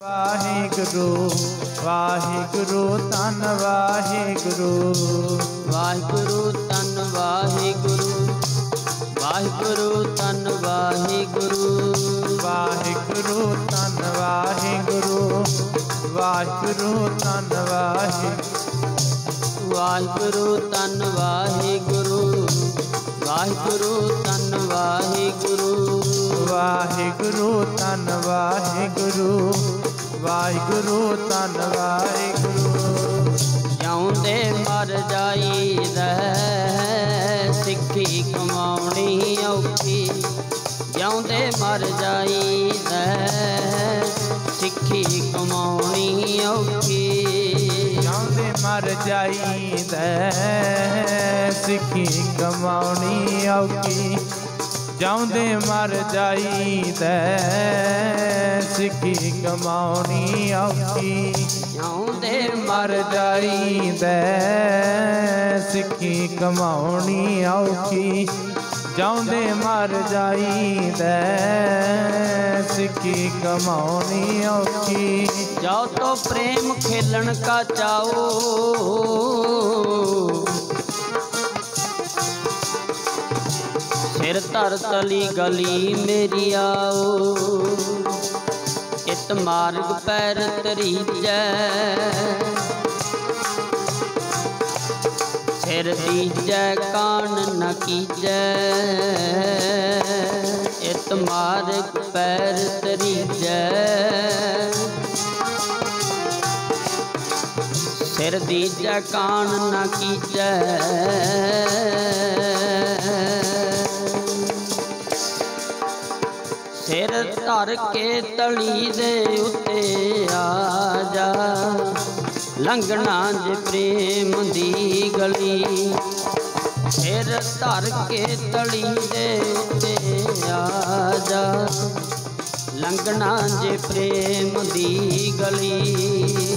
वाहिगुरु वाहिगुरु तन वाहिगुरु वाहिगुरु तन वाहिगुरु वाहिगुरु तन वाहिगुरु वाहिगुरु तन वाहिगुरु वाहिगुरु तन वाहिगुरु तन वाहिगुरु वाहिगुरु तन वाहिगुरु वाहिगुरु तन वाहिगुरु वाहिगुरु तन वाहिगुरु जिउंदे मर जाईदा सिक्खी कमाउणी औखी जिउंदे मर जाईदा सिक्खी कमाउणी औखी जिउंदे मर जाईदा सिक्खी कमाउणी औखी जिउंदे मर जाईदा सिक्खी कमाउणी औखी जिउंदे मर जाईदा सिक्खी कमाउणी औखी जिउंदे मर जाईदा सिक्खी कमाउणी औखी जाओ तो प्रेम खेलन का चाओ सिर धर तली गली मेरी आओ इत मार्ग पैर तरीजै सिर दीजै कान न कीजै इत मार्ग पैर तरीजै सिर दीजै कान न कीजै सिर धर के तली दे उत्ते आ जा लंघना जे प्रेम दी गली सिर धर के तली दे उत्ते आ जा लंघना जे प्रेम दी गली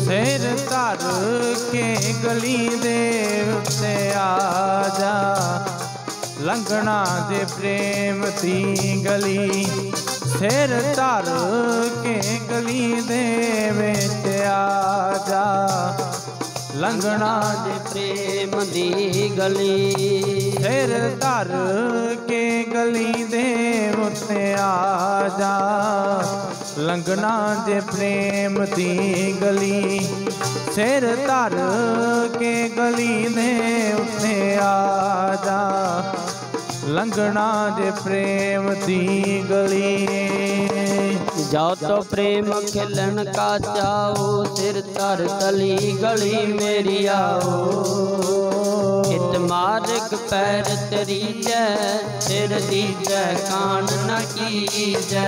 सिर धर के गली दे उत्ते आ जा लंघना जे प्रेम दी गली सिर धर के गली दे विच आ जा लंघना जे प्रेम दी गली सिर धर के गली दे उत्ते आ जा लंघना जे प्रेम दी गली सिर धर के गली दे उत्ते आ जा लंघना जे प्रेम दी गली जाओ तो प्रेम खिलन का चाओ सिर धर तली गली मेरी आओ इत मार्ग पैर तरीजै सिर दीजै कान न कीजै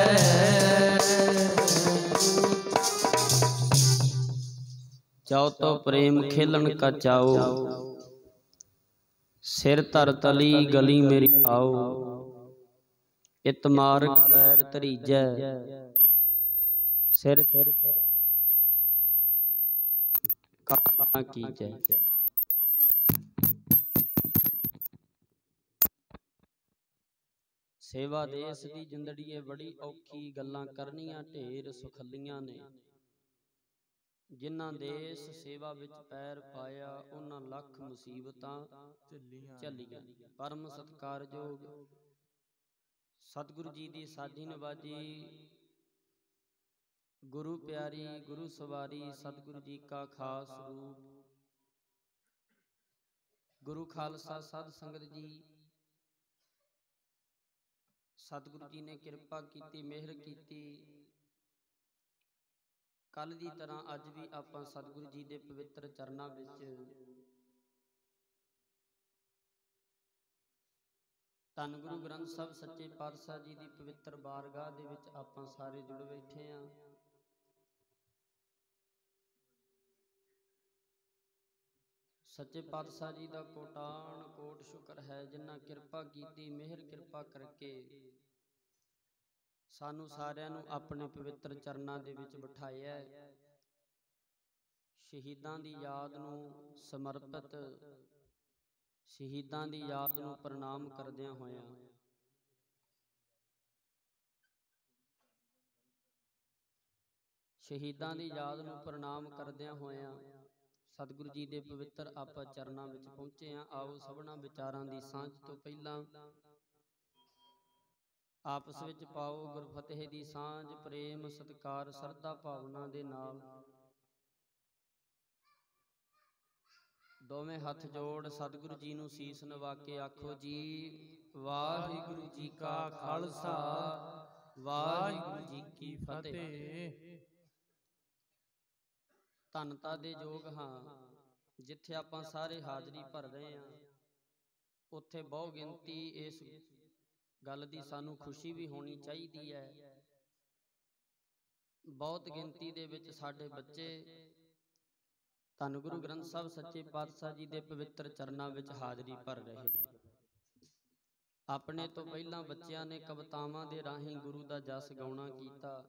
जाओ तो प्रेम खेलन का चाओ सिर धर तली गली मेरी आओ इत मार्ग पैर तरीजै सिर कान कीजै सेवा देश दी जिंदड़ी बड़ी औखी गल्लां करनियां ढेर सुखलियां ने जिन्हां देश सेवा विच पैर पाया उन्हां लख मुसीबतां झल्लियां परम सत्कारयोग सतगुरु जी दी साधी नवाजी गुरु प्यारी गुरु सवारी सतगुरु जी का खास रूप गुरु खालसा साध संगत जी सतगुरु जी ने किरपा की मेहर की कल की तरह अज भी आप सतगुरु जी के पवित्र चरणों विच धन गुरु ग्रंथ साहब सच्चे पातशाह जी की पवित्र बारगाह दे विच आप सारे जुड़ बैठे हैं। सच्चे पातशाह जी का कोटान कोट शुक्र है जिन्हां किरपा की मेहर किरपा करके सानू सारियां नू अपने पवित्र चरनां दे विच बिठाया शहीदां दी याद नू समर्पित शहीदां दी याद नू प्रणाम करदियां होयां ਸ਼ਹੀਦਾਂ ਦੀ ਯਾਦ ਨੂੰ ਪ੍ਰਣਾਮ ਕਰਦਿਆਂ ਹੋਇਆਂ ਸਤਿਗੁਰੂ ਜੀ ਦੇ ਪਵਿੱਤਰ ਆਪਾਂ ਚਰਨਾਂ ਵਿੱਚ ਪਹੁੰਚੇ ਹਾਂ। ਆਓ ਸਭਨਾਂ ਵਿਚਾਰਾਂ ਦੀ ਸਾਂਝ ਤੋਂ ਪਹਿਲਾਂ ਆਪਸ ਵਿੱਚ ਪਾਓ ਗੁਰਫਤਿਹ ਦੀ ਸਾਂਝ। ਪ੍ਰੇਮ ਸਤਿਕਾਰ ਸਰਧਾ ਭਾਵਨਾ ਦੇ ਨਾਲ ਦੋਵੇਂ ਹੱਥ ਜੋੜ ਸਤਿਗੁਰੂ ਜੀ ਨੂੰ ਸੀਸ ਨਵਾ ਕੇ ਆਖੋ ਜੀ ਵਾਹਿਗੁਰੂ ਜੀ ਕਾ ਖਾਲਸਾ ਵਾਹਿਗੁਰੂ ਜੀ ਕੀ ਫਤਿਹ। ਧੰਨਤਾ ਦੇ ਯੋਗ ਹਾਂ ਜਿੱਥੇ ਆਪਾਂ ਸਾਰੇ ਹਾਜ਼ਰੀ ਭਰ ਰਹੇ ਹਾਂ, ਉੱਥੇ ਬਹੁ ਗਿਣਤੀ ਇਸ ਗੱਲ ਦੀ ਸਾਨੂੰ ਖੁਸ਼ੀ ਵੀ ਹੋਣੀ ਚਾਹੀਦੀ ਹੈ। ਬਹੁਤ ਗਿਣਤੀ ਦੇ ਵਿੱਚ ਸਾਡੇ ਬੱਚੇ ਧੰਨ ਗੁਰੂ ਗ੍ਰੰਥ ਸਾਹਿਬ ਸੱਚੇ ਪਾਤਸ਼ਾਹ ਜੀ ਦੇ ਪਵਿੱਤਰ ਚਰਨਾਂ ਵਿੱਚ ਹਾਜ਼ਰੀ ਭਰ ਰਹੇ ਨੇ। ਆਪਣੇ ਤੋਂ ਪਹਿਲਾਂ ਬੱਚਿਆਂ ਨੇ ਕਵਿਤਾਵਾਂ ਦੇ ਰਾਹੀਂ ਗੁਰੂ ਦਾ ਜਸ ਗਾਉਣਾ ਕੀਤਾ,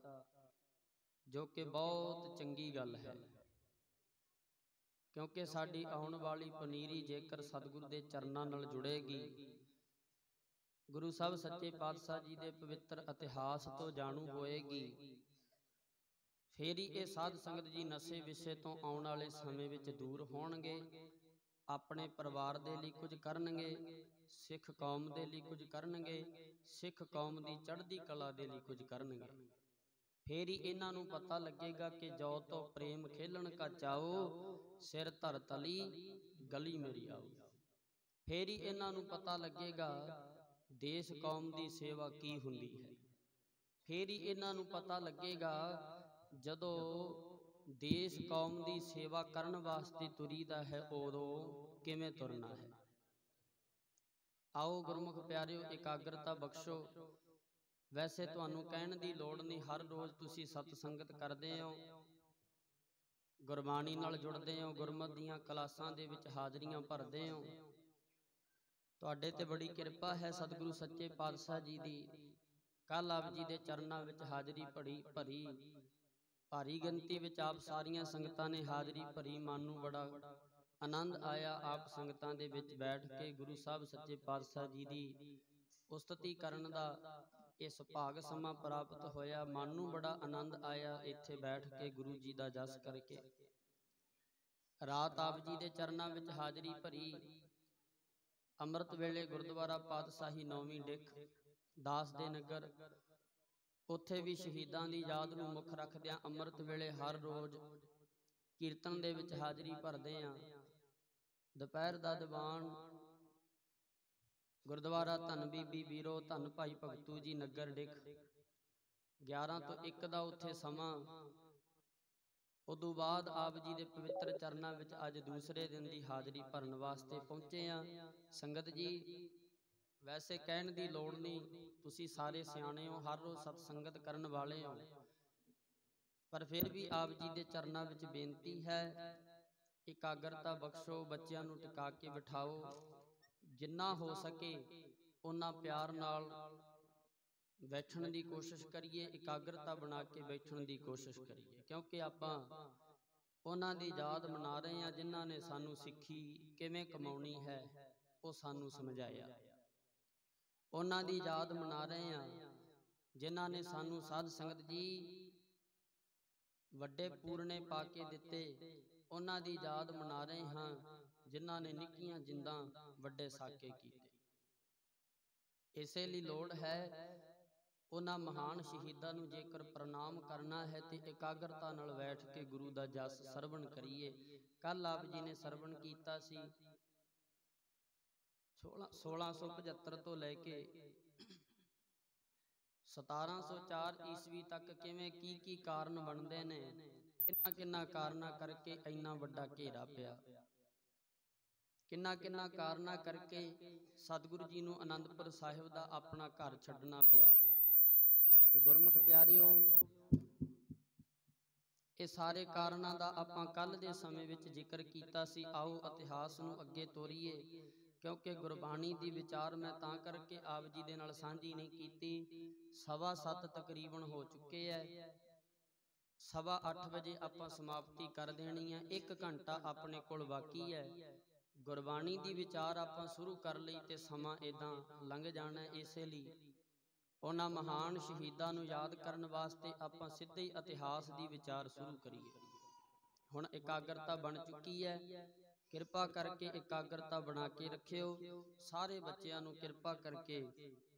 ਜੋ ਕਿ ਬਹੁਤ ਚੰਗੀ ਗੱਲ ਹੈ, ਕਿਉਂਕਿ ਸਾਡੀ ਆਉਣ ਵਾਲੀ ਪਨੀਰੀ ਜੇਕਰ ਸਤਿਗੁਰੂ ਦੇ ਚਰਨਾਂ ਨਾਲ ਜੁੜੇਗੀ, ਗੁਰੂ ਸਾਹਿਬ ਸੱਚੇ ਪਾਤਸ਼ਾਹ ਜੀ ਦੇ ਪਵਿੱਤਰ ਇਤਿਹਾਸ ਤੋਂ ਜਾਣੂ ਹੋਏਗੀ, ਫੇਰ ਹੀ ਇਹ ਸਾਧ ਸੰਗਤ ਜੀ ਨਸ਼ੇ ਵਿਸ਼ੇ ਤੋਂ ਆਉਣ ਵਾਲੇ ਸਮੇਂ ਵਿੱਚ ਦੂਰ ਹੋਣਗੇ, ਆਪਣੇ ਪਰਿਵਾਰ ਦੇ ਲਈ ਕੁਝ ਕਰਨਗੇ, ਸਿੱਖ ਕੌਮ ਦੇ ਲਈ ਕੁਝ ਕਰਨਗੇ, ਸਿੱਖ ਕੌਮ ਦੀ ਚੜ੍ਹਦੀ ਕਲਾ ਦੇ ਲਈ ਕੁਝ ਕਰਨਗੇ। ਫੇਰ ਹੀ ਇਹਨਾਂ ਨੂੰ ਪਤਾ ਲੱਗੇਗਾ ਕਿ ਜੋ ਤੋ ਪ੍ਰੇਮ ਖੇਲਣ ਕਾ ਚਾਓ, ਸਿਰ ਧਰ ਤਲੀ ਗਲੀ ਮੇਰੀ ਆਓ। ਫੇਰ ਹੀ ਇਹਨਾਂ ਨੂੰ ਪਤਾ ਲੱਗੇਗਾ ਦੇਸ਼ ਕੌਮ ਦੀ ਸੇਵਾ ਕੀ ਹੁੰਦੀ ਹੈ। ਫੇਰ ਹੀ ਇਹਨਾਂ ਨੂੰ ਪਤਾ ਲੱਗੇਗਾ ਜਦੋਂ ਦੇਸ਼ ਕੌਮ ਦੀ ਸੇਵਾ ਕਰਨ ਵਾਸਤੇ ਤੁਰੀਦਾ ਹੈ, ਉਦੋਂ ਕਿਵੇਂ ਤੁਰਨਾ ਹੈ। ਆਓ ਗੁਰਮੁਖ ਪਿਆਰਿਓ ਇਕਾਗਰਤਾ ਬਖਸ਼ੋ। ਵੈਸੇ ਤੁਹਾਨੂੰ ਕਹਿਣ ਦੀ ਲੋੜ ਨਹੀਂ, ਹਰ ਰੋਜ਼ ਤੁਸੀਂ ਸਤ ਸੰਗਤ ਕਰਦੇ ਹੋ, ਗੁਰਬਾਣੀ ਨਾਲ ਜੁੜਦੇ ਹੋ, ਗੁਰਮਤਿ ਦੀਆਂ ਕਲਾਸਾਂ ਦੇ ਵਿੱਚ ਹਾਜ਼ਰੀਆਂ ਭਰਦੇ ਹੋ। ਤੁਹਾਡੇ ਤੇ ਬੜੀ ਕਿਰਪਾ ਹੈ ਸਤਿਗੁਰੂ ਸੱਚੇ ਪਾਤਸ਼ਾਹ ਜੀ ਦੀ। ਕੱਲ ਆਪ ਜੀ ਦੇ ਚਰਨਾਂ ਵਿੱਚ ਹਾਜ਼ਰੀ ਭਰੀ, ਭਾਰੀ ਗਿਣਤੀ ਵਿੱਚ ਆਪ ਸਾਰੀਆਂ ਸੰਗਤਾਂ ਨੇ ਹਾਜ਼ਰੀ ਭਰੀ। ਮਨ ਨੂੰ ਬੜਾ ਆਨੰਦ ਆਇਆ ਆਪ ਸੰਗਤਾਂ ਦੇ ਵਿੱਚ ਬੈਠ ਕੇ ਗੁਰੂ ਸਾਹਿਬ ਸੱਚੇ ਪਾਤਸ਼ਾਹ ਜੀ ਦੀ ਉਸਤਤੀ ਕਰਨ ਦਾ ਇਹ ਸੁਭਾਗ ਸਮਾਂ ਪ੍ਰਾਪਤ ਹੋਇਆ। ਮਨ ਨੂੰ ਬੜਾ ਆਨੰਦ ਆਇਆ ਇੱਥੇ ਬੈਠ ਕੇ ਗੁਰੂ ਜੀ ਦਾ ਜਸ ਕਰਕੇ। ਰਾਤ ਆਪ ਜੀ ਦੇ ਚਰਨਾਂ ਵਿੱਚ ਹਾਜ਼ਰੀ ਭਰੀ। ਅੰਮ੍ਰਿਤ ਵੇਲੇ ਗੁਰਦੁਆਰਾ ਪਾਤਸ਼ਾਹੀ ਨੌਵੀਂ ਡਿੱਖ ਦਾਸ ਦੇ ਨਗਰ, ਉੱਥੇ ਵੀ ਸ਼ਹੀਦਾਂ ਦੀ ਯਾਦ ਨੂੰ ਮੁੱਖ ਰੱਖਦਿਆਂ ਅੰਮ੍ਰਿਤ ਵੇਲੇ ਹਰ ਰੋਜ਼ ਕੀਰਤਨ ਦੇ ਵਿੱਚ ਹਾਜ਼ਰੀ ਭਰਦੇ ਹਾਂ। ਦੁਪਹਿਰ ਦਾ ਦੀਵਾਨ ਗੁਰਦੁਆਰਾ ਧੰਨ ਬੀਬੀ ਵੀਰੋ ਧੰਨ ਭਾਈ ਭਗਤੂ ਜੀ ਨਗਰ ਡਿੱਖ 11 ਤੋਂ 1 ਦਾ ਉੱਥੇ ਸਮਾਂ। ਉਦੋਂ ਬਾਅਦ ਆਪ ਜੀ ਦੇ ਪਵਿੱਤਰ ਚਰਨਾਂ ਵਿੱਚ ਅੱਜ ਦੂਸਰੇ ਦਿਨ ਦੀ ਹਾਜ਼ਰੀ ਭਰਨ ਵਾਸਤੇ ਪਹੁੰਚੇ ਹਾਂ। ਸੰਗਤ ਜੀ ਵੈਸੇ ਕਹਿਣ ਦੀ ਲੋੜ ਨਹੀਂ, ਤੁਸੀਂ ਸਾਰੇ ਸਿਆਣੇ ਹੋ, ਹਰ ਰੋਜ਼ ਸਤ ਸੰਗਤ ਕਰਨ ਵਾਲੇ ਹੋ, ਪਰ ਫਿਰ ਵੀ ਆਪ ਜੀ ਦੇ ਚਰਨਾਂ ਵਿੱਚ ਬੇਨਤੀ ਹੈ ਇਕਾਗਰਤਾ ਬਖਸ਼ੋ, ਬੱਚਿਆਂ ਨੂੰ ਟਿਕਾ ਕੇ ਬਿਠਾਓ, ਜਿੰਨਾ ਹੋ ਸਕੇ ਉਨਾ ਪਿਆਰ ਨਾਲ ਬੈਠਣ ਦੀ ਕੋਸ਼ਿਸ਼ ਕਰੀਏ, ਇਕਾਗਰਤਾ ਬਣਾ ਕੇ ਬੈਠਣ ਦੀ ਕੋਸ਼ਿਸ਼ ਕਰੀਏ, ਕਿਉਂਕਿ ਆਪਾਂ ਉਹਨਾਂ ਦੀ ਯਾਦ ਮਨਾ ਰਹੇ ਹਾਂ ਜਿਨ੍ਹਾਂ ਨੇ ਸਾਨੂੰ ਸਿੱਖੀ ਕਿਵੇਂ ਕਮਾਉਣੀ ਹੈ ਉਹ ਸਾਨੂੰ ਸਮਝਾਇਆ। ਉਹਨਾਂ ਦੀ ਯਾਦ ਮਨਾ ਰਹੇ ਹਾਂ ਜਿਨ੍ਹਾਂ ਨੇ ਸਾਨੂੰ ਸਾਧ ਸੰਗਤ ਜੀ ਵੱਡੇ ਪੂਰਨੇ ਪਾ ਕੇ ਦਿੱਤੇ। ਉਹਨਾਂ ਦੀ ਯਾਦ ਮਨਾ ਰਹੇ ਹਾਂ ਜਿਨ੍ਹਾਂ ਨੇ ਨਿੱਕੀਆਂ ਜਿੰਦਾਂ ਵੱਡੇ ਸਾਕੇ ਕੀਤੇ। ਇਸੇ ਲਈ ਲੋੜ ਹੈ ਉਹਨਾਂ ਮਹਾਨ ਸ਼ਹੀਦਾਂ ਨੂੰ ਜੇਕਰ ਪ੍ਰਣਾਮ ਕਰਨਾ ਹੈ ਤੇ ਇਕਾਗਰਤਾ ਨਾਲ ਬੈਠ ਕੇ ਗੁਰੂ ਦਾ ਜਸ ਸਰਵਣ ਕਰੀਏ। ਕੱਲ ਆਪ ਜੀ ਨੇ ਸਰਵਣ ਕੀਤਾ ਸੀ 1675 ਤੋਂ ਲੈ ਕੇ 1704 ਈਸਵੀ ਤੱਕ ਕਿਵੇਂ ਕੀ ਕਾਰਨ ਬਣਦੇ ਨੇ, ਕਿੰਨਾ ਕਾਰਨਾਂ ਕਰਕੇ ਇੰਨਾ ਵੱਡਾ ਘੇਰਾ ਪਿਆ, ਕਿੰਨਾ ਕਾਰਨਾਂ ਕਰਕੇ ਸਤਿਗੁਰੂ ਜੀ ਨੂੰ ਆਨੰਦਪੁਰ ਸਾਹਿਬ ਦਾ ਆਪਣਾ ਘਰ ਛੱਡਣਾ ਪਿਆ। ਤੇ ਗੁਰਮੁਖ ਪਿਆਰਿਓ ਇਹ ਸਾਰੇ ਕਾਰਨਾਂ ਦਾ ਆਪਾਂ ਕੱਲ ਦੇ ਸਮੇਂ ਵਿੱਚ ਜ਼ਿਕਰ ਕੀਤਾ ਸੀ। ਆਓ ਇਤਿਹਾਸ ਨੂੰ ਅੱਗੇ ਤੋਰੀਏ, ਕਿਉਂਕਿ ਗੁਰਬਾਣੀ ਦੀ ਵਿਚਾਰ ਮੈਂ ਤਾਂ ਕਰਕੇ ਆਪ ਜੀ ਦੇ ਨਾਲ ਸਾਂਝੀ ਨਹੀਂ ਕੀਤੀ। 7:15 ਤਕਰੀਬਨ ਹੋ ਚੁੱਕੇ ਹੈ, 8:15 ਵਜੇ ਆਪਾਂ ਸਮਾਪਤੀ ਕਰ ਦੇਣੀ ਹੈ। 1 ਘੰਟਾ ਆਪਣੇ ਕੋਲ ਬਾਕੀ ਹੈ। ਗੁਰਬਾਣੀ ਦੀ ਵਿਚਾਰ ਆਪਾਂ ਸ਼ੁਰੂ ਕਰ ਲਈ ਤੇ ਸਮਾਂ ਇਦਾਂ ਲੰਘ ਜਾਣਾ। ਇਸੇ ਲਈ ਉਹਨਾਂ ਮਹਾਨ ਸ਼ਹੀਦਾਂ ਨੂੰ ਯਾਦ ਕਰਨ ਵਾਸਤੇ ਆਪਾਂ ਸਿੱਧੇ ਹੀ ਇਤਿਹਾਸ ਦੀ ਵਿਚਾਰ ਸ਼ੁਰੂ ਕਰੀਏ। ਹੁਣ ਇਕਾਗਰਤਾ ਬਣ ਚੁੱਕੀ ਹੈ, ਕਿਰਪਾ ਕਰਕੇ ਇਕਾਗਰਤਾ ਬਣਾ ਕੇ ਰੱਖਿਓ। ਸਾਰੇ ਬੱਚਿਆਂ ਨੂੰ ਕਿਰਪਾ ਕਰਕੇ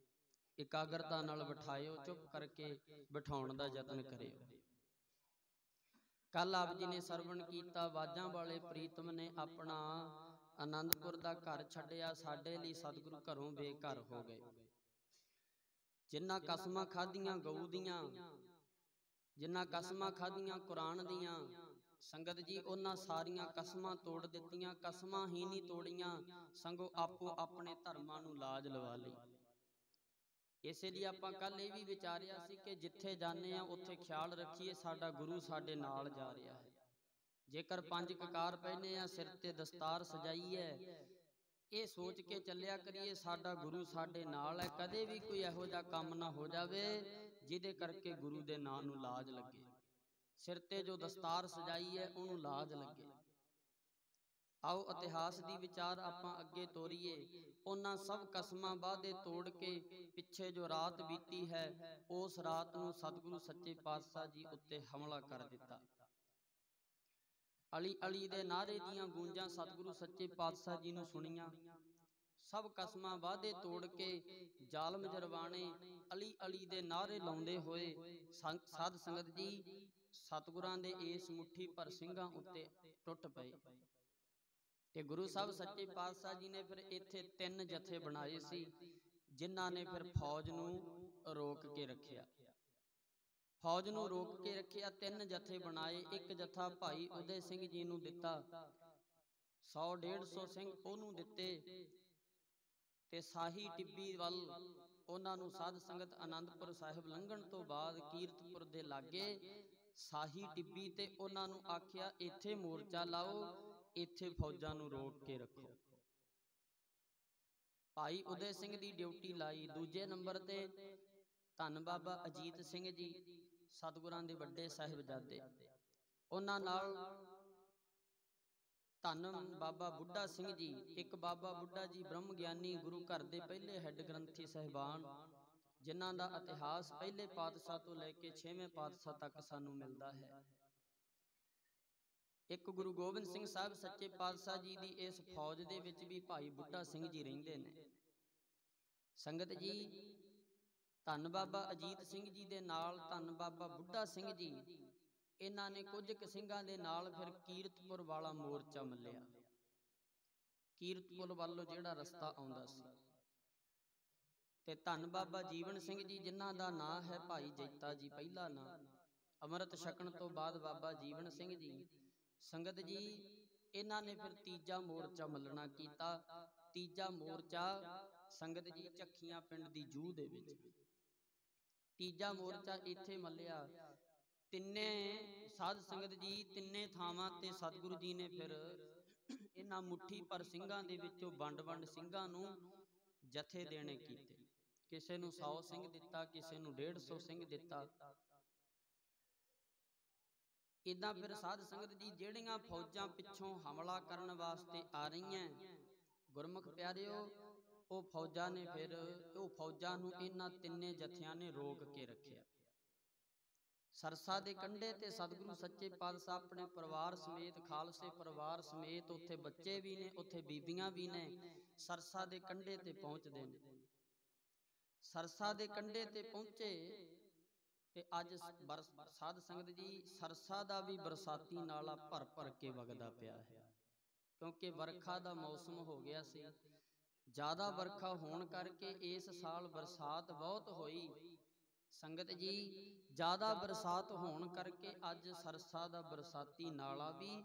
ਇਕਾਗਰਤਾ ਨਾਲ ਬਿਠਾਇਓ, ਚੁੱਪ ਕਰਕੇ ਬਿਠਾਉਣ ਦਾ ਯਤਨ ਕਰਿਓ। ਕੱਲ ਆਪ ਜੀ ਨੇ ਸਰਵਣ ਕੀਤਾ, ਬਾਜਾਂ ਵਾਲੇ ਪ੍ਰੀਤਮ ਨੇ ਆਪਣਾ ਆਨੰਦਪੁਰ ਦਾ ਘਰ ਛੱਡਿਆ, ਸਾਡੇ ਲਈ ਸਤਿਗੁਰੂ ਘਰੋਂ ਬੇਘਰ ਹੋ ਗਏ। ਜਿਨ੍ਹਾਂ ਕਸਮਾਂ ਖਾਧੀਆਂ ਗਊ ਦੀਆਂ, ਜਿਨ੍ਹਾਂ ਕਸਮਾਂ ਖਾਧੀਆਂ ਕੁਰਾਨ ਦੀਆਂ, ਸੰਗਤ ਜੀ ਉਹਨਾਂ ਸਾਰੀਆਂ ਕਸਮਾਂ ਤੋੜ ਦਿੱਤੀਆਂ। ਕਸਮਾਂ ਹੀ ਨਹੀਂ ਤੋੜੀਆਂ, ਸੰਗੋ ਆਪੋ ਆਪਣੇ ਧਰਮਾਂ ਨੂੰ ਲਾਜ ਲਵਾ ਲਈ। ਇਸੇ ਲਈ ਆਪਾਂ ਕੱਲ ਇਹ ਵੀ ਵਿਚਾਰਿਆ ਸੀ ਕਿ ਜਿੱਥੇ ਜਾਂਦੇ ਆ ਉੱਥੇ ਖਿਆਲ ਰੱਖੀਏ ਸਾਡਾ ਗੁਰੂ ਸਾਡੇ ਨਾਲ ਜਾ ਰਿਹਾ ਹੈ। ਜੇਕਰ 5 ਕਕਾਰ ਪਹਿਨੇ ਆ, ਸਿਰ ਤੇ ਦਸਤਾਰ ਸਜਾਈ ਹੈ, ਇਹ ਸੋਚ ਕੇ ਚੱਲਿਆ ਕਰੀਏ ਸਾਡਾ ਗੁਰੂ ਸਾਡੇ ਨਾਲ ਹੈ। ਕਦੇ ਵੀ ਕੋਈ ਇਹੋ ਜਿਹਾ ਕੰਮ ਨਾ ਹੋ ਜਾਵੇ ਜਿਹਦੇ ਕਰਕੇ ਗੁਰੂ ਦੇ ਨਾਂ ਨੂੰ ਲਾਜ ਲੱਗੇ। ਸਿਰ ਤੇ ਜੋ ਦਸਤਾਰ ਸਜਾਈ ਹੈ ਉਹਨੂੰ ਲਾਜ ਲੱਗੇ। ਆਓ ਇਤਿਹਾਸ ਦੀ ਵਿਚਾਰ ਆਪਾਂ ਅੱਗੇ ਤੋਰੀਏ। ਉਹਨਾਂ ਸਭ ਕਸਮਾਂ ਵਾਅਦੇ ਤੋੜ ਕੇ ਪਿੱਛੇ ਜੋ ਰਾਤ ਬੀਤੀ ਹੈ, ਉਸ ਰਾਤ ਨੂੰ ਸਤਿਗੁਰੂ ਸੱਚੇ ਪਾਤਸ਼ਾਹ ਜੀ ਉੱਤੇ ਹਮਲਾ ਕਰ ਦਿੱਤਾ। ਅਲੀ ਅਲੀ ਦੇ ਨਾਅਰੇ ਦੀਆਂ ਗੂੰਜਾਂ ਸਤਿਗੁਰੂ ਸੱਚੇ ਪਾਤਸ਼ਾਹ ਜੀ ਨੂੰ ਸੁਣੀਆਂ। ਸਭ ਕਸਮਾਂ ਵਾਅਦੇ ਤੋੜ ਕੇ ਜ਼ਾਲਮ ਜਰਵਾਣੇ ਅਲੀ ਅਲੀ ਦੇ ਨਾਅਰੇ ਲਾਉਂਦੇ ਹੋਏ ਸਾਧ ਸੰਗਤ ਜੀ ਸਤਿਗੁਰਾਂ ਦੇ ਇਸ ਮੁੱਠੀ ਭਰ ਸਿੰਘਾਂ ਉੱਤੇ ਟੁੱਟ ਪਏ। ਤੇ ਗੁਰੂ ਸਾਹਿਬ ਸੱਚੇ ਪਾਤਸ਼ਾਹ ਜੀ ਨੇ ਫਿਰ ਇੱਥੇ 3 ਜਥੇ ਬਣਾਏ ਸੀ, ਜਿਨ੍ਹਾਂ ਨੇ ਫਿਰ ਫੌਜ ਨੂੰ ਰੋਕ ਕੇ ਰੱਖਿਆ। ਫੌਜ ਨੂੰ ਰੋਕ ਕੇ ਰੱਖਿਆ, 3 ਜਥੇ ਬਣਾਏ। ਇੱਕ ਜਥਾ ਭਾਈ ਉਦੈ ਸਿੰਘ ਜੀ ਨੂੰ ਦਿੱਤਾ, 100-150 ਸਿੰਘ ਉਹਨੂੰ ਦਿੱਤੇ। ਤੇ ਸਾਹੀ ਟਿੱਬੀ ਵੱਲ ਉਹਨਾਂ ਨੂੰ ਸਾਧ ਸੰਗਤ ਆਨੰਦਪੁਰ ਸਾਹਿਬ ਲੰਘਣ ਤੋਂ ਬਾਅਦ ਕੀਰਤਪੁਰ ਦੇ ਲਾਗੇ ਸਾਹੀ ਟਿੱਬੀ ਤੇ ਉਹਨਾਂ ਨੂੰ ਆਖਿਆ ਇੱਥੇ ਮੋਰਚਾ ਲਾਓ, ਇੱਥੇ ਫੌਜਾਂ ਨੂੰ ਰੋਕ ਕੇ ਰੱਖੋ। ਭਾਈ ਉਦੈ ਸਿੰਘ ਦੀ ਡਿਊਟੀ ਲਾਈ। ਦੂਜੇ ਨੰਬਰ ਤੇ ਧੰਨ ਬਾਬਾ ਅਜੀਤ ਸਿੰਘ ਜੀ ਸਤਿਗੁਰਾਂ ਦੇ ਵੱਡੇ ਸਾਹਿਬਜ਼ਾਦੇ, ਉਹਨਾਂ ਨਾਲ ਧੰਨ ਬਾਬਾ ਬੁੱਢਾ ਸਿੰਘ ਜੀ। ਇੱਕ ਬਾਬਾ ਬੁੱਢਾ ਜੀ ਬ੍ਰਹਮ ਗਿਆਨੀ ਗੁਰੂ ਘਰ ਦੇ ਪਹਿਲੇ ਹੈੱਡ ਗ੍ਰੰਥੀ ਸਾਹਿਬਾਨ, ਜਿਨ੍ਹਾਂ ਦਾ ਇਤਿਹਾਸ ਪਹਿਲੇ ਪਾਤਸ਼ਾਹ ਤੋਂ ਲੈ ਕੇ 6ਵੇਂ ਪਾਤਸ਼ਾਹ ਤੱਕ ਸਾਨੂੰ ਮਿਲਦਾ ਹੈ। ਇੱਕ ਗੁਰੂ ਗੋਬਿੰਦ ਸਿੰਘ ਸਾਹਿਬ ਸੱਚੇ ਪਾਤਸ਼ਾਹ ਜੀ ਦੀ ਇਸ ਫੌਜ ਦੇ ਵਿੱਚ ਵੀ ਭਾਈ ਬੁੱਢਾ ਸਿੰਘ ਜੀ ਰਹਿੰਦੇ ਨੇ। ਸੰਗਤ ਜੀ ਧੰਨ ਬਾਬਾ ਅਜੀਤ ਸਿੰਘ ਜੀ ਦੇ ਨਾਲ ਧੰਨ ਬਾਬਾ ਬੁੱਢਾ ਸਿੰਘ ਜੀ, ਇਹਨਾਂ ਨੇ ਕੁਝ ਕੁ ਸਿੰਘਾਂ ਦੇ ਨਾਲ ਫਿਰ ਕੀਰਤਪੁਰ ਵਾਲਾ ਮੋਰਚਾ ਮੱਲਿਆ। ਕੀਰਤਪੁਰ ਵੱਲੋਂ ਜਿਹੜਾ ਰਸਤਾ ਆਉਂਦਾ ਸੀ। ਤੇ ਧੰਨ ਬਾਬਾ ਜੀਵਨ ਸਿੰਘ ਜੀ, ਜਿਨ੍ਹਾਂ ਦਾ ਨਾਂ ਹੈ ਭਾਈ ਜੈਤਾ ਜੀ, ਪਹਿਲਾ ਨਾਂ, ਅੰਮ੍ਰਿਤ ਛਕਣ ਤੋਂ ਬਾਅਦ ਬਾਬਾ ਜੀਵਨ ਸਿੰਘ ਜੀ। ਸੰਗਤ ਜੀ ਇਹਨਾਂ ਨੇ ਫਿਰ ਤੀਜਾ ਮੋਰਚਾ ਮੱਲਣਾ ਕੀਤਾ। ਤੀਜਾ ਮੋਰਚਾ ਸੰਗਤ ਜੀ ਚੱਖੀਆਂ ਪਿੰਡ ਦੀ ਜੂਹ ਦੇ ਵਿੱਚ, ਤੀਜਾ ਮੋਰਚਾ ਇੱਥੇ ਮੱਲਿਆ। ਤਿੰਨੇ ਸਾਧ ਸੰਗਤ ਜੀ ਤਿੰਨੇ ਥਾਵਾਂ ਤੇ ਸਤਿਗੁਰੂ ਜੀ ਨੇ ਫਿਰ ਇਹਨਾਂ ਮੁੱਠੀ ਭਰ ਸਿੰਘਾਂ ਦੇ ਵਿੱਚੋਂ ਵੰਡ ਸਿੰਘਾਂ ਨੂੰ ਜਥੇ ਦੇਣੇ ਕੀਤੇ। ਕਿਸੇ ਨੂੰ 100 ਸਿੰਘ ਦਿੱਤਾ, ਕਿਸੇ ਨੂੰ 150 ਸਿੰਘ ਦਿੱਤਾ। ਇਦਾਂ ਫਿਰ ਸਾਧ ਸੰਗਤ ਜੀ ਜਿਹੜੀਆਂ ਫੌਜਾਂ ਪਿੱਛੋਂ ਹਮਲਾ ਕਰਨ ਵਾਸਤੇ ਆ ਰਹੀਆਂ ਗੁਰਮੁਖ ਪਿਆਰਿਓ, ਉਹ ਫੌਜਾਂ ਨੇ ਫਿਰ ਉਹ ਫੌਜਾਂ ਨੂੰ ਇਹਨਾਂ ਤਿੰਨੇ ਜਥਿਆਂ ਨੇ ਰੋਕ ਕੇ ਰੱਖਿਆ। ਸਰਸਾ ਦੇ ਕੰਢੇ ਤੇ ਸਤਿਗੁਰੂ ਸੱਚੇ ਪਾਤਸ਼ਾਹ ਆਪਣੇ ਪਰਿਵਾਰ ਸਮੇਤ, ਖਾਲਸੇ ਪਰਿਵਾਰ ਸਮੇਤ, ਉੱਥੇ ਬੱਚੇ ਵੀ ਨੇ, ਉੱਥੇ ਬੀਬੀਆਂ ਵੀ ਨੇ, ਸਰਸਾ ਦੇ ਕੰਢੇ ਤੇ ਪਹੁੰਚਦੇ ਨੇ। ਸਰਸਾ ਦੇ ਕੰਢੇ ਤੇ ਪਹੁੰਚੇ ਤੇ ਅੱਜ ਸਾਧ ਸੰਗਤ ਜੀ ਸਰਸਾ ਦਾ ਵੀ ਬਰਸਾਤੀ ਨਾਲਾ ਭਰ ਭਰ ਕੇ ਵਗਦਾ ਪਿਆ ਹੈ। ਕਿਉਂਕਿ ਵਰਖਾ ਦਾ ਮੌਸਮ ਹੋ ਗਿਆ ਸੀ। ਜ਼ਿਆਦਾ ਵਰਖਾ ਹੋਣ ਕਰਕੇ ਇਸ ਸਾਲ ਬਰਸਾਤ ਬਹੁਤ ਹੋਈ। ਸੰਗਤ ਜੀ ਜ਼ਿਆਦਾ ਬਰਸਾਤ ਹੋਣ ਕਰਕੇ ਅੱਜ ਸਰਸਾ ਦਾ ਬਰਸਾਤੀ ਨਾਲਾ ਵੀ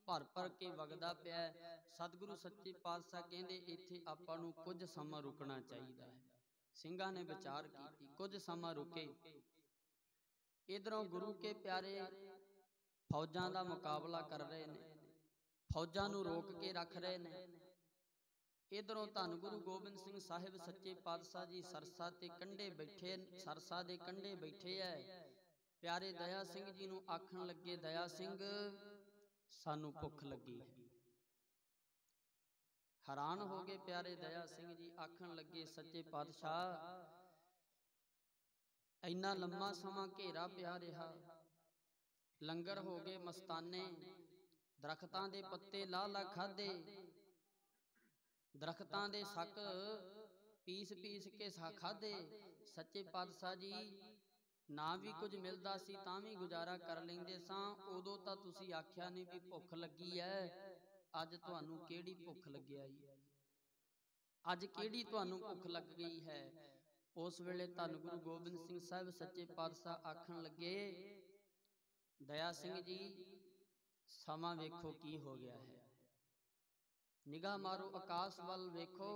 ਭਰ ਭਰ ਕੇ ਵਗਦਾ ਪਿਆ। ਸਤਿਗੁਰੂ ਸੱਚੇ ਪਾਤਸ਼ਾਹ ਕਹਿੰਦੇ ਇੱਥੇ ਆਪਾਂ ਨੂੰ ਕੁਝ ਸਮਾਂ ਰੁਕਣਾ ਚਾਹੀਦਾ ਹੈ। ਸਿੰਘਾਂ ਨੇ ਵਿਚਾਰ ਕੀਤੀ, ਕੁਝ ਸਮਾਂ ਰੁਕੇ। ਇਧਰੋਂ ਗੁਰੂ ਕੇ ਪਿਆਰੇ ਫੌਜਾਂ ਦਾ ਮੁਕਾਬਲਾ ਕਰ ਰਹੇ ਨੇ, ਫੌਜਾਂ ਨੂੰ ਰੋਕ ਕੇ ਰੱਖ ਰਹੇ ਨੇ। ਇਧਰੋਂ ਧੰਨ ਗੁਰੂ ਗੋਬਿੰਦ ਸਿੰਘ ਸਾਹਿਬ ਸੱਚੇ ਪਾਤਸ਼ਾਹ ਜੀ ਸਰਸਾ ਤੇ ਕੰਢੇ ਬੈਠੇ, ਸਰਸਾ ਦੇ ਕੰਢੇ ਬੈਠੇ ਐ। ਪਿਆਰੇ ਦਇਆ ਸਿੰਘ ਜੀ ਨੂੰ ਆਖਣ ਲੱਗੇ, ਦਇਆ ਸਿੰਘ ਸਾਨੂੰ ਭੁੱਖ ਲੱਗੀ ਹੈ। ਹੈਰਾਨ ਹੋ ਗਏ ਪਿਆਰੇ ਦਇਆ ਸਿੰਘ ਜੀ, ਆਖਣ ਲੱਗੇ ਸੱਚੇ ਪਾਤਸ਼ਾਹ ਇੰਨਾ ਲੰਮਾ ਸਮਾਂ ਘੇਰਾ ਪਿਆ ਰਿਹਾ, ਲੰਗਰ ਹੋ ਗਏ ਮਸਤਾਨੇ, ਦਰਖਤਾਂ ਦੇ ਪੱਤੇ ਲਾ ਲਾ ਖਾਦੇ, ਦਰਖਤਾਂ ਦੇ ਸੱਕ ਪੀਸ ਪੀਸ ਕੇ ਖਾਦੇ। ਸੱਚੇ ਪਾਤਸ਼ਾਹ ਜੀ ਨਾ ਵੀ ਕੁਝ ਮਿਲਦਾ ਸੀ ਤਾਂ ਵੀ ਗੁਜ਼ਾਰਾ ਕਰ ਲੈਂਦੇ ਸਾਂ। ਉਦੋਂ ਤਾਂ ਤੁਸੀਂ ਆਖਿਆ ਨਹੀਂ ਵੀ ਭੁੱਖ ਲੱਗੀ ਐ, ਅੱਜ ਤੁਹਾਨੂੰ ਕਿਹੜੀ ਭੁੱਖ ਲੱਗਿਆ ਜੀ? ਅੱਜ ਕਿਹੜੀ ਤੁਹਾਨੂੰ ਭੁੱਖ ਲੱਗ ਗਈ ਹੈ? ਉਸ ਵੇਲੇ ਧੰਨ ਗੁਰੂ ਗੋਬਿੰਦ ਸਿੰਘ ਸਾਹਿਬ ਸੱਚੇ ਪਾਤਸ਼ਾਹ ਆਖਣ ਲੱਗੇ, ਦਇਆ ਸਿੰਘ ਜੀ ਸਮਾਂ ਵੇਖੋ ਕੀ ਹੋ ਗਿਆ ਹੈ, ਨਿਗਾਹ ਮਾਰੋ ਆਕਾਸ਼ ਵੱਲ ਵੇਖੋ,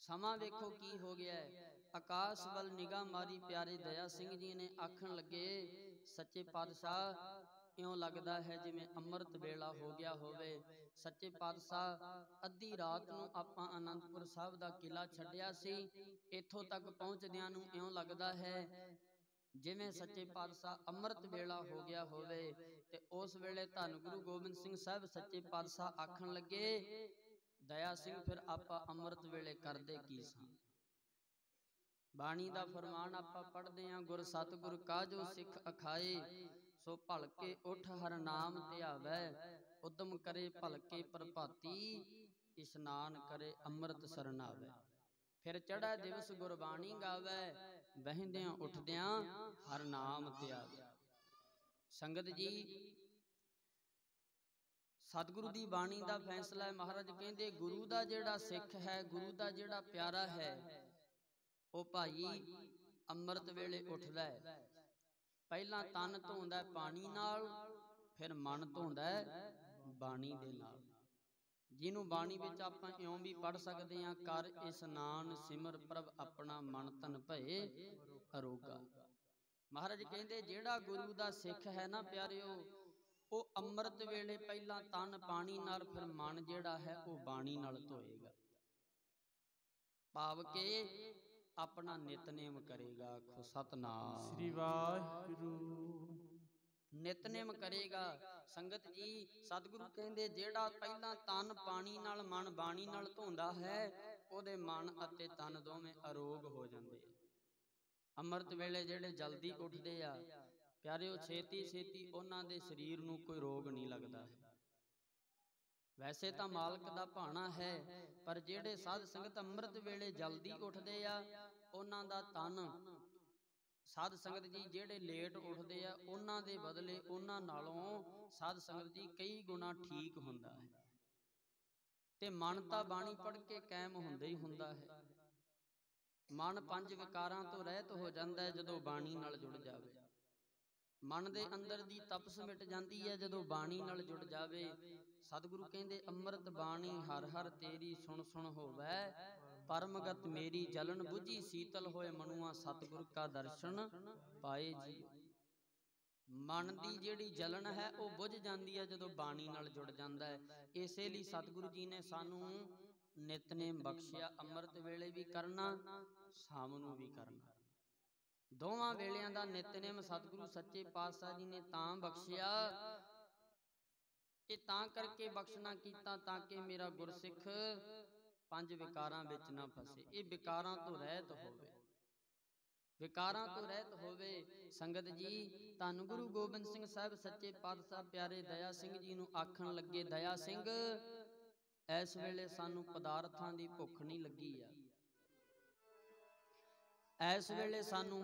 ਸਮਾਂ ਵੇਖੋ ਕੀ ਹੋ ਗਿਆ ਹੈ। ਆਕਾਸ਼ ਵੱਲ ਨਿਗਾਹ ਮਾਰੀ ਪਿਆਰੇ ਦਇਆ ਸਿੰਘ ਜੀ ਨੇ, ਆਖਣ ਲੱਗੇ ਸੱਚੇ ਪਾਤਸ਼ਾਹ ਇਉਂ ਲੱਗਦਾ ਹੈ ਜਿਵੇਂ ਅੰਮ੍ਰਿਤ ਵੇਲਾ ਹੋ ਗਿਆ ਹੋਵੇ। ਸੱਚੇ ਪਾਤਸ਼ਾਹ ਅੱਧੀ ਰਾਤ ਨੂੰ ਆਪਾਂ ਅਨੰਦਪੁਰ ਸਾਹਿਬ ਦਾ ਕਿਲਾ ਛੱਡਿਆ ਸੀ, ਇੱਥੋਂ ਤੱਕ ਪਹੁੰਚਦਿਆਂ ਨੂੰ ਇਉਂ ਲੱਗਦਾ ਹੈ ਜਿਵੇਂ ਸੱਚੇ ਪਾਤਸ਼ਾਹ ਅੰਮ੍ਰਿਤ ਵੇਲਾ ਹੋ ਗਿਆ ਹੋਵੇ। ਤੇ ਉਸ ਵੇਲੇ ਧੰਨ ਗੁਰੂ ਗੋਬਿੰਦ ਸਿੰਘ ਸਾਹਿਬ ਸੱਚੇ ਪਾਤਸ਼ਾਹ ਆਖਣ ਲੱਗੇ, ਦਇਆ ਸਿੰਘ ਫਿਰ ਆਪਾਂ ਅੰਮ੍ਰਿਤ ਵੇਲੇ ਕਰਦੇ ਕੀ ਸਾਂ? ਬਾਣੀ ਦਾ ਫਰਮਾਨ ਆਪਾਂ ਪੜ੍ਹਦੇ ਆਂ, ਗੁਰ ਸਤਿਗੁਰ ਕਾਜੋ ਸਿੱਖ ਅਖਾਏ, ਸੋ ਭਲਕੇ ਉਠ ਹਰ ਨਾਮ ਧਿਆਵੈ, ਉਦਮ ਕਰੇ ਭਲਕੇ ਪ੍ਰਭਾਤੀ, ਇਸ਼ਨਾਨ ਕਰੇ ਅੰਮ੍ਰਿਤ ਸਰਨਾਵੈ। ਫਿਰ ਚੜ੍ਹੈ ਦਿਵਸ ਗੁਰਬਾਣੀ ਗਾਵੈ, ਬਹਿੰਦਿਆਂ ਉੱਠਦਿਆਂ ਹਰ ਨਾਮ ਧਿਆਵੈ। ਸੰਗਤ ਜੀ ਸਤਿਗੁਰੂ ਦੀ ਬਾਣੀ ਦਾ ਫੈਸਲਾ ਹੈ। ਮਹਾਰਾਜ ਕਹਿੰਦੇ ਗੁਰੂ ਦਾ ਜਿਹੜਾ ਸਿੱਖ ਹੈ, ਗੁਰੂ ਦਾ ਜਿਹੜਾ ਪਿਆਰਾ ਹੈ, ਉਹ ਭਾਈ ਅੰਮ੍ਰਿਤ ਵੇਲੇ ਉੱਠਦਾ ਹੈ। ਪਹਿਲਾਂ ਤਨ ਧੋਂਦਾ ਪਾਣੀ ਨਾਲ, ਫਿਰ ਮਨ ਧੋਂਦਾ ਬਾਣੀ ਦੇ ਨਾਲ। ਜਿਹਨੂੰ ਬਾਣੀ ਵਿੱਚ ਆਪਾਂ ਇਉਂ ਵੀ ਪੜ੍ਹ ਸਕਦੇ ਹਾਂ, ਕਰ ਇਸ਼ਨਾਨ ਸਿਮਰ ਪ੍ਰਭ ਆਪਣਾ, ਮਨ ਤਨ ਭਏ ਅਰੋਗਾ। ਮਹਾਰਾਜ ਕਹਿੰਦੇ ਜਿਹੜਾ ਗੁਰੂ ਦਾ ਸਿੱਖ ਹੈ ਨਾ ਪਿਆਰਿਓ, ਉਹ ਅੰਮ੍ਰਿਤ ਵੇਲੇ ਪਹਿਲਾਂ ਤਨ ਪਾਣੀ ਨਾਲ, ਫਿਰ ਮਨ ਜਿਹੜਾ ਹੈ ਉਹ ਬਾਣੀ ਨਾਲ ਧੋਏਗਾ, ਭਾਵ ਕਿ ਆਪਣਾ ਨਿਤਨੇਮ ਕਰੇਗਾ। ਆਖੋ ਸਤਨਾਮ ਸ੍ਰੀ ਵਾਹਿਗੁਰੂ। ਨਿਤਨੇਮ ਕਰੇਗਾ। ਸੰਗਤ ਜੀ ਸਤਿਗੁਰੂ ਕਹਿੰਦੇ ਜਿਹੜਾ ਪਹਿਲਾਂ ਤਨ ਪਾਣੀ ਨਾਲ ਮਨ ਬਾਣੀ ਨਾਲ ਧੋਂਦਾ ਹੈ, ਉਹਦੇ ਮਨ ਅਤੇ ਤਨ ਦੋਵੇਂ ਅਰੋਗ ਹੋ ਜਾਂਦੇ ਆ। ਅੰਮ੍ਰਿਤ ਵੇਲੇ ਜਿਹੜੇ ਜਲਦੀ ਉੱਠਦੇ ਆ ਪਿਆਰਿਓ, ਛੇਤੀ ਛੇਤੀ ਉਹਨਾਂ ਦੇ ਸਰੀਰ ਨੂੰ ਕੋਈ ਰੋਗ ਨਹੀਂ ਲੱਗਦਾ ਹੈ। ਵੈਸੇ ਤਾਂ ਮਾਲਕ ਦਾ ਭਾਣਾ ਹੈ, ਪਰ ਜਿਹੜੇ ਸਾਧ ਸੰਗਤ ਅੰਮ੍ਰਿਤ ਵੇਲੇ ਜਲਦੀ ਉੱਠਦੇ ਆ, ਉਹਨਾਂ ਦਾ ਤਨ, ਸਾਧ ਸੰਗਤ ਜੀ ਜਿਹੜੇ ਲੇਟ ਉੱਠਦੇ ਆ, ਉਹਨਾਂ ਦੇ ਬਦਲੇ ਉਹਨਾਂ ਨਾਲੋਂ ਸਾਧ ਸੰਗਤ ਜੀ ਕਈ ਗੁਣਾ ਠੀਕ ਹੁੰਦਾ ਹੈ। ਤੇ ਮਨ ਤਾਂ ਬਾਣੀ ਪੜ੍ਹ ਕੇ ਕਾਇਮ ਹੁੰਦਾ ਹੀ ਹੁੰਦਾ ਹੈ। ਮਨ ਪੰਜ ਵਿਕਾਰਾਂ ਤੋਂ ਰਹਿਤ ਹੋ ਜਾਂਦਾ ਹੈ ਜਦੋਂ ਬਾਣੀ ਨਾਲ ਜੁੜ ਜਾਵੇ। ਮਨ ਦੇ ਅੰਦਰ ਦੀ ਤਪਸ ਮਿਟ ਜਾਂਦੀ ਹੈ ਜਦੋਂ ਬਾਣੀ ਨਾਲ ਜੁੜ ਜਾਵੇ। ਸਤਿਗੁਰੂ ਕਹਿੰਦੇ ਅੰਮ੍ਰਿਤ ਬਾਣੀ ਹਰ ਹਰ ਤੇਰੀ, ਸੁਣ ਸੁਣ ਹੋਵੈ ਪਰਮਗਤ ਮੇਰੀ, ਜਲਨ ਬੁਝੀ ਸੀਤਲ ਹੋਏ ਮਨੁਆ, ਸਤਿਗੁਰ ਕਾ ਦਰਸ਼ਨ ਪਾਏ ਜੀ। ਮਨ ਦੀ ਜਿਹੜੀ ਜਲਨ ਹੈ ਉਹ ਬੁਝ ਜਾਂਦੀ ਹੈ ਜਦੋਂ ਬਾਣੀ ਨਾਲ ਜੁੜ ਜਾਂਦਾ ਹੈ। ਇਸੇ ਲਈ ਸਤਿਗੁਰੂ ਜੀ ਨੇ ਸਾਨੂੰ ਨਿਤਨੇਮ ਬਖਸ਼ਿਆ, ਅੰਮ੍ਰਿਤ ਵੇਲੇ ਵੀ ਕਰਨਾ, ਸ਼ਾਮ ਨੂੰ ਵੀ ਕਰਨਾ। ਦੋਵਾਂ ਵੇਲਿਆਂ ਦਾ ਨਿਤਨੇਮ ਸਤਿਗੁਰੂ ਸੱਚੇ ਪਾਤਸ਼ਾਹ ਜੀ ਨੇ ਤਾਂ ਬਖਸ਼ਿਆ, ਇਹ ਤਾਂ ਕਰਕੇ ਬਖਸ਼ਣਾ ਕੀਤਾ ਤਾਂ ਕਿ ਮੇਰਾ ਗੁਰਸਿੱਖ ਪੰਜ ਵਿਕਾਰਾਂ ਵਿੱਚ ਨਾ ਫਸੇ, ਇਹ ਵਿਕਾਰਾਂ ਤੋਂ ਰਹਿਤ ਹੋਵੇ, ਵਿਕਾਰਾਂ ਤੋਂ ਰਹਿਤ ਹੋਵੇ। ਸੰਗਤ ਜੀ ਧੰਨ ਗੁਰੂ ਗੋਬਿੰਦ ਸਿੰਘ ਸਾਹਿਬ ਸੱਚੇ ਪਾਤਸ਼ਾਹ ਪਿਆਰੇ ਦਇਆ ਸਿੰਘ ਜੀ ਨੂੰ ਆਖਣ ਲੱਗੇ, ਦਇਆ ਸਿੰਘ ਇਸ ਵੇਲੇ ਸਾਨੂੰ ਪਦਾਰਥਾਂ ਦੀ ਭੁੱਖ ਨਹੀਂ ਲੱਗੀ ਆ, ਇਸ ਵੇਲੇ ਸਾਨੂੰ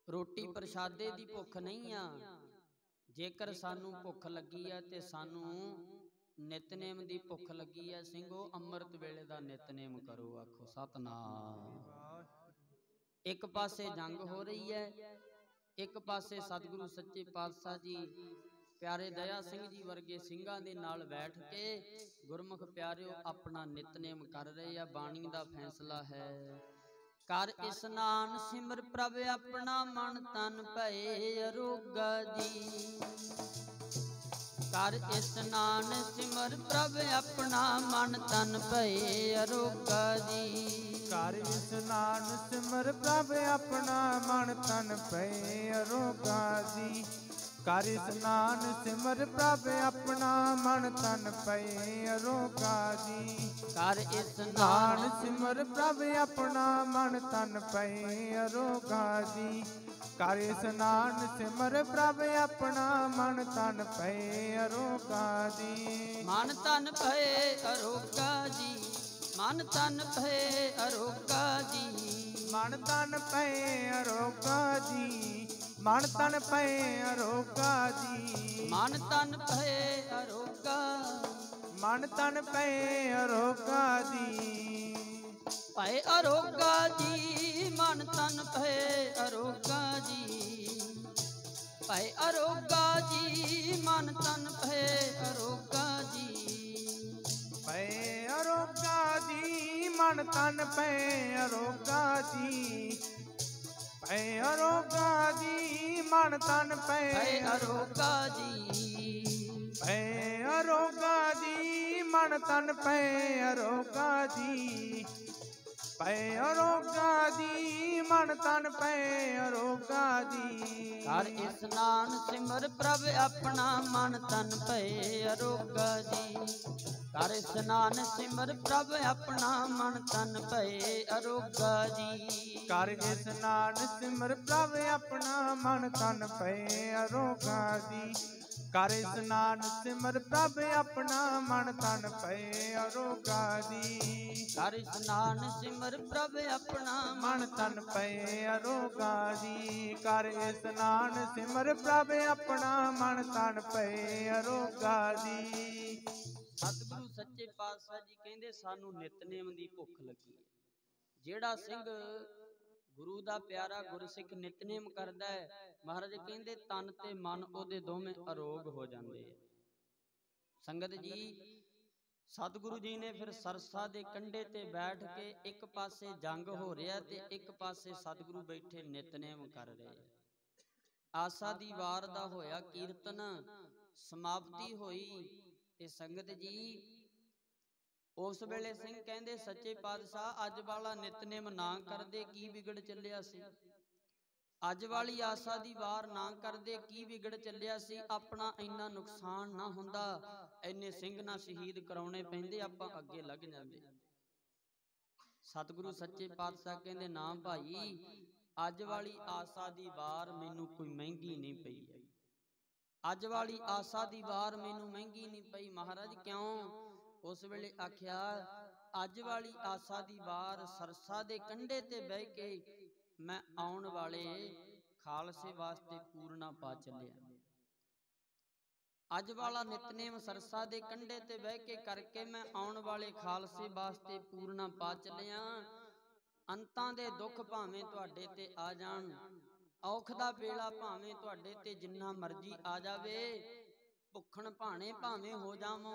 ਰੋਟੀ ਪ੍ਰਸ਼ਾਦੇ ਦੀ ਭੁੱਖ ਨਹੀਂ ਆ। ਜੇਕਰ ਸਾਨੂੰ ਭੁੱਖ ਲੱਗੀ ਹੈ ਤੇ ਸਾਨੂੰ ਨਿਤਨੇਮ ਦੀ ਭੁੱਖ ਲੱਗੀ ਹੈ। ਸਿੰਘੋ ਅੰਮ੍ਰਿਤ ਵੇਲੇ ਦਾ ਨਿਤਨੇਮ ਕਰੋ। ਆਖੋ ਸਤਨਾਮ। ਇੱਕ ਪਾਸੇ ਜੰਗ ਹੋ ਰਹੀ ਹੈ, ਇੱਕ ਪਾਸੇ ਸਤਿਗੁਰੂ ਸੱਚੇ ਪਾਤਸ਼ਾਹ ਜੀ ਪਿਆਰੇ ਦਇਆ ਸਿੰਘ ਜੀ ਵਰਗੇ ਸਿੰਘਾਂ ਦੇ ਨਾਲ ਬੈਠ ਕੇ ਗੁਰਮੁਖ ਪਿਆਰਿਓ ਆਪਣਾ ਨਿਤਨੇਮ ਕਰ ਰਹੇ ਆ। ਬਾਣੀ ਦਾ ਫੈਸਲਾ ਹੈ, ਕਰ ਇਸ਼ਨਾਨ ਸਿਮਰ ਪ੍ਰਭ ਆਪਣਾ, ਮਨ ਤਨ ਭਏ ਅਰੋਗਾ ਜੀ। ਕਰ ਇਸ਼ਨਾਨ ਸਿਮਰ ਪ੍ਰਭ ਆਪਣਾ, ਮਨ ਤਨ ਭਏ ਅਰੋਗਾ ਜੀ। ਕਰ ਇਸ਼ਨਾਨ ਸਿਮਰ ਪ੍ਰਭ ਆਪਣਾ, ਮਨ ਤਨ ਭਏ ਅਰੋਗਾ ਜੀ। ਕਰ ਇਸਨਾਨ ਸਿਮਰ ਪ੍ਰਭ ਆਪਣਾ ਮਨ ਤਨ ਪਏ ਅਰੋਗਾ ਜੀ। ਕਰ ਨਾਨ ਇਸਨਾਨ ਸਿਮਰ ਪ੍ਰਭ ਆਪਣਾ ਮਨ ਤਨ ਪਏ ਅਰੋਗਾ ਜੀ। ਕਰ ਇਸਨਾਨ ਸਿਮਰ ਪ੍ਰਭ ਆਪਣਾ ਮਨ ਤਨ ਪਏ ਅਰੋਗਾ ਜੀ। ਮਨ ਤਨ ਭਏ ਅਰੋਗਾ ਜੀ, ਮਨ ਤਨ ਭਏ ਅਰੋਗਾ ਜੀ। ਮਨ ਤਨ ਪਏ ਅਰੋਗਾ ਜੀ, ਮਨ ਤਨ ਪਏ ਅਰੋਗਾ ਜੀ। ਮਨ ਤਨ ਭਏ ਅਰੋਗਾ, ਮਨ ਤਨ ਪਏ ਅਰੋਗਾ ਜੀ। ਭਏ ਅਰੋਗਾ ਜੀ, ਮਨ ਤਨ ਭਏ ਅਰੋਗਾ ਜੀ। ਭਏ ਅਰੋਗਾ ਜੀ, ਮਨ ਤਨ ਭਏ ਅਰੋਗਾ ਜੀ। ਪਏ ਅਰੋਗਾ ਜੀ, ਮਨ ਤਨ ਪਏ ਅਰੋਗਾ ਜੀ। ਪਏ ਅਰੋਗਾ ਜੀ, ਮਨ ਤਨ ਭਏ ਪਏ ਅਰੋਗਾ ਜੀ। ਪਏ ਅਰੋਗਾ ਜੀ, ਮਨ ਤਨ ਪਏ ਅਰੋਗਾ ਜੀ। ਪਏ ਅਰੋਗਾ ਜੀ, ਮਨ ਤਨ ਪਏ ਅਰੋਗਾ ਜੀ। ਕਰ ਇਸਨਾਨ ਸਿਮਰ ਪ੍ਰਭ ਆਪਣਾ ਮਨ ਤਨ ਭਏ ਅਰੋਗਾ ਜੀ। ਕਰ ਇਸਨਾਨ ਸਿਮਰ ਪ੍ਰਭ ਆਪਣਾ ਮਨ ਤਨ ਭਏ ਅਰੋਗਾ ਜੀ। ਕਰ ਇਸਨਾਨ ਸਿਮਰ ਪ੍ਰਭ ਆਪਣਾ ਮਨ ਤਨ ਪਏ ਅਰੋਗਾ ਜੀ। ਕਰ ਇਸਨਾਨ ਸਿਮਰ ਪ੍ਰਭ ਆਪਣਾ ਮਨ ਤਨ ਪਏ ਅਰੋਗਾ ਜੀ। ਕਰ ਇਸਨਾਨ ਸਿਮਰ ਪ੍ਰਭ ਆਪਣਾ ਮਨ ਤਨ ਪਏ ਅਰੋਗਾ ਜੀ। ਕਰ ਇਸਨਾਨ ਸਿਮਰ ਪ੍ਰਭ ਆਪਣਾ ਮਨ ਤਨ ਪਏ ਅਰੋਗਾ ਜੀ। ਸਤਿਗੁਰੂ ਸੱਚੇ ਪਾਤਸ਼ਾਹ ਜੀ ਕਹਿੰਦੇ ਸਾਨੂੰ ਨਿਤਨੇਮ ਦੀ ਭੁੱਖ ਲੱਗੀ ਹੈ। ਜਿਹੜਾ ਸਿੰਘ ਗੁਰੂ ਦਾ ਪਿਆਰਾ ਗੁਰਸਿੱਖ ਨਿਤਨੇਮ ਕਰਦਾ ਹੈ, ਮਹਾਰਾਜ ਕਹਿੰਦੇ ਤਨ ਤੇ ਮਨ ਉਹਦੇ ਦੋਵੇਂ ਅਰੋਗ ਹੋ ਜਾਂਦੇ ਆ। ਸੰਗਤ ਜੀ, ਸਤਿਗੁਰੂ ਜੀ ਨੇ ਫਿਰ ਸਰਸਾ ਦੇ ਕੰਢੇ ਤੇ ਬੈਠ ਕੇ ਇੱਕ ਪਾਸੇ ਜੰਗ ਹੋ ਰਿਹਾ ਤੇ ਇੱਕ ਪਾਸੇ ਸਤਿਗੁਰੂ ਬੈਠੇ ਨਿਤਨੇਮ ਕਰ ਰਹੇ। ਆਸਾ ਦੀ ਵਾਰ ਦਾ ਹੋਇਆ ਕੀਰਤਨ, ਸਮਾਪਤੀ ਹੋਈ ਤੇ ਸੰਗਤ ਜੀ ਉਸ ਵੇਲੇ ਸਿੰਘ ਕਹਿੰਦੇ ਸੱਚੇ ਪਾਤਸ਼ਾਹ ਅੱਜ ਵਾਲਾ ਨਿਤਨੇਮ ਨਾ ਕਰਦੇ ਕੀ ਵਿਗੜ ਚੱਲਿਆ ਸੀ। ਅੱਜ ਵਾਲੀ ਆਸਾ ਦੀ ਵਾਰ ਨਾ ਕਰਦੇ ਕੀ ਵਿਗੜ ਚੱਲਿਆ ਸੀ। ਆਪਣਾ ਇੰਨਾ ਨੁਕਸਾਨ ਨਾ ਹੁੰਦਾ, ਇੰਨੇ ਸਿੰਘ ਨਾ ਸ਼ਹੀਦ ਕਰਾਉਣੇ ਪੈਂਦੇ, ਆਪਾਂ ਅੱਗੇ ਲੱਗ ਜਾਂਦੇ। ਸਤਿਗੁਰੂ ਸੱਚੇ ਪਾਤਸ਼ਾਹ ਕਹਿੰਦੇ ਨਾ ਭਾਈ, ਅੱਜ ਵਾਲੀ ਆਸਾ ਦੀ ਵਾਰ ਮੈਨੂੰ ਕੋਈ ਮਹਿੰਗੀ ਨਹੀਂ ਪਈ ਹੈ। ਅੱਜ ਵਾਲੀ ਆਸਾ ਦੀ ਵਾਰ ਮੈਨੂੰ ਮਹਿੰਗੀ ਨਹੀਂ ਪਈ। ਮਹਾਰਾਜ ਕਿਉਂ? ਉਸ ਵੇਲੇ ਆਖਿਆ ਅੱਜ ਵਾਲੀ ਆਸਾ ਦੀ ਵਾਰ ਸਰਸਾ ਦੇ ਕੰਢੇ ਤੇ ਬਹਿ ਕੇ ਮੈਂ ਆਉਣ ਵਾਲੇ ਖਾਲਸੇ ਵਾਸਤੇ ਪੂਰਨਾ ਪਾ ਚੱਲਿਆ। ਅੱਜ ਵਾਲਾ ਨਿਤਨੇਮ ਸਰਸਾ ਦੇ ਕੰਢੇ ਤੇ ਬਹਿ ਕੇ ਕਰਕੇ ਮੈਂ ਆਉਣ ਵਾਲੇ ਖਾਲਸੇ ਵਾਸਤੇ ਪੂਰਨਾ ਪਾ ਚੱਲਿਆ। ਅੰਤਾਂ ਦੇ ਦੁੱਖ ਭਾਵੇਂ ਤੁਹਾਡੇ ਤੇ ਆ ਜਾਣ, ਔਖ ਦਾ ਵੇਲਾ ਭਾਵੇਂ ਤੁਹਾਡੇ ਤੇ ਜਿੰਨਾ ਮਰਜ਼ੀ ਆ ਜਾਵੇ, ਭੁੱਖਣ ਭਾਣੇ ਭਾਵੇਂ ਹੋ ਜਾਵੋ,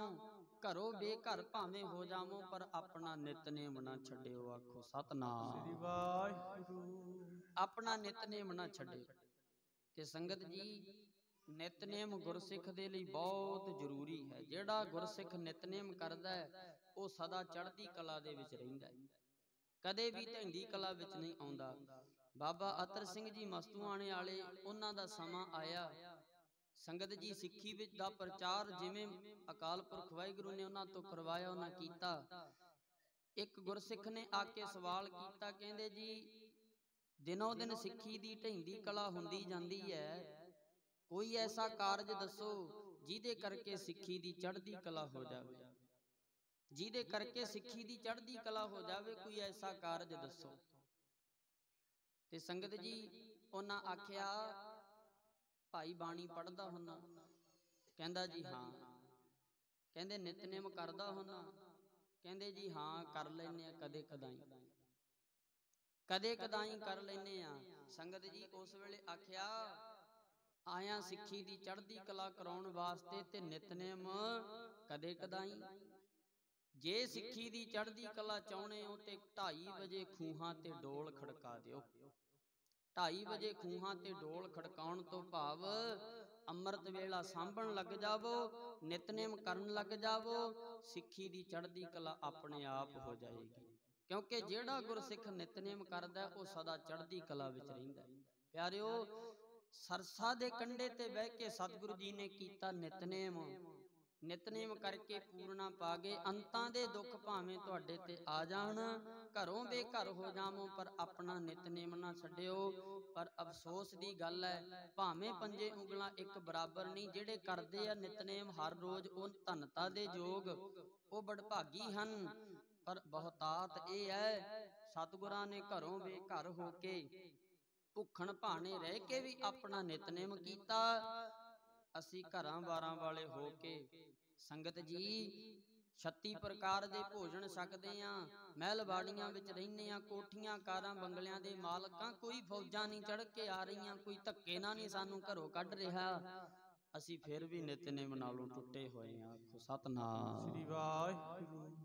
ਘਰੋਂ ਬੇਘਰ ਭਾਵੇਂ ਹੋ ਜਾਵੋ, ਪਰ ਆਪਣਾ ਨਿਤਨੇਮ ਨਾ ਛੱਡਿਓ। ਆਖੋ ਸਤਿਨਾਮ ਸ੍ਰੀ ਵਾਹਿਗੁਰੂ। ਆਪਣਾ ਨਿਤਨੇਮ ਨਾ ਛੱਡਿਓ। ਤੇ ਸੰਗਤ ਜੀ, ਨਿਤਨੇਮ ਗੁਰਸਿੱਖ ਦੇ ਲਈ ਬਹੁਤ ਜ਼ਰੂਰੀ ਹੈ। ਜਿਹੜਾ ਗੁਰਸਿੱਖ ਨਿਤਨੇਮ ਕਰਦਾ ਹੈ ਉਹ ਸਦਾ ਚੜ੍ਹਦੀ ਕਲਾ ਦੇ ਵਿੱਚ ਰਹਿੰਦਾ ਹੈ, ਕਦੇ ਵੀ ਢਹਿੰਦੀ ਕਲਾ ਵਿੱਚ ਨਹੀਂ ਆਉਂਦਾ। ਬਾਬਾ ਅਤਰ ਸਿੰਘ ਜੀ ਮਸਤੂਆਣੇ ਵਾਲੇ, ਉਹਨਾਂ ਦਾ ਸਮਾਂ ਆਇਆ। ਸੰਗਤ ਜੀ, ਸਿੱਖੀ ਵਿੱਚ ਦਾ ਪ੍ਰਚਾਰ ਜਿਵੇਂ ਅਕਾਲ ਪੁਰਖ ਵਾਹਿਗੁਰੂ ਨੇ ਉਹਨਾਂ ਤੋਂ ਕਰਵਾਇਆ, ਉਹਨਾਂ ਕੀਤਾ। ਇੱਕ ਗੁਰਸਿੱਖ ਨੇ ਆ ਕੇ ਸਵਾਲ ਕੀਤਾ, ਕਹਿੰਦੇ ਜੀ ਦਿਨੋਂ ਦਿਨ ਸਿੱਖੀ ਦੀ ਢਹਿੰਦੀ ਕਲਾ ਹੁੰਦੀ ਜਾਂਦੀ ਹੈ, ਕੋਈ ਐਸਾ ਕਾਰਜ ਦੱਸੋ ਜਿਹਦੇ ਕਰਕੇ ਸਿੱਖੀ ਦੀ ਚੜ੍ਹਦੀ ਕਲਾ ਹੋ ਜਾਵੇ, ਜਿਹਦੇ ਕਰਕੇ ਸਿੱਖੀ ਦੀ ਚੜ੍ਹਦੀ ਕਲਾ ਹੋ ਜਾਵੇ, ਕੋਈ ਐਸਾ ਕਾਰਜ ਦੱਸੋ। ਤੇ ਸੰਗਤ ਜੀ, ਉਹਨਾਂ ਆਖਿਆ ਭਾਈ ਬਾਣੀ ਪੜ੍ਹਦਾ ਹੁੰਨਾ? ਕਹਿੰਦਾ ਜੀ ਹਾਂ। ਕਹਿੰਦੇ ਨਿਤਨੇਮ ਕਰਦਾ ਹੁੰਨਾ? ਕਹਿੰਦੇ ਜੀ ਹਾਂ ਕਰ ਲੈਨੇ ਆ, ਕਦੇ ਕਦਾਈ, ਕਦੇ ਕਦਾਈ ਕਰ ਲੈਨੇ ਆ। ਸੰਗਤ ਜੀ, ਉਸ ਵੇਲੇ ਆਖਿਆ ਆਇਆ ਸਿੱਖੀ ਦੀ ਚੜ੍ਹਦੀ ਕਲਾ ਕਰਾਉਣ ਵਾਸਤੇ ਤੇ ਨਿਤਨੇਮ ਕਦੇ ਕਦਾਈ। ਜੇ ਸਿੱਖੀ ਦੀ ਚੜ੍ਹਦੀ ਕਲਾ ਚਾਹੁੰਦੇ ਹੋ ਤੇ 2:30 ਵਜੇ ਖੂਹਾਂ ਤੇ ਡੋਲ ਖੜਕਾ ਦਿਓ। 2:30 ਵਜੇ ਖੂਹਾਂ ਤੇ ਡੋਲ ਖੜਕਾਉਣ ਤੋਂ ਭਾਵ ਅੰਮ੍ਰਿਤ ਵੇਲਾ ਸਾਂਭਣ ਲੱਗ ਜਾਵੋ, ਨਿਤਨੇਮ ਕਰਨ ਲੱਗ ਜਾਵੋ, ਸਿੱਖੀ ਦੀ ਚੜ੍ਹਦੀ ਕਲਾ ਆਪਣੇ ਆਪ ਹੋ ਜਾਏਗੀ। ਕਿਉਂਕਿ ਜਿਹੜਾ ਗੁਰਸਿੱਖ ਨਿਤਨੇਮ ਕਰਦਾ ਉਹ ਸਦਾ ਚੜ੍ਹਦੀ ਕਲਾ ਵਿੱਚ ਰਹਿੰਦਾ। ਪਿਆਰਿਓ, ਸਰਸਾ ਦੇ ਕੰਢੇ ਤੇ ਬਹਿ ਕੇ ਸਤਿਗੁਰੂ ਜੀ ਨੇ ਕੀਤਾ ਨਿਤਨੇਮ। ਨਿਤਨੇਮ ਕਰਕੇ ਪੂਰਨਾ ਪਾ ਗਏ। ਅੰਤਾਂ ਦੇ ਦੁੱਖ ਭਾਵੇਂ ਤੁਹਾਡੇ ਤੇ ਆ ਜਾਣ, ਘਰੋਂ ਬੇਘਰ ਹੋ ਜਾਵੋ, ਪਰ ਆਪਣਾ ਨਿਤਨੇਮ ਨਾ ਛੱਡਿਓ। ਪਰ ਅਫਸੋਸ ਦੀ ਗੱਲ ਹੈ, ਭਾਵੇਂ ਪੰਜੇ ਉਂਗਲਾਂ ਇੱਕ ਬਰਾਬਰ ਨਹੀਂ। ਜਿਹੜੇ ਕਰਦੇ ਆ ਨਿਤਨੇਮ ਹਰ ਰੋਜ਼, ਉਹ ਧੰਨਤਾ ਦੇ ਯੋਗ, ਉਹ ਬੜਭਾਗੀ ਹਨ। ਪਰ ਬਹੁਤਾਤ ਇਹ ਹੈ, ਸਤਿਗੁਰਾਂ ਨੇ ਘਰੋਂ ਬੇਘਰ ਹੋ ਕੇ, ਭੁੱਖਣ ਭਾਣੇ ਰਹਿ ਕੇ ਵੀ ਆਪਣਾ ਨਿਤਨੇਮ ਕੀਤਾ। ਅਸੀਂ ਘਰਾਂ ਬਾਰਾਂ ਵਾਲੇ ਹੋ ਕੇ ਸੰਗਤ ਜੀ 36 ਪ੍ਰਕਾਰ ਦੇ ਭੋਜਨ ਛਕਦੇ ਆਂ, ਮਹਿਲ ਬਾੜੀਆਂ ਵਿੱਚ ਰਹਿੰਦੇ ਆਂ, ਕੋਠੀਆਂ ਕਾਰਾਂ ਬੰਗਲਿਆਂ ਦੇ ਮਾਲਕਾਂ। ਕੋਈ ਫੌਜਾਂ ਨਹੀਂ ਚੜ੍ਹ ਕੇ ਆ ਰਹੀਆਂ, ਕੋਈ ਧੱਕੇ ਨਾਲ ਨਹੀਂ ਸਾਨੂੰ ਘਰੋਂ ਕੱਢ ਰਿਹਾ। ਅਸੀਂ ਫਿਰ ਵੀ ਨਿਤਨੇਮ ਨਾਲੋਂ ਟੁੱਟੇ ਹੋਏ ਆਂ। ਆਖੋ ਸਤਿਨਾਮ ਸ੍ਰੀ ਵਾਹਿਗੁਰੂ।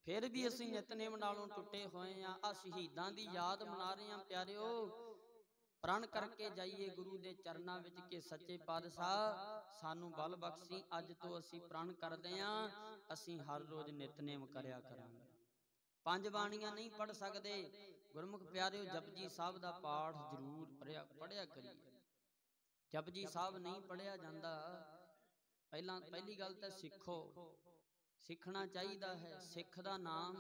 ਫਿਰ ਵੀ ਅਸੀਂ ਨਿਤਨੇਮ ਨਾਲੋਂ ਟੁੱਟੇ ਹੋਏ ਆਂ। ਆ ਸ਼ਹੀਦਾਂ ਦੀ ਯਾਦ ਮਨਾ ਰਹੇ ਆਂ ਪਿਆਰਿਓ। ਪ੍ਰਣ ਕਰਕੇ ਜਾਈਏ ਗੁਰੂ ਦੇ ਚਰਨਾਂ ਵਿੱਚ ਕਿ ਸੱਚੇ ਪਾਤਸ਼ਾਹ ਸਾਨੂੰ ਬਲ ਬਖਸ਼ੀ। ਅੱਜ ਤੋਂ ਅਸੀਂ ਪ੍ਰਣ ਕਰਦੇ ਆਂ, ਅਸੀਂ ਹਰ ਰੋਜ਼ ਨਿਤਨੇਮ ਕਰਿਆ ਕਰਾਂਗੇ। ਪੰਜ ਬਾਣੀਆਂ ਨਹੀਂ ਪੜ੍ਹ ਸਕਦੇ ਗੁਰਮੁਖ ਪਿਆਰਿਓ, ਜਪਜੀ ਸਾਹਿਬ ਦਾ ਪਾਠ ਜ਼ਰੂਰ ਪੜ੍ਹਿਆ ਕਰੀਏ। ਜਪਜੀ ਸਾਹਿਬ ਨਹੀਂ ਪੜ੍ਹਿਆ ਜਾਂਦਾ। ਪਹਿਲੀ ਗੱਲ ਤਾਂ ਸਿੱਖੋ, ਸਿੱਖਣਾ ਚਾਹੀਦਾ ਹੈ। ਸਿੱਖ ਦਾ ਨਾਮ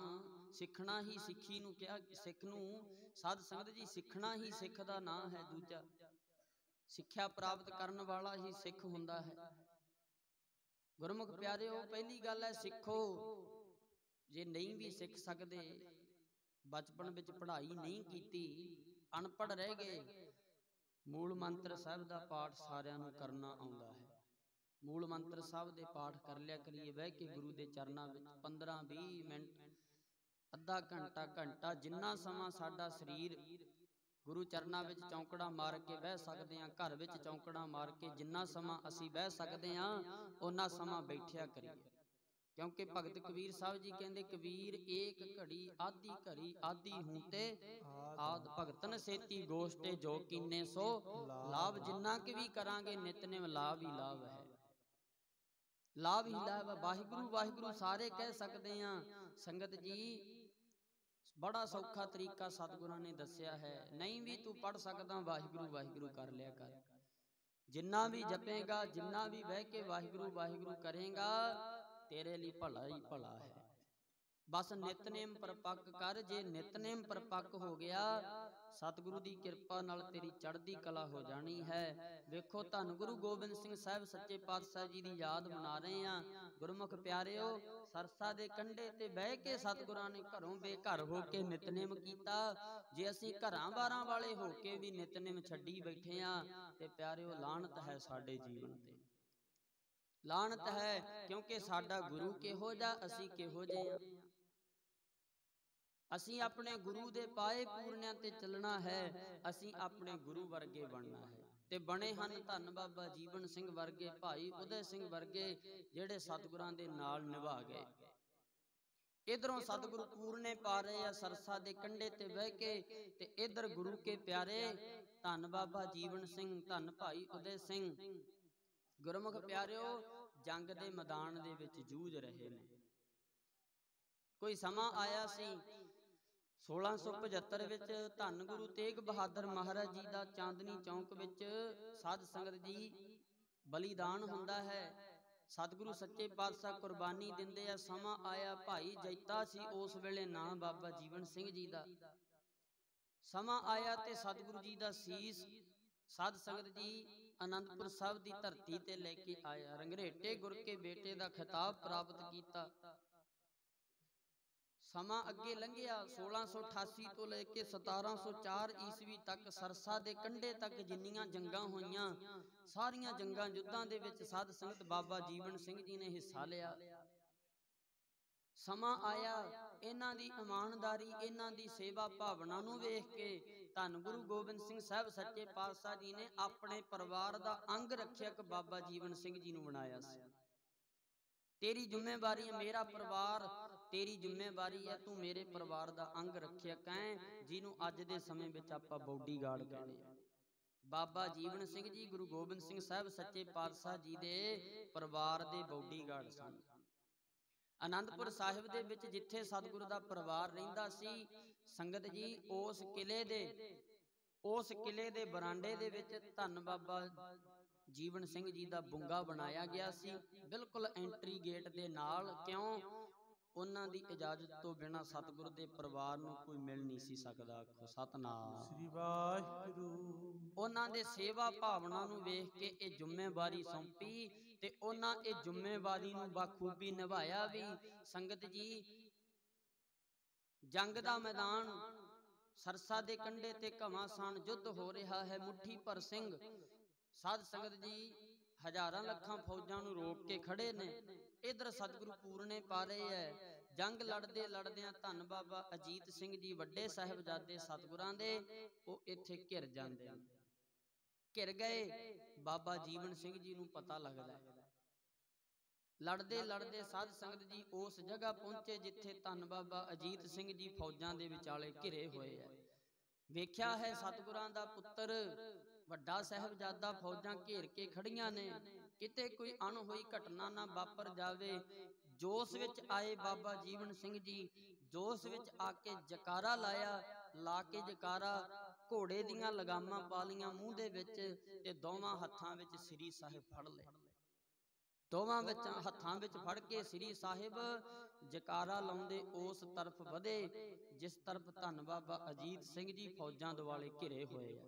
ਸਿੱਖਣਾ ਹੀ ਸਿੱਖੀ ਨੂੰ ਕਿਹਾ। ਸਿੱਖ ਨੂੰ ਸਾਧ ਸੰਗਤ ਜੀ ਸਿੱਖਣਾ ਹੀ ਸਿੱਖ ਦਾ ਨਾਮ ਹੈ। ਦੂਜਾ, ਸਿੱਖਿਆ ਪ੍ਰਾਪਤ ਕਰਨ ਵਾਲਾ ਹੀ ਸਿੱਖ ਹੁੰਦਾ ਹੈ। ਗੁਰਮੁਖ ਪਿਆਰਿਓ, ਪਹਿਲੀ ਗੱਲ ਹੈ ਸਿੱਖੋ। ਜੇ ਨਹੀਂ ਵੀ ਸਿੱਖ ਸਕਦੇ, ਬਚਪਨ ਵਿੱਚ ਪੜ੍ਹਾਈ ਨਹੀਂ ਕੀਤੀ, ਅਨਪੜ੍ਹ ਰਹਿ ਗਏ, ਮੂਲ ਮੰਤਰ ਸਾਹਿਬ ਦਾ ਪਾਠ ਸਾਰਿਆਂ ਨੂੰ ਕਰਨਾ ਆਉਂਦਾ ਹੈ। ਮੂਲ ਮੰਤਰ ਸਾਹਿਬ ਦੇ ਪਾਠ ਕਰ ਲਿਆ ਕਰੀਏ ਬਹਿ ਕੇ ਗੁਰੂ ਦੇ ਚਰਨਾਂ ਵਿੱਚ। 15-20 ਮਿੰਟ, ਅੱਧਾ ਘੰਟਾ, ਜਿੰਨਾ ਸਮਾਂ ਸਾਡਾ ਸਰੀਰ ਗੁਰੂ ਚਰਨਾਂ ਵਿੱਚ ਚੌਂਕੜਾ ਮਾਰ ਕੇ ਬਹਿ ਸਕਦੇ ਹਾਂ, ਘਰ ਵਿੱਚ ਚੌਂਕੜਾ ਮਾਰ ਕੇ ਜਿੰਨਾ ਸਮਾਂ ਅਸੀਂ ਬਹਿ ਸਕਦੇ ਹਾਂ, ਓਨਾ ਸਮਾਂ ਬੈਠਿਆ ਕਰੀਏ। ਕਿਉਂਕਿ ਭਗਤ ਕਬੀਰ ਸਾਹਿਬ ਜੀ ਕਹਿੰਦੇ, ਕਬੀਰ ਏਕ ਘੜੀ ਆਧੀ ਘੜੀ ਆਧੀ ਹੂੰ ਤੇ ਆਦ ਭਗਤਨ ਸੇਤੀ ਗੋਸ਼ਟੇ ਜੋ ਕੀਨੇ ਸੋ ਲਾਭ। ਜਿੰਨਾ ਕਿ ਵੀ ਕਰਾਂਗੇ ਨਿਤਨੇਮ ਲਾਭ ਹੀ ਲਾਭ ਹੈ। ਲਾਭ ਹੀ ਲਾਭ ਹੈ। ਵਾਹਿਗੁਰੂ ਵਾਹਿਗੁਰੂ ਸਾਰੇ ਕਹਿ ਸਕਦੇ ਹਾਂ। ਸੰਗਤ ਜੀ ਬੜਾ ਸੌਖਾ ਤਰੀਕਾ ਸਤਿਗੁਰਾਂ ਨੇ ਦੱਸਿਆ ਹੈ। ਨਹੀਂ ਵੀ ਤੂੰ ਪੜ੍ਹ ਸਕਦਾ, ਵਾਹਿਗੁਰੂ ਵਾਹਿਗੁਰੂ ਕਰ ਲਿਆ ਕਰ। ਜਿੰਨਾ ਵੀ ਜਪੇਗਾ, ਜਿੰਨਾ ਵੀ ਬਹਿ ਕੇ ਵਾਹਿਗੁਰੂ ਵਾਹਿਗੁਰੂ ਕਰੇਗਾ, ਤੇਰੇ ਲਈ ਭਲਾ ਹੀ ਭਲਾ ਹੈ। ਬਸ ਨਿਤਨੇਮ ਪਰਪੱਕ ਕਰ। ਜੇ ਨਿਤਨੇਮ ਪਰਪੱਕ ਹੋ ਗਿਆ, ਸਤਿਗੁਰੂ ਦੀ ਕਿਰਪਾ ਨਾਲ ਤੇਰੀ ਚੜ੍ਹਦੀ ਕਲਾ ਹੋ ਜਾਣੀ ਹੈ। ਵੇਖੋ ਧੰਨ ਗੁਰੂ ਗੋਬਿੰਦ ਸਿੰਘ ਸਾਹਿਬ ਸੱਚੇ ਪਾਤਸ਼ਾਹ ਜੀ ਦੀ ਯਾਦ ਮਨਾ ਰਹੇ ਆਂ। ਗੁਰਮੁਖ ਪਿਆਰਿਓ, ਸਰਸਾ ਦੇ ਕੰਢੇ ਤੇ ਬਹਿ ਕੇ ਸਤਿਗੁਰਾਂ ਨੇ ਘਰੋਂ ਬੇਘਰ ਹੋ ਕੇ ਨਿਤਨੇਮ ਕੀਤਾ। ਜੇ ਅਸੀਂ ਘਰਾਂ ਬਾਰਾਂ ਵਾਲੇ ਹੋ ਕੇ ਵੀ ਨਿਤਨੇਮ ਛੱਡੀ ਬੈਠੇ ਆਂ, ਤੇ ਪਿਆਰਿਓ ਲਾਹਨਤ ਹੈ ਸਾਡੇ ਜੀਵਨ ਤੇ, ਲਾਹਨਤ ਹੈ। ਕਿਉਂਕਿ ਸਾਡਾ ਗੁਰੂ ਕਿਹੋ ਜਿਹਾ, ਅਸੀਂ ਕਿਹੋ ਜਿਹੇ ਆਂ। ਅਸੀਂ ਆਪਣੇ ਗੁਰੂ ਦੇ ਪਾਏ ਪੂਰਨਿਆਂ ਤੇ ਚੱਲਣਾ ਹੈ। ਅਸੀਂ ਆਪਣੇ ਗੁਰੂ ਵਰਗੇ ਬਣਨਾ ਹੈ। ਤੇ ਬਣੇ ਹਨ ਧੰਨ ਬਾਬਾ ਜੀਵਨ ਸਿੰਘ ਵਰਗੇ, ਭਾਈ ਉਦੈ ਸਿੰਘ ਵਰਗੇ, ਜਿਹੜੇ ਸਤਿਗੁਰਾਂ ਦੇ ਨਾਲ ਨਿਭਾ ਗਏ। ਇਧਰੋਂ ਸਤਿਗੁਰੂ ਪੂਰਨੇ ਪਾ ਰਹੇ ਆ ਸਰਸਾ ਦੇ ਕੰਢੇ ਤੇ ਬਹਿ ਕੇ, ਤੇ ਇਧਰ ਗੁਰੂ ਕੇ ਪਿਆਰੇ ਧੰਨ ਬਾਬਾ ਜੀਵਨ ਸਿੰਘ, ਧੰਨ ਭਾਈ ਉਦੈ ਸਿੰਘ। ਗੁਰਮੁਖ ਪਿਆਰਿਓ, ਜੰਗ ਦੇ ਮੈਦਾਨ ਦੇ ਵਿੱਚ ਜੂਝ ਰਹੇ ਨੇ। ਕੋਈ ਸਮਾਂ ਆਇਆ ਸੀ 1675 ਵਿੱਚ, ਧੰਨ ਗੁਰੂ ਤੇਗ ਬਹਾਦਰ ਮਹਾਰਾਜ ਜੀ ਦਾ ਚਾਂਦਨੀ ਚੌਂਕ ਵਿੱਚ ਸਾਧ ਸੰਗਤ ਜੀ ਬਲੀਦਾਨ ਹੁੰਦਾ ਹੈ। ਸਤਿਗੁਰੂ ਸੱਚੇ ਪਾਤਸ਼ਾਹ ਕੁਰਬਾਨੀ ਦਿੰਦੇ ਆ। ਸਮਾਂ ਆਇਆ, ਭਾਈ ਜੈਤਾ ਸੀ ਉਸ ਵੇਲੇ ਨਾਂ ਬਾਬਾ ਜੀਵਨ ਸਿੰਘ ਜੀ ਦਾ। ਸਮਾਂ ਆਇਆ ਤੇ ਸਤਿਗੁਰੂ ਜੀ ਦਾ ਸੀਸ ਸਾਧ ਸੰਗਤ ਜੀ ਅਨੰਦਪੁਰ ਸਾਹਿਬ ਦੀ ਧਰਤੀ ਤੇ ਲੈ ਕੇ ਆਇਆ। ਰੰਘਰੇਟੇ ਗੁਰ ਕੇ ਬੇਟੇ ਦਾ ਖਿਤਾਬ ਪ੍ਰਾਪਤ ਕੀਤਾ। ਸਮਾਂ ਅੱਗੇ ਲੰਘਿਆ। 1688 ਤੋਂ ਲੈ ਕੇ 1704 ਈਸਵੀ ਤੱਕ ਸਰਸਾ ਦੇ ਕੰਢੇ ਤੱਕ ਜਿੰਨੀਆਂ ਜੰਗਾਂ ਹੋਈਆਂ, ਸਾਰੀਆਂ ਜੰਗਾਂ ਯੁੱਧਾਂ ਦੇ ਵਿੱਚ ਸਾਧ ਸੰਗਤ ਬਾਬਾ ਜੀਵਨ ਸਿੰਘ ਜੀ ਨੇ ਹਿੱਸਾ ਲਿਆ। ਸਮਾਂ ਆਇਆ, ਇਹਨਾਂ ਦੀ ਇਮਾਨਦਾਰੀ, ਇਹਨਾਂ ਦੀ ਸੇਵਾ ਭਾਵਨਾ ਨੂੰ ਵੇਖ ਕੇ ਧੰਨ ਗੁਰੂ ਗੋਬਿੰਦ ਸਿੰਘ ਸਾਹਿਬ ਸੱਚੇ ਪਾਤਸ਼ਾਹ ਜੀ ਨੇ ਆਪਣੇ ਪਰਿਵਾਰ ਦਾ ਅੰਗ ਰੱਖਿਅਕ ਬਾਬਾ ਜੀਵਨ ਸਿੰਘ ਜੀ ਨੂੰ ਬਣਾਇਆ ਸੀ। ਤੇਰੀ ਜ਼ਿੰਮੇਵਾਰੀ ਹੈ, ਮੇਰਾ ਪਰਿਵਾਰ ਤੇਰੀ ਜ਼ਿੰਮੇਵਾਰੀ ਹੈ, ਤੂੰ ਮੇਰੇ ਪਰਿਵਾਰ ਦਾ ਅੰਗ ਰੱਖਿਅਕ ਹੈ, ਜਿਹਨੂੰ ਅੱਜ ਦੇ ਸਮੇਂ ਵਿੱਚ ਆਪਾਂ ਬੌਡੀਗਾਰਡ ਕਹਿੰਦੇ ਆ। ਬਾਬਾ ਜੀਵਨ ਸਿੰਘ ਜੀ ਗੁਰੂ ਗੋਬਿੰਦ ਸਿੰਘ ਸਾਹਿਬ ਸੱਚੇ ਪਾਤਸ਼ਾਹ ਜੀ ਦੇ ਪਰਿਵਾਰ ਦੇ ਬੌਡੀਗਾਰਡ ਸਨ। ਅਨੰਦਪੁਰ ਸਾਹਿਬ ਦੇ ਵਿੱਚ ਜਿੱਥੇ ਸਤਿਗੁਰੂ ਦਾ ਪਰਿਵਾਰ ਰਹਿੰਦਾ ਸੀ, ਸੰਗਤ ਜੀ ਉਸ ਕਿਲੇ ਦੇ उस किले दे बरांडे दे विच धन बाबा जीवन सिंह जी दा बुंगा बनाया गया सी, बिल्कुल एंट्री गेट दे नाल। क्यों? उन्हां दी इजाजत तो बिना सतगुरु दे परिवार नूं कोई मिल नहीं सी सकदा। आखो सतनाम श्री वाहिगुरू। उन्हां दे सेवा भावना नूं वेख के इह जिम्मेवारी सौंपी ते उन्हां इह जिम्मेवारी नूं बाखूबी निभाया भी। संगत जी, जंग दा मैदान सरसा दे कंढे ते घमासान युद्ध हो रहा है। मुट्ठी भर सिंह साध संगत जी हजारां लखां फौजां नूं रोक के खड़े ने। इधर सतगुरु पूरने पा रहे है। जंग लड़दे लड़दियां धन बाबा अजीत सिंह जी वड्डे साहिबजादे सतगुरां दे ਉਹ ਇੱਥੇ ਘਿਰ ਜਾਂਦੇ ਨੇ। ਘਿਰ ਗਏ। ਬਾਬਾ ਜੀਵਨ ਸਿੰਘ ਜੀ ਨੂੰ ਪਤਾ ਲੱਗਦਾ ਹੈ। ਲੜਦੇ ਲੜਦੇ ਸਾਧ ਸੰਗਤ ਜੀ ਉਸ ਜਗ੍ਹਾ ਪਹੁੰਚੇ ਜਿੱਥੇ ਧੰਨ ਬਾਬਾ ਅਜੀਤ ਸਿੰਘ ਜੀ ਫੌਜਾਂ ਦੇ ਵਿਚਾਲੇ ਘਿਰੇ ਹੋਏ ਹੈ। ਵੇਖਿਆ ਹੈ ਸਤਿਗੁਰਾਂ ਦਾ ਪੁੱਤਰ ਵੱਡਾ ਸਾਹਿਬਜ਼ਾਦਾ ਫੌਜਾਂ ਘੇਰ ਕੇ ਖੜੀਆਂ ਨੇ, ਕਿਤੇ ਕੋਈ ਅਣਹੋਈ ਘਟਨਾ ਨਾ ਵਾਪਰ ਜਾਵੇ। ਜੋਸ਼ ਵਿੱਚ ਆਏ ਬਾਬਾ ਜੀਵਨ ਸਿੰਘ ਜੀ, ਜੋਸ਼ ਵਿੱਚ ਆ ਕੇ ਜਕਾਰਾ ਲਾਇਆ। ਲਾ ਕੇ ਜਕਾਰਾ ਘੋੜੇ ਦੀਆਂ ਲਗਾਮਾਂ ਪਾ ਲੀਆਂ ਮੂੰਹ ਦੇ ਵਿੱਚ ਤੇ ਦੋਵਾਂ ਹੱਥਾਂ ਵਿੱਚ ਸ੍ਰੀ ਸਾਹਿਬ ਫੜ ਲਏ। ਦੋਵਾਂ ਵਿੱਚ ਹੱਥਾਂ ਵਿੱਚ ਫੜ ਕੇ ਸ੍ਰੀ ਸਾਹਿਬ ਜਕਾਰਾ ਲਾਉਂਦੇ ਉਸ ਤਰਫ ਵਧੇ ਜਿਸ ਤਰਫ ਧੰਨ ਬਾਬਾ ਅਜੀਤ ਸਿੰਘ ਜੀ ਫੌਜਾਂ ਦੁਆਲੇ ਘਿਰੇ ਹੋਏ ਆ।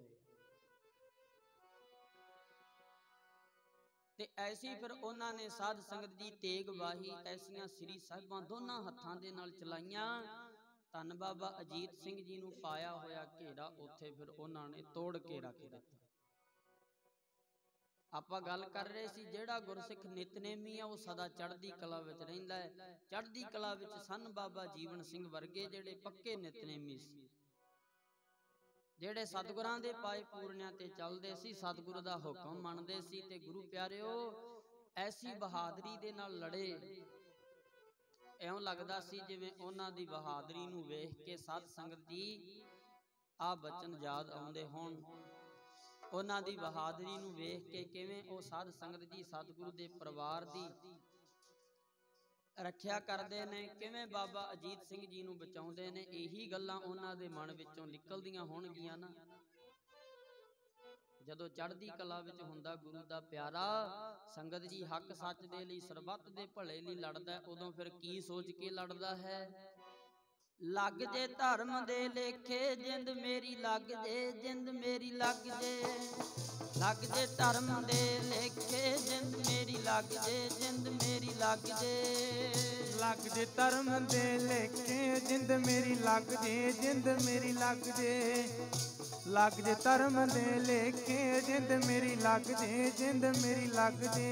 ਤੇ ਐਸੀ ਫਿਰ ਉਹਨਾਂ ਨੇ ਸਾਧ ਸੰਗਤ ਜੀ ਤੇਗ ਵਾਹੀ ਐਸੀਆਂ ਸ੍ਰੀ ਸਾਹਿਬਾਂ ਦੋਨਾਂ ਹੱਥਾਂ ਦੇ ਨਾਲ ਚਲਾਈਆਂ। ਧੰਨ ਬਾਬਾ ਅਜੀਤ ਸਿੰਘ ਜੀ ਨੂੰ ਪਾਇਆ ਹੋਇਆ ਘੇਰਾ ਉੱਥੇ ਫਿਰ ਉਹਨਾਂ ਨੇ ਤੋੜ ਕੇ ਰੱਖ ਦਿੱਤਾ। ਆਪਾਂ ਗੱਲ ਕਰ ਰਹੇ ਸੀ ਜਿਹੜਾ ਗੁਰਸਿੱਖ ਨਿਤਨੇਮੀ ਆ ਉਹ ਸਦਾ ਚੜ੍ਹਦੀ ਕਲਾ ਵਿੱਚ ਰਹਿੰਦਾ ਹੈ। ਚੜ੍ਹਦੀ ਕਲਾ ਵਿੱਚ ਸਨ ਬਾਬਾ ਜੀਵਨ ਸਿੰਘ ਵਰਗੇ ਜਿਹੜੇ ਪੱਕੇ ਨਿਤਨੇਮੀ ਸੀ, ਜਿਹੜੇ ਸਤਿਗੁਰਾਂ ਦੇ ਪਾਏ ਪੂਰਨਿਆਂ ਤੇ ਚੱਲਦੇ ਸੀ, ਸਤਿਗੁਰੂ ਦਾ ਹੁਕਮ ਮੰਨਦੇ ਸੀ। ਤੇ ਗੁਰੂ ਪਿਆਰਿਓ ਐਸੀ ਬਹਾਦਰੀ ਦੇ ਨਾਲ ਲੜੇ, ਇਉਂ ਲੱਗਦਾ ਸੀ ਜਿਵੇਂ ਉਹਨਾਂ ਦੀ ਬਹਾਦਰੀ ਨੂੰ ਵੇਖ ਕੇ ਸਾਧ ਸੰਗਤ ਜੀ ਆਹ ਬਚਨ ਯਾਦ ਆਉਂਦੇ ਹੋਣ। ਉਹਨਾਂ ਦੀ ਬਹਾਦਰੀ ਨੂੰ ਵੇਖ ਕੇ ਕਿਵੇਂ ਉਹ ਸਾਧ ਸੰਗਤ ਜੀ ਸਤਿਗੁਰੂ ਦੇ ਪਰਿਵਾਰ ਦੀ ਰੱਖਿਆ ਕਰਦੇ ਨੇ, ਕਿਵੇਂ ਬਾਬਾ ਅਜੀਤ ਸਿੰਘ ਜੀ ਨੂੰ ਬਚਾਉਂਦੇ ਨੇ। ਇਹੀ ਗੱਲਾਂ ਉਹਨਾਂ ਦੇ ਮਨ ਵਿੱਚੋਂ ਨਿਕਲਦੀਆਂ ਹੋਣਗੀਆਂ ਨਾ। ਜਦੋਂ ਚੜ੍ਹਦੀ ਕਲਾ ਵਿੱਚ ਹੁੰਦਾ ਗੁਰੂ ਦਾ ਪਿਆਰਾ, ਸੰਗਤ ਜੀ ਹੱਕ ਸੱਚ ਦੇ ਲਈ, ਸਰਬੱਤ ਦੇ ਭਲੇ ਲਈ ਲੜਦਾ, ਉਦੋਂ ਫਿਰ ਕੀ ਸੋਚ ਕੇ ਲੜਦਾ ਹੈ? ਲੱਗ ਜੇ ਧਰਮ ਦੇ ਲੇਖੇ ਜਿੰਦ ਮੇਰੀ ਲੱਗ ਜੇ, ਜਿੰਦ ਮੇਰੀ ਲੱਗ ਜੇ। ਲੱਗ ਜੇ ਧਰਮ ਦੇ ਲੇਖੇ ਜਿੰਦ ਮੇਰੀ ਲੱਗ ਜੇ, ਜਿੰਦ ਮੇਰੀ ਲੱਗ ਜੇ। ਲੱਗ ਜੇ ਧਰਮ ਦੇ ਲੇਖੇ ਜਿੰਦ ਮੇਰੀ ਲੱਗ ਜੇ, ਜਿੰਦ ਮੇਰੀ ਲੱਗ ਜੇ। ਲੱਗ ਜੇ ਧਰਮ ਦੇ ਲੇਖੇ ਜਿੰਦ ਮੇਰੀ ਲੱਗ ਜੇ, ਜਿੰਦ ਮੇਰੀ ਲੱਗ ਜੇ।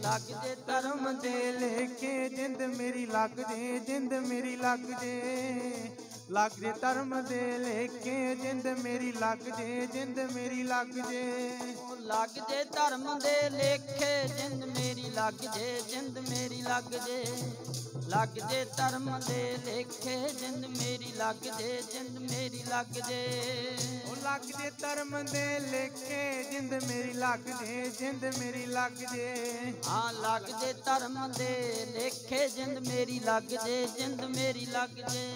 ਲੱਗ ਜੇ ਧਰਮ ਦੇ ਲੇਖੇ ਜਿੰਦ ਮੇਰੀ ਲੱਗ ਜੇ, ਜਿੰਦ ਮੇਰੀ ਲੱਗ ਜੇ। ਲੱਗ ਜੇ ਧਰਮ ਦੇ ਲੇਖੇ ਜਿੰਦ ਮੇਰੀ ਲੱਗ ਜੇ, ਜਿੰਦ ਮੇਰੀ ਲੱਗ ਜੇ। ਲੱਗ ਜੇ ਧਰਮ ਦੇ ਲੇਖੇ ਜਿੰਦ ਮੇਰੀ ਲੱਗ ਜੇ, ਜਿੰਦ ਮੇਰੀ ਲੱਗ ਜੇ। ਲੱਗ ਜੇ ਧਰਮ ਦੇ ਲੇਖੇ ਜਿੰਦ ਮੇਰੀ ਲੱਗ ਜੇ, ਜਿੰਦ ਮੇਰੀ ਲੱਗ ਜੇ। ਲੱਗ ਜੇ ਧਰਮ ਦੇ ਲੇਖੇ ਜਿੰਦ ਮੇਰੀ ਲੱਗ ਜੇ, ਜਿੰਦ ਮੇਰੀ ਲੱਗ ਜੇ। ਹਾਂ ਲੱਗ ਜੇ ਧਰਮ ਦੇ ਲੇਖੇ ਜਿੰਦ ਮੇਰੀ ਲੱਗ ਜੇ, ਜਿੰਦ ਮੇਰੀ ਲੱਗ ਜੇ।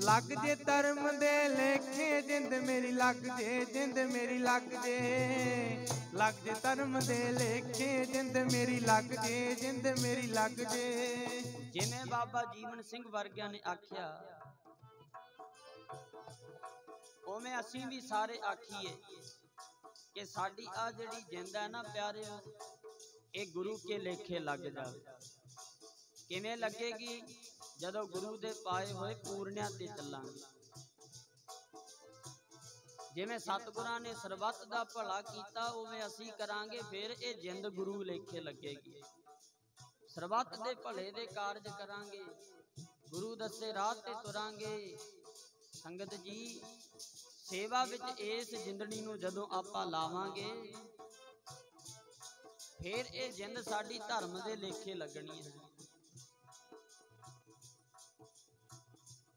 ਲੱਗ ਜੇ ਧਰਮ ਦੇ ਲੇਖੇ ਜਿੰਦ ਮੇਰੀ ਲੱਗ ਜੇ, ਜਿੰਦ ਮੇਰੀ ਲੱਗ ਜੇ। ਲੱਗ ਜੇ ਧਰਮ ਦੇ ਲੇਖੇ ਜਿੰਦ ਮੇਰੀ ਲੱਗ ਜੇ, ਜਿੰਦ ਮੇਰੀ ਲੱਗ ਜੇ। ਜਿਵੇਂ ਬਾਬਾ ਜੀਵਨ ਸਿੰਘ ਵਰਗਿਆਂ ਨੇ ਆਖਿਆ ਉਵੇਂ ਅਸੀਂ ਵੀ ਸਾਰੇ ਆਖੀਏ ਕਿ ਸਾਡੀ ਆ ਜਿਹੜੀ ਜਿੰਦ ਹੈ ਨਾ ਪਿਆਰਿਓ, ਇਹ ਗੁਰੂ ਕੇ ਲੇਖੇ ਲੱਗ ਜਾਵੇ। ਕਿਵੇਂ ਲੱਗੇਗੀ? ਜਦੋਂ ਗੁਰੂ ਦੇ ਪਾਏ ਹੋਏ ਪੂਰਨਿਆਂ ਤੇ ਚੱਲਾਂਗੇ। ਜਿਵੇਂ ਸਤਿਗੁਰਾਂ ਨੇ ਸਰਬੱਤ ਦਾ ਭਲਾ ਕੀਤਾ ਉਵੇਂ ਅਸੀਂ ਕਰਾਂਗੇ, ਫਿਰ ਇਹ ਜਿੰਦ ਗੁਰੂ ਲੇਖੇ ਲੱਗੇਗੀ। ਸਰਬੱਤ ਦੇ ਭਲੇ ਦੇ ਕਾਰਜ ਕਰਾਂਗੇ, ਗੁਰੂ ਦੱਸੇ ਰਾਹ ਤੇ ਤੁਰਾਂਗੇ। ਸੰਗਤ ਜੀ ਸੇਵਾ ਵਿੱਚ ਇਸ ਜਿੰਦੜੀ ਨੂੰ ਜਦੋਂ ਆਪਾਂ ਲਾਵਾਂਗੇ, ਫਿਰ ਇਹ ਜਿੰਦ ਸਾਡੀ ਧਰਮ ਦੇ ਲੇਖੇ ਲੱਗਣੀ ਹੈ।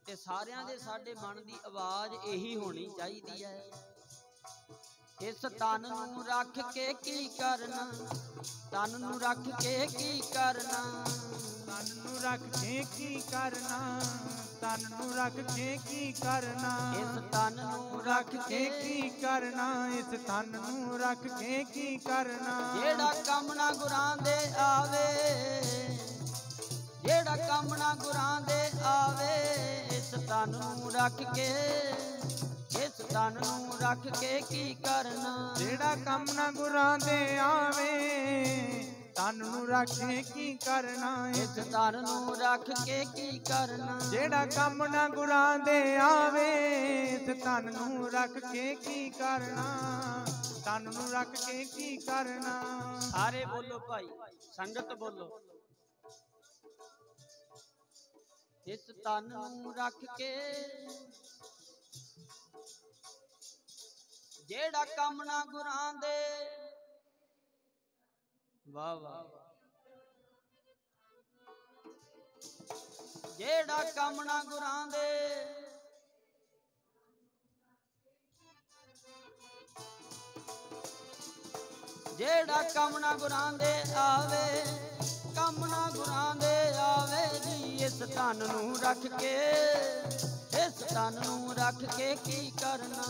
ਤੇ ਸਾਰਿਆਂ ਦੇ ਸਾਡੇ ਮਨ ਦੀ ਆਵਾਜ਼ ਇਹੀ ਹੋਣੀ ਚਾਹੀਦੀ ਹੈ। इस तन नू रख के की करना, तन नू रख के की करना, तन नू रख के की करना, तन नू रख के की करना, इस तन नू रख के की करना, इस तन नू रख के की करना। जेड़ा कम ना गुरां दे आवे, जेड़ा कम ना गुरां दे आवे, इस तन नू रख के, इस तन नू रख के की करना। जेड़ा कम ना गुरां दे आवे, तन नू रख के की करना, इस तन नू रख के की करना। जेड़ा कम ना गुरां दे आवे, इस तन नू रख के की करना, तन नू रख के की करना। सारे बोलो भाई, संगत बोलो। इस तन नू रख के, जेड़ा कम ना गुरां दे, वाह वाह, जेड़ा कम ना गुरां दे, जेड़ा कम ना गुरां दे आवे, कम ना गुरां दे आवे जी। इस तन नू रख के, इस तन नू रख के की करना।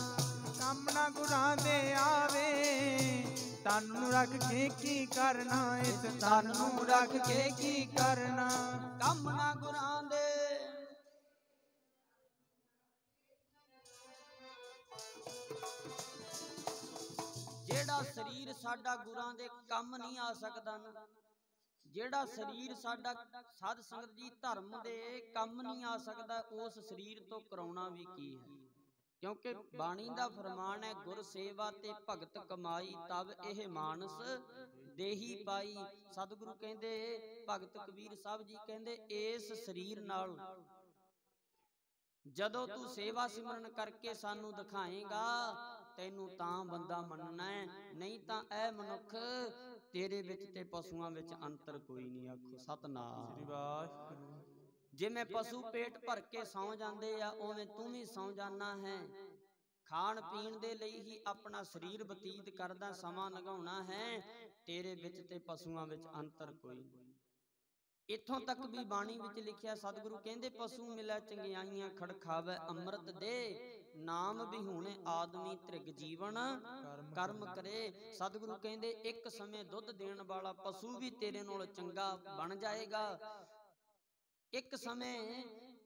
कम ना गुरां दे आवे, तन नू रख के की करना, इस तन नू रख के की करना। कम ना गुरां दे, जेड़ा शरीर साडा गुरां दे कम नहीं आ सकदा ना, जेड़ा शरीर साडा साध संगत जी धर्म दे कम नहीं आ सकदा, उस शरीर तो कराउणा भी की है। क्योंकि बाणी दा फरमान है, गुर सेवा ते भगत कमाई, तब एह मानस देही पाई। सतगुरु कहंदे, भगत कबीर साहब जी कहंदे, इस शरीर नाल ਜਦੋਂ ਤੂੰ ਸੇਵਾ ਸਿਮਰਨ ਕਰਕੇ ਸਾਨੂੰ ਦਿਖਾਏਗਾ, ਤੈਨੂੰ ਤਾਂ ਬੰਦਾ ਮੰਨਣਾ ਹੈ, ਨਹੀਂ ਤਾਂ ਇਹ ਮਨੁੱਖ ਤੇਰੇ ਵਿੱਚ ਤੇ ਪਸ਼ੂਆਂ ਵਿੱਚ ਅੰਤਰ ਕੋਈ ਨਹੀਂ। ਆਖੋ ਸਤਨਾਮ। ਜਿਵੇਂ ਪਸ਼ੂ ਪੇਟ ਭਰ ਕੇ ਸੌਂ ਜਾਂਦੇ ਆ, ਉਵੇਂ ਤੂੰ ਵੀ ਸੌਂ ਜਾਣਾ ਹੈ। ਖਾਣ ਪੀਣ ਦੇ ਲਈ ਹੀ ਆਪਣਾ ਸਰੀਰ ਬਤੀਤ ਕਰਦਾ, ਸਮਾਂ ਲੰਘਾਉਣਾ ਹੈ, ਤੇਰੇ ਵਿੱਚ ਤੇ ਪਸ਼ੂਆਂ ਵਿੱਚ ਅੰਤਰ ਕੋਈ ਨਹੀਂ। इत्थों तक भी बाणी विच लिखिया, सतगुरु कहंदे, पशु मिलै चंगियाइयां खड़खावै अमृत दे, नाम विहूणे आदमी त्रिग जीवन कर्म करे। सतगुरु कहंदे, एक समय दुध देण वाला पशु भी तेरे नाल चंगा बन जाएगा, एक समय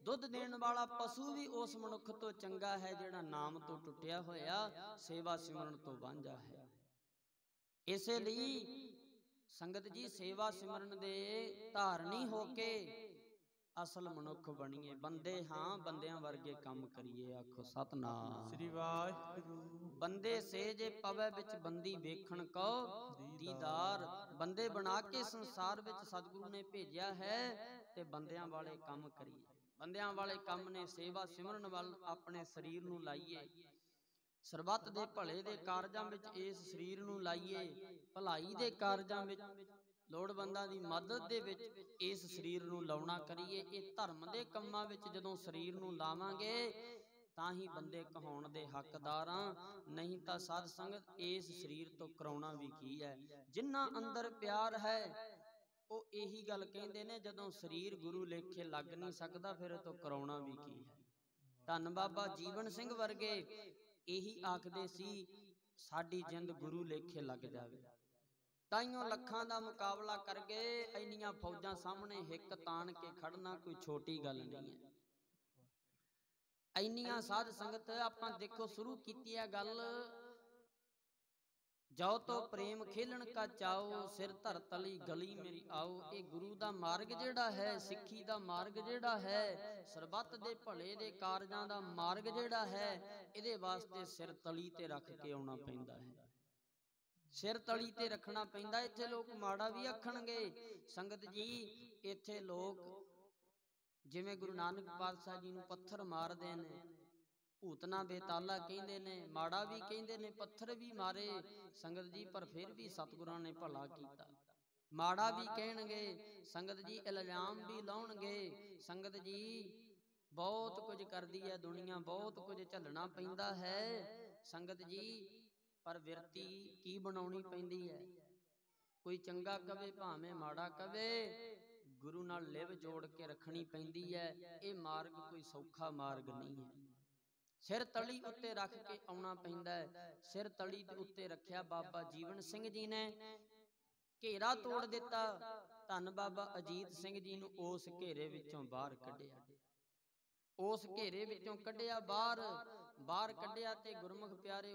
दुध देण वाला पशु भी उस मनुख तो चंगा है जिहड़ा नाम तो टुटिया होया, सेवा सिमरन तो वांझा है। इसे लई संगत जी सेवा सिमरन दे धारनी होके असल मनुख बणीए। बंदे हाँ, बंदियां वर्गे काम करिए। आखो सतनाम श्री वाहिगुरू। बंदे से जे पवै विच बंदी वेखण को दीदार। बंदे बना के संसार विच सतगुरु ने भेजिया है, ते बंदियां वाले काम करिए। बंदियां वाले काम ने सेवा सिमरन वाल अपने शरीर नूं लाइए, ਸਰਬੱਤ ਦੇ ਭਲੇ ਦੇ ਕਾਰਜਾਂ ਵਿੱਚ ਇਸ ਸਰੀਰ ਨੂੰ ਲਾਈਏ, ਭਲਾਈ ਦੇ ਕਾਰਜਾਂ ਵਿੱਚ, ਲੋੜਵੰਦਾਂ ਦੀ ਮਦਦ ਦੇ ਵਿੱਚ ਇਸ ਸਰੀਰ ਨੂੰ ਲਾਉਣਾ ਕਰੀਏ। ਇਹ ਧਰਮ ਦੇ ਕੰਮਾਂ ਵਿੱਚ ਜਦੋਂ ਸਰੀਰ ਨੂੰ ਲਾਵਾਂਗੇ ਤਾਂ ਹੀ ਬੰਦੇ ਕਹਾਉਣ ਦੇ ਹੱਕਦਾਰ ਹਾਂ, ਨਹੀਂ ਤਾਂ ਸਾਧ ਸੰਗਤ ਇਸ ਸਰੀਰ ਤੋਂ ਕਰਾਉਣਾ ਵੀ ਕੀ ਹੈ। ਜਿਨ੍ਹਾਂ ਅੰਦਰ ਪਿਆਰ ਹੈ ਉਹ ਇਹੀ ਗੱਲ ਕਹਿੰਦੇ ਨੇ, ਜਦੋਂ ਸਰੀਰ ਗੁਰੂ ਲੇਖੇ ਲੱਗ ਨਹੀਂ ਸਕਦਾ ਫਿਰ ਇਹ ਤੋਂ ਕਰਾਉਣਾ ਵੀ ਕੀ ਹੈ। ਧੰਨ ਬਾਬਾ ਜੀਵਨ ਸਿੰਘ ਵਰਗੇ ਇਹੀ ਆਖਦੇ ਸੀ, ਸਾਡੀ ਜਿੰਦ ਗੁਰੂ ਲੇਖੇ ਲੱਗ ਜਾਵੇ। ਤਾਈਓ ਲੱਖਾਂ ਦਾ ਮੁਕਾਬਲਾ ਕਰ ਗਏ, ਇੰਨੀਆਂ ਫੌਜਾਂ ਸਾਹਮਣੇ ਹਿੱਕ ਤਾਣ ਕੇ ਖੜਨਾ ਕੋਈ ਛੋਟੀ ਗੱਲ ਨਹੀਂ ਹੈ। ਇੰਨੀਆਂ ਸਾਧ ਸੰਗਤ ਆਪਾਂ ਦੇਖੋ ਸ਼ੁਰੂ ਕੀਤੀ ਹੈ ਗੱਲ, ਜਾਓ ਤੋ ਪ੍ਰੇਮ ਖੇਲਣ ਕਾ ਚਾਓ, ਸਿਰ ਧਰ ਤਲੀ ਗਲੀ ਮੇਰੀ ਆਓ। ਇਹ ਗੁਰੂ ਦਾ ਮਾਰਗ ਜਿਹੜਾ ਹੈ, ਸਿੱਖੀ ਦਾ ਮਾਰਗ ਜਿਹੜਾ ਹੈ, ਸਰਬੱਤ ਦੇ ਭਲੇ ਦੇ ਕਾਰਜਾਂ ਦਾ ਮਾਰਗ ਜਿਹੜਾ ਹੈ, ਇਹਦੇ ਵਾਸਤੇ ਸਿਰ ਤਲੀ ਤੇ ਰੱਖ ਕੇ ਆਉਣਾ ਪੈਂਦਾ ਹੈ। ਸਿਰ ਤਲੀ ਤੇ ਰੱਖਣਾ ਪੈਂਦਾ। ਇੱਥੇ ਲੋਕ ਮਾੜਾ ਵੀ ਆਖਣਗੇ ਸੰਗਤ ਜੀ, ਇੱਥੇ ਲੋਕ ਜਿਵੇਂ ਗੁਰੂ ਨਾਨਕ ਪਾਤਸ਼ਾਹ ਜੀ ਨੂੰ ਪੱਥਰ ਮਾਰਦੇ ਨੇ, ਭੂਤਨਾ ਬੇਤਾਲਾ ਕਹਿੰਦੇ ਨੇ, ਮਾੜਾ ਵੀ ਕਹਿੰਦੇ ਨੇ, ਪੱਥਰ ਵੀ ਮਾਰੇ ਸੰਗਤ ਜੀ, ਪਰ ਫਿਰ ਵੀ ਸਤਿਗੁਰਾਂ ਨੇ ਭਲਾ ਕੀਤਾ। ਮਾੜਾ ਵੀ ਕਹਿਣਗੇ ਸੰਗਤ ਜੀ, ਇਲਜ਼ਾਮ ਵੀ ਲਾਉਣਗੇ ਸੰਗਤ ਜੀ, ਬਹੁਤ ਕੁਝ ਕਰਦੀ ਹੈ ਦੁਨੀਆ, ਬਹੁਤ ਕੁਝ ਝੱਲਣਾ ਪੈਂਦਾ ਹੈ ਸੰਗਤ ਜੀ। पर विरती की बनाउणी पैंदी है। कोई चंगा कवे भावें माड़ा कवे, गुरु नाल लिव जोड़ के रखनी पैंदी है। ये मार्ग कोई सौखा मार्ग नहीं है। सिर तली उत्ते रख के आउणा पैंदा है। सिर तली दे उत्ते रखिया बाबा जीवन सिंह जी ने, घेरा तोड़ दिता। धन बाबा अजीत सिंह जी नूं उस घेरे विचों बाहर कढिया। उस घेरे विचों कढिया बाहर कढिया ते गुरमुख प्यारे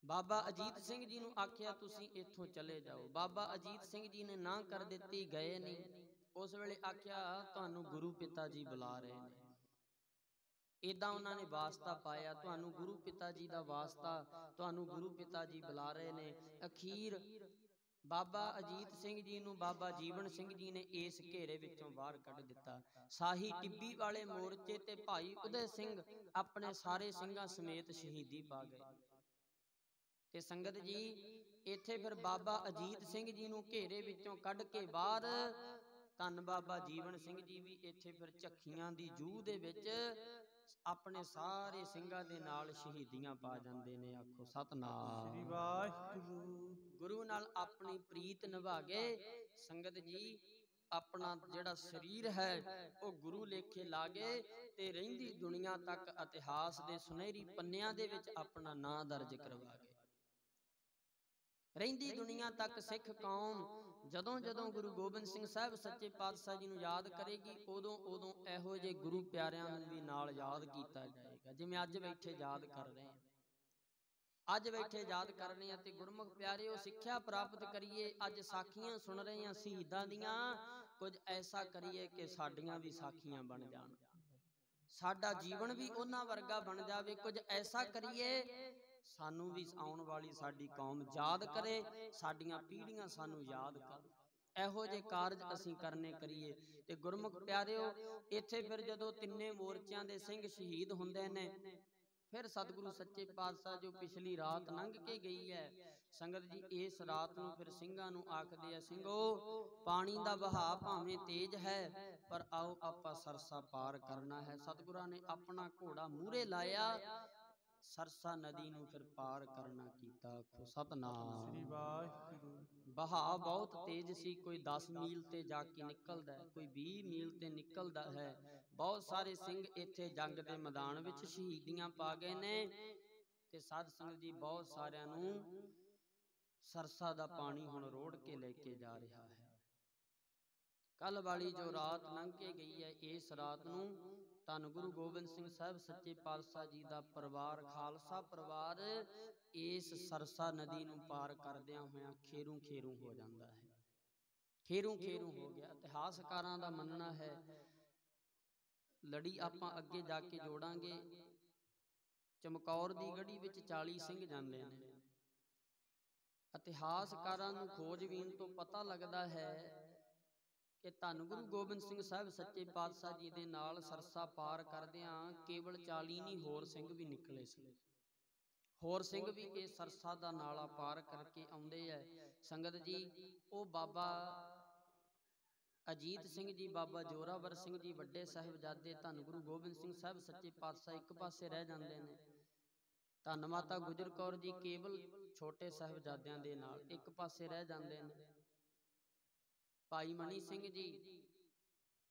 बाबा अजीत सिंह जी नूं आखिया तुसीं इत्थों चले जाओ। बाबा अजीत सिंह जी ने ना कर दित्ती, गए नहीं। उस वेले आखिया तुहानूं गुरु पिता जी बुला रहे ने। इदां उन्हां ने वास्ता पाया, तुहानूं गुरु पिता जी दा वास्ता, तुहानूं गुरु पिता जी बुला रहे ने। अखीर बाबा अजीत सिंह जी नूं बाबा जीवन सिंह जी ने इस घेरे विचों बाहर कढ दिता। साही टिब्बी वाले मोर्चे ते भाई उदय सिंह अपने सारे सिंघां समेत शहीदी पा गए। ते संगत जी इत्थे फिर बाबा अजीत सिंह जी नूं घेरे विचों कढ के बाहर धन बाबा जीवन सिंह जी भी इत्थे फिर झक्खियां दी जूह दे विच अपने सारे ਸਿੰਘਾਂ ਦੇ ਨਾਲ ਸ਼ਹੀਦੀਆਂ ਪਾ ਜਾਂਦੇ ਨੇ। ਆਖੋ ਸਤਨਾਮ ਸ੍ਰੀ ਵਾਹਿਗੁਰੂ। ਗੁਰੂ ਨਾਲ ਆਪਣੀ ਪ੍ਰੀਤ ਨਿਭਾ ਗਏ। ਸੰਗਤ ਜੀ अपना जिहड़ा शरीर है वो गुरु लेखे ला गए ते रहिंदी दुनिया तक इतिहास दे सुनहरी पन्नियां दे विच अपना नां दर्ज करवा गए। रहिंदी दुनिया तक सिख कौम जदों जदों गुरु गोबिंद सिंह साहब सच्चे पातशाह जी नूं याद करेगी, उदों उदों इहो जे गुरु प्यारियां नूं भी नाल याद कीता जाएगा। जिवें अज बैठे याद कर रहे हैं, अज बैठे याद कर रहे हैं। ते गुरमुख प्यारिओ सिक्ख्या प्राप्त करिए। अज साखियां सुन रहे हैं शहीदां दियां, कुछ ऐसा करिए कि साडियां भी साखियां बन जाण, साडा जीवन भी उन्हां वर्गा बन जावे। कुछ ऐसा करिए सानू भी आउण वाली साडी कौम याद करे, साडियां पीढ़ियां सानू याद करन। ਇਹੋ ਜਿਹੇ ਕਾਰਜ ਅਸੀਂ ਕਰਨੇ ਕਰੀਏ। ਤੇ ਗੁਰਮੁਖ ਪਿਆਰਿਓ ਇੱਥੇ ਫਿਰ ਜਦੋਂ ਤਿੰਨੇ ਮੋਰਚਿਆਂ ਦੇ ਸਿੰਘ ਸ਼ਹੀਦ ਹੁੰਦੇ ਨੇ, फिर सतगुरु सच्चे पातशाह जो पिछली रात लंघ के गई है, संगत जी इस रात नूं फिर ਸਿੰਘਾਂ ਨੂੰ आखदे आ, ਸਿੰਘੋ पानी दा बहाव भावें तेज है पर आओ आपां सरसा पार करना है। सतगुरां ने अपना घोड़ा मूहरे लाया, सरसा नदी नूं फिर पार करना कीता। आखो सतनाम श्री वाहिगुरू। बहाव बहुत तेज सी, कोई 10 मील ते जाके निकलदा है, कोई 20 मील ते निकलदा है। बहुत सारे सिंह इत्थे जंग दे मैदान विच शहीदियां पा गए ने। ते साध संगत जी बहुत सारियां नूं सरसा दा पानी हुण रोड़ के लेके जा रहा है। कल वाली जो रात लंघ के गई है, इस रात नूं धन गुरु गोबिंद सिंह साहब सच्चे पातशाह जी दा परिवार, खालसा परिवार इस सरसा नदी नूं पार करदियां होइयां खेरू खेरू हो जांदा है। खेरू खेरू हो गया। इतिहासकारां दा मनना है, लड़ी आपां अगे जाके जोड़ांगे, चमकौर दी गढ़ी विच 40 सिंह जांदे ने। इतिहासकारां नूं खोजबीन तो पता लगदा है कि धन गुरु गोबिंद सिंह साहब सच्चे पातशाह जी दे नाल सरसा पार करदियां केवल 40 नहीं होर सिंह भी निकले सी। होर सिंह भी इस सरसा दा नाला पार करके आउंदे है। संगत जी ओ बाबा अजीत सिंह जी, बाबा जोरावर सिंह जी वड्डे साहिबजादे, धन गुरु गोबिंद सिंह साहब सच्चे पातशाह एक पासे रह जांदे ने। धन माता गुजर कौर जी केवल छोटे साहिबजादियां दे नाल एक पासे रह जांदे ने। भाई मनी सिंह जी,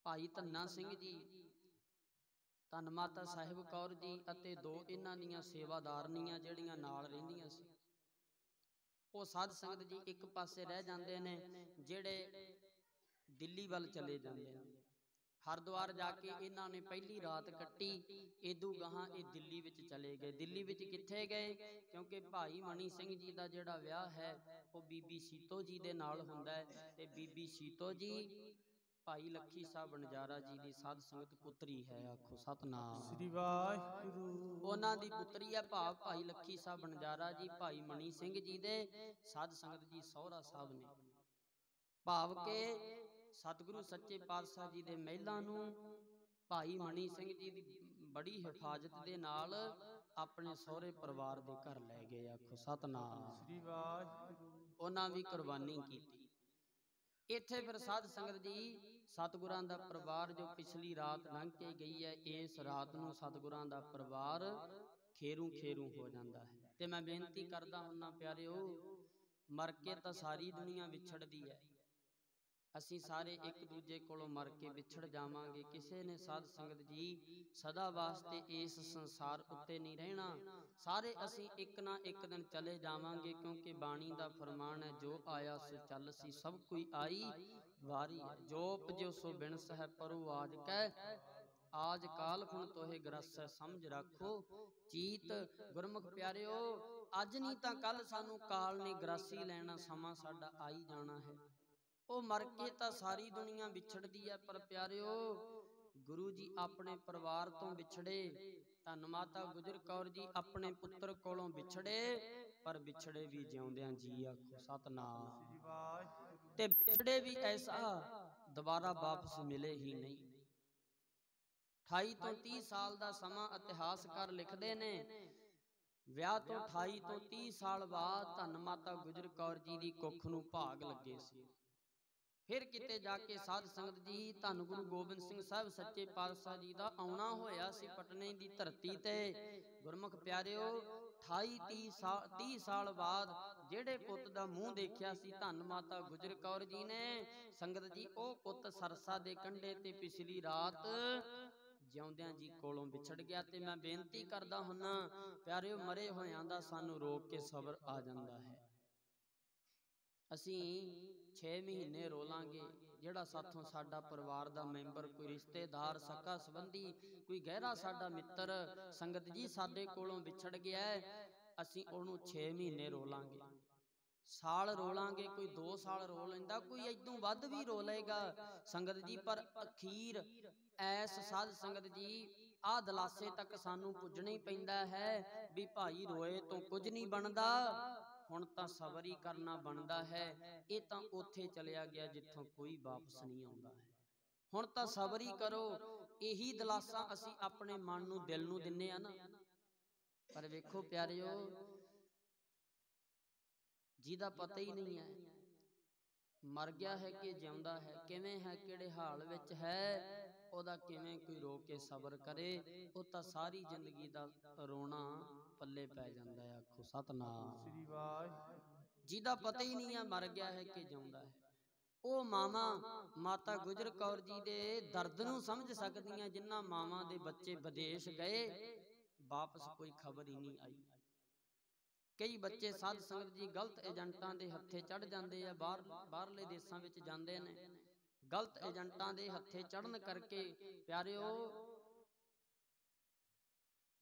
भाई धन्ना सिंह जी, धन माता साहिब कौर जी अते 2 इन्हां दीयां सेवादारनियां जिहड़ियां नाल रहिंदियां सी, ਉਹ साध संगत जी एक पासे रह जाते हैं, जिहड़े दिल्ली वाल चले जाते हैं। हरिद्वार जाके इन्हां ने पहली रात कट्टी, इदू गहां ये दिल्ली विच चले गए। दिल्ली विच कित्थे गए? क्योंकि भाई मनी सिंह जी दा जिहड़ा विआह है वो बीबी सीतो जी दे नाल हुंदा है। ते बीबी सीतो जी भाई लखी साहब बनजारा जी दी साध संगत पुत्री है। आखो सतनाम श्री वाहिगुरू। उन्हां दी पुत्री है भाव भाई लखी साहब बनजारा जी, भाई मनी सिंह जी दे साध संगत जी सौहरा साहब ने। भाव के सतगुरु सच्चे पातशाह जी दे महलां नूं भाई मनी सिंह जी दी बड़ी हिफाजत दे नाल अपने सौहरे परिवार दे घर लै गए। आखो सतनाम श्री वाहिगुरू। उन्हां भी कुर्बानी कीती। इत्थे फिर साध संगत जी सतगुरां दा परिवार जो पिछली रात लंघ के गई है, इस रात नूं सतगुरां दा परिवार खेरू खेरू हो जाता है। ਤੇ ਮੈਂ ਬੇਨਤੀ ਕਰਦਾ ਹੁੰਨਾ ਪਿਆਰਿਓ, ਮਰ ਕੇ ਤਾਂ ਸਾਰੀ ਦੁਨੀਆ ਵਿਛੜਦੀ ਹੈ। ਅਸੀਂ ਸਾਰੇ ਇੱਕ ਦੂਜੇ ਕੋਲੋਂ ਮਰ ਕੇ ਵਿਛੜ ਜਾਵਾਂਗੇ। ਕਿਸੇ ਨੇ ਸਾਧ ਸੰਗਤ ਜੀ ਸਦਾ ਵਾਸਤੇ ਇਸ ਸੰਸਾਰ ਉੱਤੇ ਨਹੀਂ ਰਹਿਣਾ। ਸਾਰੇ ਅਸੀਂ ਇੱਕ ਨਾ ਇੱਕ ਦਿਨ ਚਲੇ ਜਾਵਾਂਗੇ, ਕਿਉਂਕਿ ਬਾਣੀ ਦਾ ਫਰਮਾਨ ਹੈ, ਜੋ ਆਇਆ ਸੋ ਚੱਲ ਸੀ, ਸਭ ਕੋਈ ਆਈ ਵਾਰੀ ਹੈ। ਜੋ ਉਪਜਿਓ ਸੋ ਬਿਨਸ ਹੈ, ਪਰੋ ਆਜ ਕਹਿ, ਆਜ ਕਾਲ ਹੁਣ ਤੋਹੇ ਗ੍ਰਸੈ, ਸਮਝ ਰੱਖੋ ਚੀਤ। ਗੁਰਮੁਖ ਪਿਆਰਿਓ, ਅੱਜ ਨਹੀਂ ਤਾਂ ਕੱਲ ਸਾਨੂੰ ਕਾਲ ਨੇ ਗ੍ਰਾਸੀ ਲੈਣਾ, ਸਮਾਂ ਸਾਡਾ ਆਈ ਜਾਣਾ ਹੈ। ਉਹ ਮਰ ਕੇ ਤਾਂ ਸਾਰੀ ਦੁਨੀਆ ਵਿਛੜਦੀ ਹੈ, ਪਰ ਪਿਆਰਿਓ ਗੁਰੂ ਜੀ ਆਪਣੇ ਪਰਿਵਾਰ ਤੋਂ ਵਿਛੜੇ, ਧੰਨ ਮਾਤਾ ਗੁਜਰ ਕੌਰ ਜੀ ਆਪਣੇ ਪੁੱਤਰ ਕੋਲੋਂ ਵਿਛੜੇ, ਪਰ ਵਿਛੜੇ ਵੀ ਜਿਉਂਦਿਆਂ ਜੀ। ਆਖੋ ਸਤਨਾਮ। ਤੇ ਵਿਛੜੇ ਵੀ ਐਸਾ ਦੁਬਾਰਾ ਵਾਪਸ ਮਿਲੇ ਹੀ ਨਹੀਂ। 28 ਤੋਂ 30 ਸਾਲ ਦਾ ਸਮਾਂ ਇਤਿਹਾਸਕਾਰ ਲਿਖਦੇ ਨੇ। ਵਿਆਹ ਤੋਂ 28 ਤੋਂ 30 ਸਾਲ ਬਾਅਦ ਧੰਨ ਮਾਤਾ ਗੁਜਰ ਕੌਰ ਜੀ ਦੀ ਕੁੱਖ ਨੂੰ ਭਾਗ ਲੱਗੇ ਸੀ। ਫਿਰ ਕਿਤੇ ਜਾ ਕੇ ਸਾਧ ਸੰਗਤ ਜੀ ਧੰਨ ਗੁਰੂ ਗੋਬਿੰਦ ਸਿੰਘ ਸਾਹਿਬ ਸੱਚੇ ਪਾਤਸ਼ਾਹ ਜੀ ਦਾ ਆਉਣਾ ਹੋਇਆ ਸੀ ਪਟਨੇ ਦੀ ਧਰਤੀ ਤੇ। ਗੁਰਮੁਖ ਪਿਆਰਿਓ, 28-30 ਸਾਲ ਬਾਅਦ ਜਿਹੜੇ ਪੁੱਤ ਦਾ ਮੂੰਹ ਦੇਖਿਆ ਸੀ ਧੰਨ ਮਾਤਾ ਗੁਜਰ ਕੌਰ ਜੀ ਨੇ, ਸੰਗਤ ਜੀ ਉਹ ਪੁੱਤ ਸਰਸਾ ਦੇ ਕੰਢੇ ਤੇ ਪਿਛਲੀ ਰਾਤ ਜਿਉਂਦਿਆਂ ਜੀ ਕੋਲੋਂ ਵਿਛੜ ਗਿਆ। ਤੇ ਮੈਂ ਬੇਨਤੀ ਕਰਦਾ ਹੁੰਨਾ ਪਿਆਰਿਓ, ਮਰੇ ਹੋਇਆਂ ਦਾ ਸਾਨੂੰ ਰੋਕ ਕੇ ਸਬਰ ਆ ਜਾਂਦਾ ਹੈ। ਅਸੀਂ 6 ਮਹੀਨੇ ਰੋਲਾਂਗੇ, ਜਿਹੜਾ ਸਾਥੋਂ ਸਾਡਾ ਪਰਿਵਾਰ ਦਾ ਮੈਂਬਰ, ਕੋਈ ਰਿਸ਼ਤੇਦਾਰ, ਸਕਾ ਸੰਬੰਧੀ, ਕੋਈ ਗਹਿਰਾ ਸਾਡਾ ਮਿੱਤਰ ਸੰਗਤ ਜੀ ਸਾਡੇ ਕੋਲੋਂ ਵਿਛੜ ਗਿਆ, ਅਸੀਂ ਉਹਨੂੰ 6 ਮਹੀਨੇ ਰੋਲਾਂਗੇ, ਸਾਲ ਰੋਲਾਂਗੇ, ਕੋਈ 2 ਸਾਲ ਰੋ ਲੈਂਦਾ, ਕੋਈ ਇਦੋਂ ਵੱਧ ਵੀ ਰੋ ਲਏਗਾ ਸੰਗਤ ਜੀ। ਪਰ ਅਖੀਰ ਐਸ ਸਾਧ ਸੰਗਤ ਜੀ ਆਹ ਦਲਾਸੇ ਤੱਕ ਸਾਨੂੰ ਪੁੱਜਣਾ ਹੀ ਪੈਂਦਾ ਹੈ ਵੀ ਭਾਈ ਰੋਏ ਤੋਂ ਕੁਝ ਨਹੀਂ ਬਣਦਾ, ਹੁਣ ਤਾਂ ਸਬਰ ਹੀ ਕਰਨਾ ਬਣਦਾ ਹੈ। ਇਹ ਤਾਂ ਉੱਥੇ ਚਲਿਆ ਗਿਆ ਜਿੱਥੋਂ ਕੋਈ ਵਾਪਸ ਨਹੀਂ ਆਉਂਦਾ ਹੈ। ਹੁਣ ਤਾਂ ਸਬਰ ਹੀ ਕਰੋ, ਇਹੀ ਦਲਾਸਾ ਅਸੀਂ ਆਪਣੇ ਮਨ ਨੂੰ, ਦਿਲ ਨੂੰ ਦਿੰਨੇ ਆ ਨਾ। ਪਰ ਵੇਖੋ ਪਿਆਰਿਓ, ਜਿਹਦਾ ਪਤਾ ਹੀ ਨਹੀਂ ਹੈ ਮਰ ਗਿਆ ਹੈ ਕਿ ਜਿਉਂਦਾ ਹੈ, ਕਿਵੇਂ ਹੈ, ਕਿਹੜੇ ਹਾਲ ਵਿੱਚ ਹੈ, ਉਹਦਾ ਕਿਵੇਂ ਕੋਈ ਰੋ ਕੇ ਸਬਰ ਕਰੇ। ਉਹ ਤਾਂ ਸਾਰੀ ਜ਼ਿੰਦਗੀ ਦਾ ਰੋਣਾ ਪੱਲੇ ਪੈ ਜਾਂਦਾ ਹੈ। ਆਖੋ ਸਤਨਾਮ। ਜਿਹਦਾ ਪਤਾ ਹੀ ਨਹੀਂ ਹੈ ਮਰ ਗਿਆ ਹੈ ਕਿ ਜਿਉਂਦਾ ਹੈ, ਉਹ ਮਾਤਾ ਗੁਜਰ ਕੌਰ ਜੀ ਦੇ ਦਰਦ ਨੂੰ ਸਮਝ ਸਕਦੀਆਂ, ਜਿਨ੍ਹਾਂ ਮਾਵਾਂ ਦੇ ਬੱਚੇ ਵਿਦੇਸ਼ ਗਏ, ਵਾਪਸ ਕੋਈ ਖਬਰ ਹੀ ਨਹੀਂ ਆਈ। ਕਈ ਬੱਚੇ ਸਾਧ ਸੰਗਤ ਜੀ ਗਲਤ ਏਜੰਟਾਂ ਦੇ ਹੱਥੇ ਚੜ ਜਾਂਦੇ ਆ, ਬਾਹਰਲੇ ਦੇਸ਼ਾਂ ਵਿੱਚ ਜਾਂਦੇ ਨੇ, ਗਲਤ ਏਜੰਟਾਂ ਦੇ ਹੱਥੇ ਚੜਨ ਕਰਕੇ ਪਿਆਰਿਓ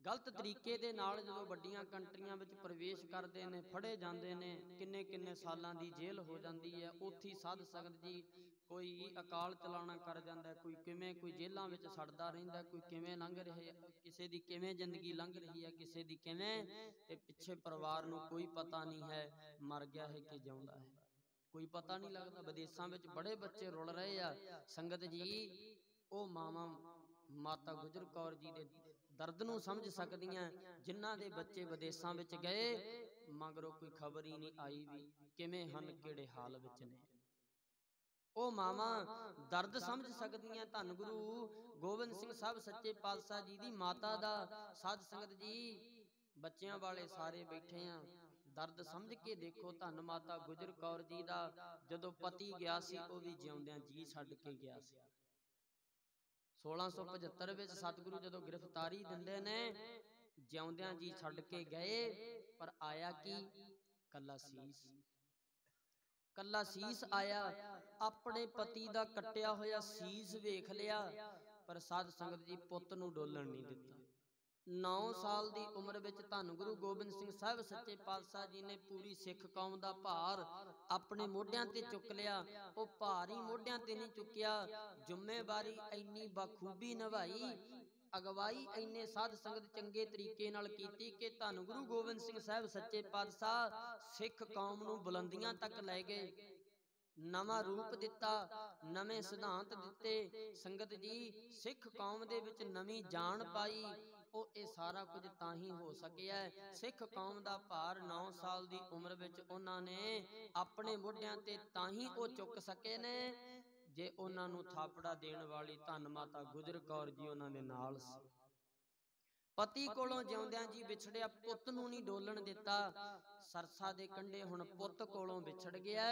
ਗਲਤ ਤਰੀਕੇ ਦੇ ਨਾਲ ਜਦੋਂ ਵੱਡੀਆਂ ਕੰਟਰੀਆਂ ਵਿੱਚ ਪ੍ਰਵੇਸ਼ ਕਰਦੇ ਨੇ, ਫੜੇ ਜਾਂਦੇ ਨੇ, ਕਿੰਨੇ ਸਾਲਾਂ ਦੀ ਜੇਲ੍ਹ ਹੋ ਜਾਂਦੀ ਹੈ। ਉੱਥੇ ਸਾਧ ਸੰਗਤ ਜੀ ਕੋਈ ਅਕਾਲ ਚਲਾਣਾ ਕਰ ਜਾਂਦਾ, ਕੋਈ ਕਿਵੇਂ, ਕੋਈ ਜੇਲ੍ਹਾਂ ਵਿੱਚ ਸੜਦਾ ਰਹਿੰਦਾ, ਕੋਈ ਕਿਵੇਂ ਲੰਘ ਰਿਹਾ, ਕਿਸੇ ਦੀ ਕਿਵੇਂ ਜ਼ਿੰਦਗੀ ਲੰਘ ਰਹੀ ਹੈ, ਕਿਸੇ ਦੀ ਕਿਵੇਂ, ਤੇ ਪਿੱਛੇ ਪਰਿਵਾਰ ਨੂੰ ਕੋਈ ਪਤਾ ਨਹੀਂ ਹੈ ਮਰ ਗਿਆ ਹੈ ਕਿ ਜਿਉਂਦਾ ਹੈ, ਕੋਈ ਪਤਾ ਨਹੀਂ ਲੱਗਦਾ। ਵਿਦੇਸ਼ਾਂ ਵਿੱਚ ਬੜੇ ਬੱਚੇ ਰੁਲ ਰਹੇ ਆ ਸੰਗਤ ਜੀ। ਉਹ ਮਾਤਾ ਗੁਜਰ ਕੌਰ ਜੀ ਦੇ ਦਰਦ ਨੂੰ ਸਮਝ ਸਕਦੀਆਂ, ਜਿਨ੍ਹਾਂ ਦੇ ਬੱਚੇ ਵਿਦੇਸ਼ਾਂ ਵਿੱਚ ਗਏ, ਮਗਰੋਂ ਕੋਈ ਖਬਰ ਹੀ ਨਹੀਂ ਆਈ ਵੀ ਕਿਵੇਂ ਹਨ, ਕਿਹੜੇ ਹਾਲ ਵਿੱਚ ਨੇ। ਉਹ ਮਾਵਾਂ ਦਰਦ ਸਮਝ ਸਕਦੀਆਂ ਧੰਨ ਗੁਰੂ ਗੋਬਿੰਦ ਸਿੰਘ ਸਾਹਿਬ ਸੱਚੇ ਪਾਤਸ਼ਾਹ ਜੀ ਦੀ ਮਾਤਾ ਦਾ। ਸਾਧ ਸੰਗਤ ਜੀ ਬੱਚਿਆਂ ਵਾਲੇ ਸਾਰੇ ਬੈਠੇ ਆ, ਦਰਦ ਸਮਝ ਕੇ ਦੇਖੋ ਧੰਨ ਮਾਤਾ ਗੁਜਰ ਕੌਰ ਜੀ ਦਾ। ਜਦੋਂ ਪਤੀ ਗਿਆ ਸੀ, ਉਹ ਵੀ ਜਿਉਂਦਿਆਂ ਜੀ ਛੱਡ ਕੇ ਗਿਆ ਸੀ। 1675 ਵਿੱਚ ਸਤਿਗੁਰੂ ਜਦੋਂ ਗ੍ਰਿਫਤਾਰੀ ਦਿੰਦੇ ਨੇ, ਜਿਉਂਦਿਆਂ ਜੀ ਛੱਡ ਕੇ ਗਏ, ਪਰ ਆਇਆ ਕੀ? ਕੱਲਾ ਸੀਸ, ਕੱਲਾ ਸੀਸ ਆਇਆ। ਆਪਣੇ ਪਤੀ ਦਾ ਕੱਟਿਆ ਹੋਇਆ ਸੀਸ ਵੇਖ ਲਿਆ, ਪਰ ਸਾਧ ਸੰਗਤ ਜੀ ਪੁੱਤ ਨੂੰ ਡੋਲਣ ਨਹੀਂ ਦਿੱਤਾ। 9 ਸਾਲ ਦੀ ਉਮਰ ਵਿੱਚ ਧੰਨ ਗੁਰੂ ਗੋਬਿੰਦ ਸਿੰਘ ਸਾਹਿਬ ਸੱਚੇ ਪਾਤਸ਼ਾਹ ਜੀ ਨੇ ਪੂਰੀ ਸਿੱਖ ਕੌਮ ਦਾ ਭਾਰ ਆਪਣੇ ਮੋਢਿਆਂ ਤੇ ਚੁੱਕ ਲਿਆ। ਉਹ ਭਾਰ ਹੀ ਮੋਢਿਆਂ ਤੇ ਨਹੀਂ ਚੁੱਕਿਆ, ਜ਼ਿੰਮੇਵਾਰੀ ਇੰਨੀ ਬਖੂਬੀ ਨਿਭਾਈ, ਅਗਵਾਈ ਇੰਨੇ ਸਾਧ ਸੰਗਤ ਚੰਗੇ ਤਰੀਕੇ ਨਾਲ ਕੀਤੀ ਕਿ ਧੰਨ ਗੁਰੂ ਗੋਬਿੰਦ ਸਿੰਘ ਸਾਹਿਬ ਸੱਚੇ ਪਾਤਸ਼ਾਹ ਸਿੱਖ ਕੌਮ ਨੂੰ ਬੁਲੰਦੀਆਂ ਤੱਕ ਲੈ ਗਏ, ਨਵਾਂ ਰੂਪ ਦਿੱਤਾ, ਨਵੇਂ ਸਿਧਾਂਤ ਦਿੱਤੇ। ਸੰਗਤ ਜੀ ਸਿੱਖ ਕੌਮ ਦੇ ਵਿੱਚ ਨਵੀਂ ਜਾਨ ਪਾਈ। ਉਹ ਇਹ ਸਾਰਾ ਕੁਝ ਤਾਂ ਹੀ ਹੋ ਸਕਿਆ। ਸਿੱਖ ਕੌਮ ਦਾ ਭਾਰ 9 ਸਾਲ ਦੀ ਉਮਰ ਵਿੱਚ ਉਹਨਾਂ ਨੇ ਆਪਣੇ ਮੋਢਿਆਂ ਤੇ ਤਾਂ ਹੀ ਉਹ ਚੁੱਕ ਸਕੇ ਨੇ, ਜੇ ਉਹਨਾਂ ਨੂੰ ਥਾਪੜਾ ਦੇਣ ਵਾਲੀ ਧੰਨ ਮਾਤਾ ਗੁਜਰ ਕੌਰ ਜੀ ਉਹਨਾਂ ਦੇ ਨਾਲ ਸੀ। ਪਤੀ ਕੋਲੋਂ ਜਿਉਂਦਿਆਂ ਜੀ ਵਿਛੜਿਆ, ਪੁੱਤ ਨੂੰ ਨਹੀਂ ਡੋਲਣ ਦਿੱਤਾ। ਸਰਸਾ ਦੇ ਕੰਢੇ ਹੁਣ ਪੁੱਤ ਕੋਲੋਂ ਵਿਛੜ ਗਿਆ।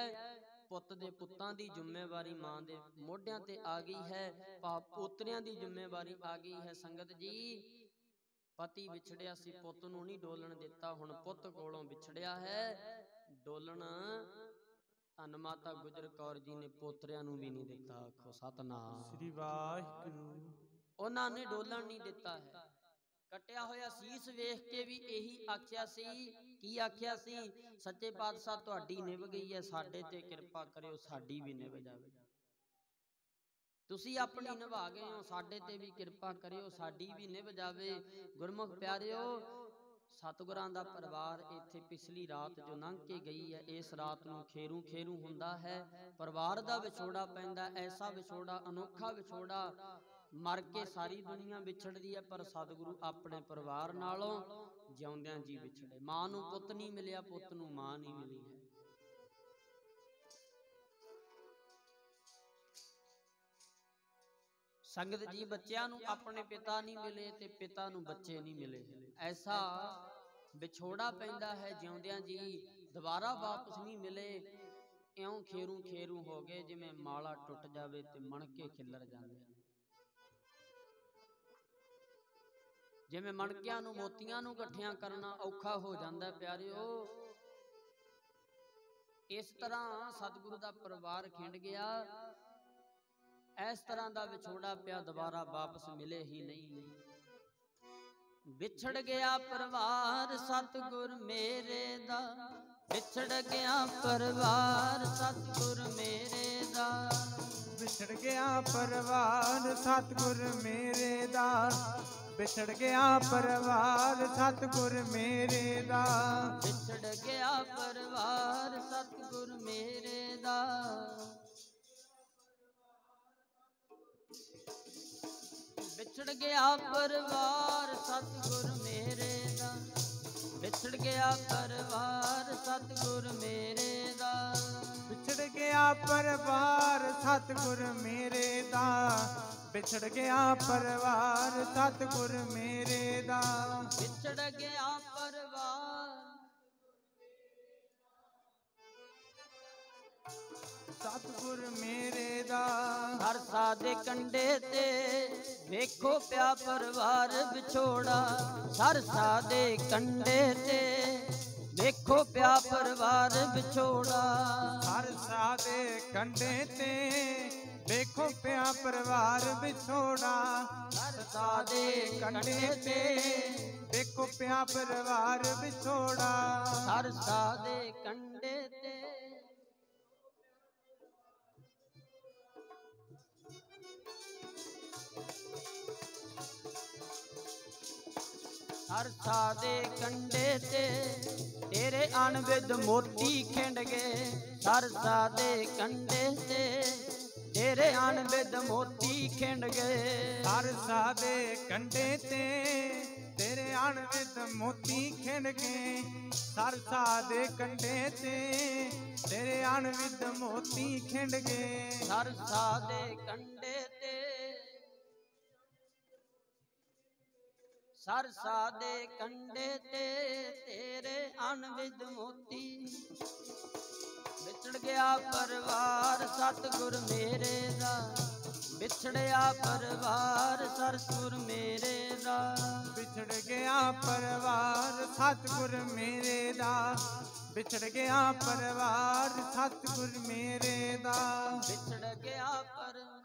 ਪੁੱਤ ਦੇ ਪੁੱਤਾਂ ਦੀ ਜ਼ਿੰਮੇਵਾਰੀ ਮਾਂ ਦੇ ਮੋਢਿਆਂ ਤੇ ਆ ਗਈ ਹੈ, ਪੋਤਰਿਆਂ ਦੀ ਜ਼ਿੰਮੇਵਾਰੀ ਆ ਗਈ ਹੈ। ਸੰਗਤ ਜੀ, ਪਤੀ ਵਿਛੜਿਆ ਸੀ, ਪੁੱਤ ਨੂੰ ਨਹੀਂ ਡੋਲਣ ਦਿੱਤਾ, ਹੁਣ ਪੁੱਤ ਕੋਲੋਂ ਵਿਛੜਿਆ ਹੈ। ਡੋਲਣ ਧੰਨ ਮਾਤਾ ਗੁਜਰ ਕੌਰ ਜੀ ਨੇ ਪੋਤਰਿਆਂ ਨੂੰ ਵੀ ਨਹੀਂ ਦਿੱਤਾ। ਆਖੋ ਸਤਨਾਮ ਸ੍ਰੀ ਵਾਹਿਗੁਰੂ। ਉਹਨਾਂ ਨੇ ਡੋਲਣ ਨਹੀਂ ਦਿੱਤਾ ਹੈ। ਕੱਟਿਆ ਹੋਇਆ ਸੀਸ ਵੇਖ ਕੇ ਵੀ ਇਹੀ ਆਖਿਆ ਸੀ। ਕੀ ਆਖਿਆ ਸੀ? ਸੱਚੇ ਪਾਤਸ਼ਾਹ ਤੁਹਾਡੀ ਨਿਭ ਗਈ ਹੈ, ਸਾਡੇ ਤੇ ਕਿਰਪਾ ਕਰਿਓ, ਸਾਡੀ ਵੀ ਨਿਭ ਜਾਵੇ। ਤੁਸੀਂ ਆਪਣੀ ਨਿਭਾ ਗਏ ਹੋ, ਸਾਡੇ ਤੇ ਵੀ ਕਿਰਪਾ ਕਰਿਓ, ਸਾਡੀ ਵੀ ਨਿਭ ਜਾਵੇ। ਗੁਰਮੁਖ ਪਿਆਰਿਓ, ਸਤਿਗੁਰਾਂ ਦਾ ਪਰਿਵਾਰ ਇੱਥੇ ਪਿਛਲੀ ਰਾਤ ਜੋ ਲੰਘ ਕੇ ਗਈ ਹੈ, ਇਸ ਰਾਤ ਨੂੰ ਖੇਰੂ ਖੇਰੂ ਹੁੰਦਾ ਹੈ। ਪਰਿਵਾਰ ਦਾ ਵਿਛੋੜਾ ਪੈਂਦਾ, ਐਸਾ ਵਿਛੋੜਾ, ਅਨੋਖਾ ਵਿਛੋੜਾ। ਮਰ ਕੇ ਸਾਰੀ ਦੁਨੀਆ ਵਿਛੜਦੀ ਹੈ, ਪਰ ਸਤਿਗੁਰੂ ਆਪਣੇ ਪਰਿਵਾਰ ਨਾਲੋਂ ਜਿਉਂਦਿਆਂ ਜੀ ਵਿਛੜੇ। ਮਾਂ ਨੂੰ ਪੁੱਤ ਨਹੀਂ ਮਿਲਿਆ, ਪੁੱਤ ਨੂੰ ਮਾਂ ਨਹੀਂ ਮਿਲੀ ਹੈ। ਸੰਗਤ ਜੀ, ਬੱਚਿਆਂ ਨੂੰ ਆਪਣੇ ਪਿਤਾ ਨਹੀਂ ਮਿਲੇ ਤੇ ਪਿਤਾ ਨੂੰ ਬੱਚੇ ਨਹੀਂ ਮਿਲੇ। ਐਸਾ ਵਿਛੋੜਾ ਪੈਂਦਾ ਹੈ, ਜਿਉਂਦਿਆਂ ਜੀ ਦੁਬਾਰਾ ਵਾਪਸ ਨਹੀਂ ਮਿਲੇ। ਇਉਂ ਖੇਰੂ ਖੇਰੂ ਹੋ ਗਏ, ਜਿਵੇਂ ਮਾਲਾ ਟੁੱਟ ਜਾਵੇ ਤੇ ਮਣਕੇ ਖਿੱਲਰ ਜਾਂਦੇ ਨੇ। ਜਿਵੇਂ ਮਣਕਿਆਂ ਨੂੰ, ਮੋਤੀਆਂ ਨੂੰ ਇਕੱਠਿਆਂ ਕਰਨਾ ਔਖਾ ਹੋ ਜਾਂਦਾ ਪਿਆਰਿਓ, ਇਸ ਤਰ੍ਹਾਂ ਸਤਿਗੁਰੂ ਦਾ ਪਰਿਵਾਰ ਖਿੰਡ ਗਿਆ। ਇਸ ਤਰ੍ਹਾਂ ਦਾ ਵਿਛੋੜਾ ਪਿਆ, ਦੁਬਾਰਾ ਵਾਪਸ ਮਿਲੇ ਹੀ ਨਹੀਂ। ਵਿਛੜ ਗਿਆ ਪਰਿਵਾਰ ਸਤਿਗੁਰ ਮੇਰੇ ਦਾ, ਵਿਛੜ ਗਿਆ ਪਰਿਵਾਰ ਸਤਿਗੁਰ ਮੇਰੇ ਦਾ। ਵਿਛੜ ਗਿਆ ਪਰਿਵਾਰ ਸਤਿਗੁਰ ਮੇਰੇ ਦਾ, ਵਿਛੜ ਗਿਆ ਪਰਿਵਾਰ ਸਤਿਗੁਰ ਮੇਰੇ ਦਾ। ਵਿਛੜ ਗਿਆ ਪਰਿਵਾਰ ਸਤਿਗੁਰ ਮੇਰੇ ਦਾ। ਵਿਛੜ ਗਿਆ ਪਰਿਵਾਰ ਸਤਿਗੁਰ ਮੇਰੇ ਦਾ, ਵਿਛੜ ਗਿਆ ਪਰਿਵਾਰ ਸਤਿਗੁਰ ਮੇਰੇ ਦਾ। ਵਿਛੜ ਗਿਆ ਪਰਿਵਾਰ ਸਤਿਗੁਰ ਮੇਰੇ ਦਾ, ਵਿਛੜ ਗਿਆ ਪਰਿਵਾਰ ਸਤਿਗੁਰ ਮੇਰੇ ਦਾ। ਵਿਛੜ ਗਿਆ ਪਰਿਵਾਰ ਸਤਿਗੁਰ ਮੇਰੇ ਦਾ। ਸਰਸਾ ਦੇ ਕੰਢੇ ਤੇ ਵੇਖੋ ਪਿਆ ਪਰਿਵਾਰ ਵਿਛੋੜਾ। ਸਰਸਾ ਦੇ ਕੰਢੇ ਤੇ ਵੇਖੋ ਪਿਆ ਪਰਿਵਾਰ ਵਿਛੋੜਾ। ਸਰਸਾ ਦੇ ਕੰਢੇ ਤੇ ਵੇਖੋ ਪਿਆ ਪਰਿਵਾਰ ਵਿਛੋੜਾ। ਸਰਸਾ ਦੇ ਕੰਢੇ ਤੇ ਵੇਖੋ ਪਿਆ ਪਰਿਵਾਰ ਵਿਛੋੜਾ। ਸਰਸਾ ਦੇ ਕੰਢੇ ਤੇ ਸਰਸਾ ਦੇ ਕੰਢੇ ਤੇ ਤੇਰੇ ਅਣਵਿਧ ਮੋਤੀ ਖਿੰਡ ਗਏ। ਸਰਸਾ ਦੇ ਕੰਢੇ ਤੇ ਤੇਰੇ ਅਣਵਿਧ ਮੋਤੀ ਖਿੰਡ ਗਏ। ਸਰਸਾ ਦੇ ਕੰਢੇ ਤੇ ਤੇਰੇ ਅਣਵਿਧ ਮੋਤੀ ਖਿੰਡ ਗਏ। ਸਰਸਾ ਦੇ ਕੰਢੇ ਤੇ ਤੇਰੇ ਅਣਵਿਧ ਮੋਤੀ ਖਿੰਡ ਗਏ। ਸਰਸਾ ਦੇ ਕੰਢੇ ਤੇ ਸਰਸਾ ਦੇ ਕੰਢੇ ਤੇ ਤੇਰੇ ਅਣਵਿਧ ਮੋਤੀ। ਵਿਛੜ ਗਿਆ ਪਰਿਵਾਰ ਸਤਿਗੁਰ ਮੇਰੇ ਦਾ, ਵਿਛੜਿਆ ਪਰਿਵਾਰ ਸਤਿਗੁਰ ਮੇਰੇ ਦਾ। ਵਿਛੜ ਗਿਆ ਪਰਿਵਾਰ ਸਤਿਗੁਰ ਮੇਰੇ ਦਾ, ਵਿਛੜ ਗਿਆ ਪਰਿਵਾਰ ਸਤਿਗੁਰ ਮੇਰੇ ਦਾ। ਵਿਛੜ ਗਿਆ ਪਰਿਵਾਰ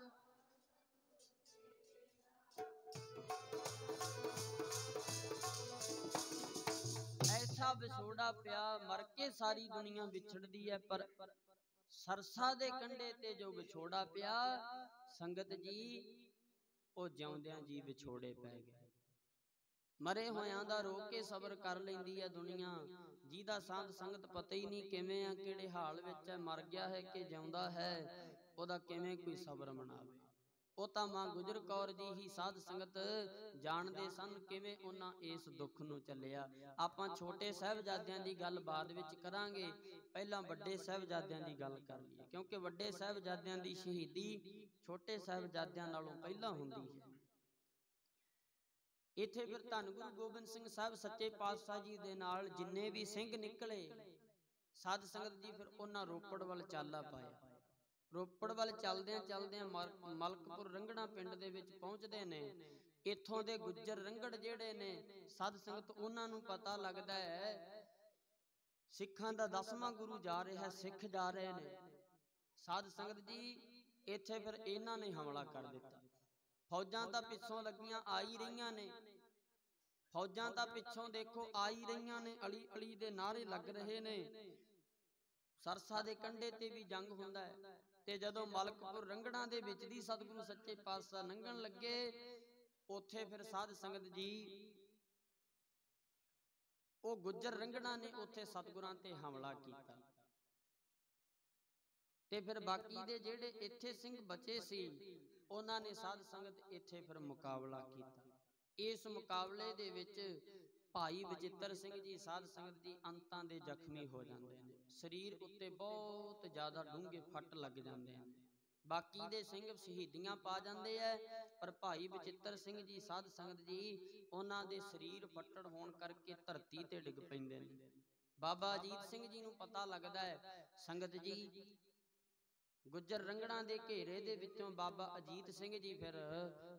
ਐਸਾ ਵਿਛੋੜਾ ਪਿਆ, ਮਰ ਕੇ ਸਾਰੀ ਦੁਨੀਆ ਵਿਛੜਦੀ ਹੈ, ਪਰ ਸਰਸਾ ਦੇ ਕੰਢੇ ਤੇ ਜੋ ਵਿਛੋੜਾ ਪਿਆ ਸੰਗਤ ਜੀ, ਉਹ ਜਿਉਂਦਿਆਂ ਜੀ ਵਿਛੋੜੇ ਪੈ ਗਏ। ਮਰੇ ਹੋਇਆਂ ਦਾ ਰੋ ਕੇ ਸਬਰ ਕਰ ਲੈਂਦੀ ਹੈ ਦੁਨੀਆ, ਜਿਹਦਾ ਸਾਧ ਸੰਗਤ ਪਤਾ ਹੀ ਨਹੀਂ ਕਿਵੇਂ ਆ, ਕਿਹੜੇ ਹਾਲ ਵਿੱਚ ਹੈ, ਮਰ ਗਿਆ ਹੈ ਕਿ ਜਿਉਂਦਾ ਹੈ, ਉਹਦਾ ਕਿਵੇਂ ਕੋਈ ਸਬਰ ਮਨਾਵੇ। ਉਹ ਤਾਂ ਮਾਂ ਗੁਜਰ ਕੌਰ ਜੀ ਹੀ ਸਾਧ ਸੰਗਤ ਜਾਣਦੇ ਸਨ ਕਿਵੇਂ ਉਹਨਾਂ ਇਸ ਦੁੱਖ ਨੂੰ ਚੱਲਿਆ। ਆਪਾਂ ਛੋਟੇ ਸਾਹਿਬਜ਼ਾਦਿਆਂ ਦੀ ਗੱਲ ਬਾਅਦ ਵਿੱਚ ਕਰਾਂਗੇ, ਪਹਿਲਾਂ ਵੱਡੇ ਸਾਹਿਬਜ਼ਾਦਿਆਂ ਦੀ ਗੱਲ ਕਰ ਲਈਏ, ਕਿਉਂਕਿ ਵੱਡੇ ਸਾਹਿਬਜ਼ਾਦਿਆਂ ਦੀ ਸ਼ਹੀਦੀ ਛੋਟੇ ਸਾਹਿਬਜ਼ਾਦਿਆਂ ਨਾਲੋਂ ਪਹਿਲਾਂ ਹੁੰਦੀ ਹੈ। ਇੱਥੇ ਫਿਰ ਧੰਨ ਗੁਰੂ ਗੋਬਿੰਦ ਸਿੰਘ ਸਾਹਿਬ ਸੱਚੇ ਪਾਤਸ਼ਾਹ ਜੀ ਦੇ ਨਾਲ ਜਿੰਨੇ ਵੀ ਸਿੰਘ ਨਿਕਲੇ ਸਾਧ ਸੰਗਤ ਜੀ, ਫਿਰ ਉਹਨਾਂ ਰੋਪੜ ਵੱਲ ਚਾਲਾ ਪਾਇਆ। ਰੋਪੜ ਵੱਲ ਚੱਲਦਿਆਂ ਚੱਲਦਿਆਂ ਮਲਕਪੁਰ ਰੰਗੜਾ ਪਿੰਡ ਦੇ ਵਿੱਚ ਪਹੁੰਚਦੇ ਨੇ। ਇੱਥੋਂ ਦੇ ਗੁੱਜਰ ਰੰਗੜ ਜਿਹੜੇ ਨੇ ਸਾਧ ਸੰਗਤ, ਉਹਨਾਂ ਨੂੰ ਪਤਾ ਲੱਗਦਾ ਹੈ ਸਿੱਖਾਂ ਦਾ 10ਵਾਂ ਗੁਰੂ ਜਾ ਰਿਹਾ, ਸਿੱਖ ਜਾ ਰਹੇ ਨੇ। ਸਾਧ ਸੰਗਤ ਜੀ ਇੱਥੇ ਫਿਰ ਇਹਨਾਂ ਨੇ ਹਮਲਾ ਕਰ ਦਿੱਤਾ। ਫੌਜਾਂ ਤਾਂ ਪਿੱਛੋਂ ਲੱਗੀਆਂ ਆ ਹੀ ਰਹੀਆਂ ਨੇ, ਫੌਜਾਂ ਤਾਂ ਪਿੱਛੋਂ ਦੇਖੋ ਆ ਹੀ ਰਹੀਆਂ ਨੇ, ਅਲੀ ਅਲੀ ਦੇ ਨਾਅਰੇ ਲੱਗ ਰਹੇ ਨੇ। ਸਰਸਾ ਦੇ ਕੰਢੇ ਤੇ ਵੀ ਜੰਗ ਹੁੰਦਾ ਹੈ। ਤੇ ਜਦੋਂ ਮਲਕਪੁਰ ਰੰਗੜਾਂ ਦੇ ਵਿੱਚ ਦੀ ਸਤਿਗੁਰੂ ਸੱਚੇ ਪਾਤਸ਼ਾਹ ਲੰਘਣ ਲੱਗੇ, ਉੱਥੇ ਫਿਰ ਸਾਧ ਸੰਗਤ ਜੀ ਉਹ ਗੁੱਜਰ ਰੰਗੜਾਂ ਨੇ ਉੱਥੇ ਸਤਿਗੁਰਾਂ ਤੇ ਹਮਲਾ ਕੀਤਾ। ਤੇ ਫਿਰ ਬਾਕੀ ਦੇ ਜਿਹੜੇ ਇੱਥੇ ਸਿੰਘ ਬਚੇ ਸੀ, ਉਹਨਾਂ ਨੇ ਸਾਧ ਸੰਗਤ ਇੱਥੇ ਫਿਰ ਮੁਕਾਬਲਾ ਕੀਤਾ। ਇਸ ਮੁਕਾਬਲੇ ਦੇ ਵਿੱਚ ਭਾਈ ਬਚਿੱਤਰ ਸਿੰਘ ਜੀ ਸਾਧ ਸੰਗਤ ਜੀ ਅੰਤਾਂ ਦੇ ਜ਼ਖਮੀ ਹੋ ਜਾਂਦੇ ਨੇ, ਸਰੀਰ ਉੱਤੇ ਬਹੁਤ ਜ਼ਿਆਦਾ ਡੂੰਘੇ ਫੱਟ ਲੱਗ ਜਾਂਦੇ ਨੇ। ਬਾਕੀ ਦੇ ਸਿੰਘ ਸ਼ਹੀਦੀਆਂ ਪਾ ਜਾਂਦੇ ਐ, ਪਰ ਭਾਈ ਬਚਿੱਤਰ ਸਿੰਘ ਜੀ ਸਾਧ ਸੰਗਤ ਜੀ ਉਹਨਾਂ ਦੇ ਸਰੀਰ ਫੱਟੜ ਹੋਣ ਕਰਕੇ ਧਰਤੀ ਤੇ ਡਿੱਗ ਪੈਂਦੇ ਨੇ। ਬਾਬਾ ਅਜੀਤ ਸਿੰਘ ਜੀ ਨੂੰ ਪਤਾ ਲੱਗਦਾ ਹੈ, ਸੰਗਤ ਜੀ ਗੁੱਜਰ ਰੰਗੜਾਂ ਦੇ ਘੇਰੇ ਦੇ ਵਿੱਚੋਂ ਬਾਬਾ ਅਜੀਤ ਸਿੰਘ ਜੀ ਫਿਰ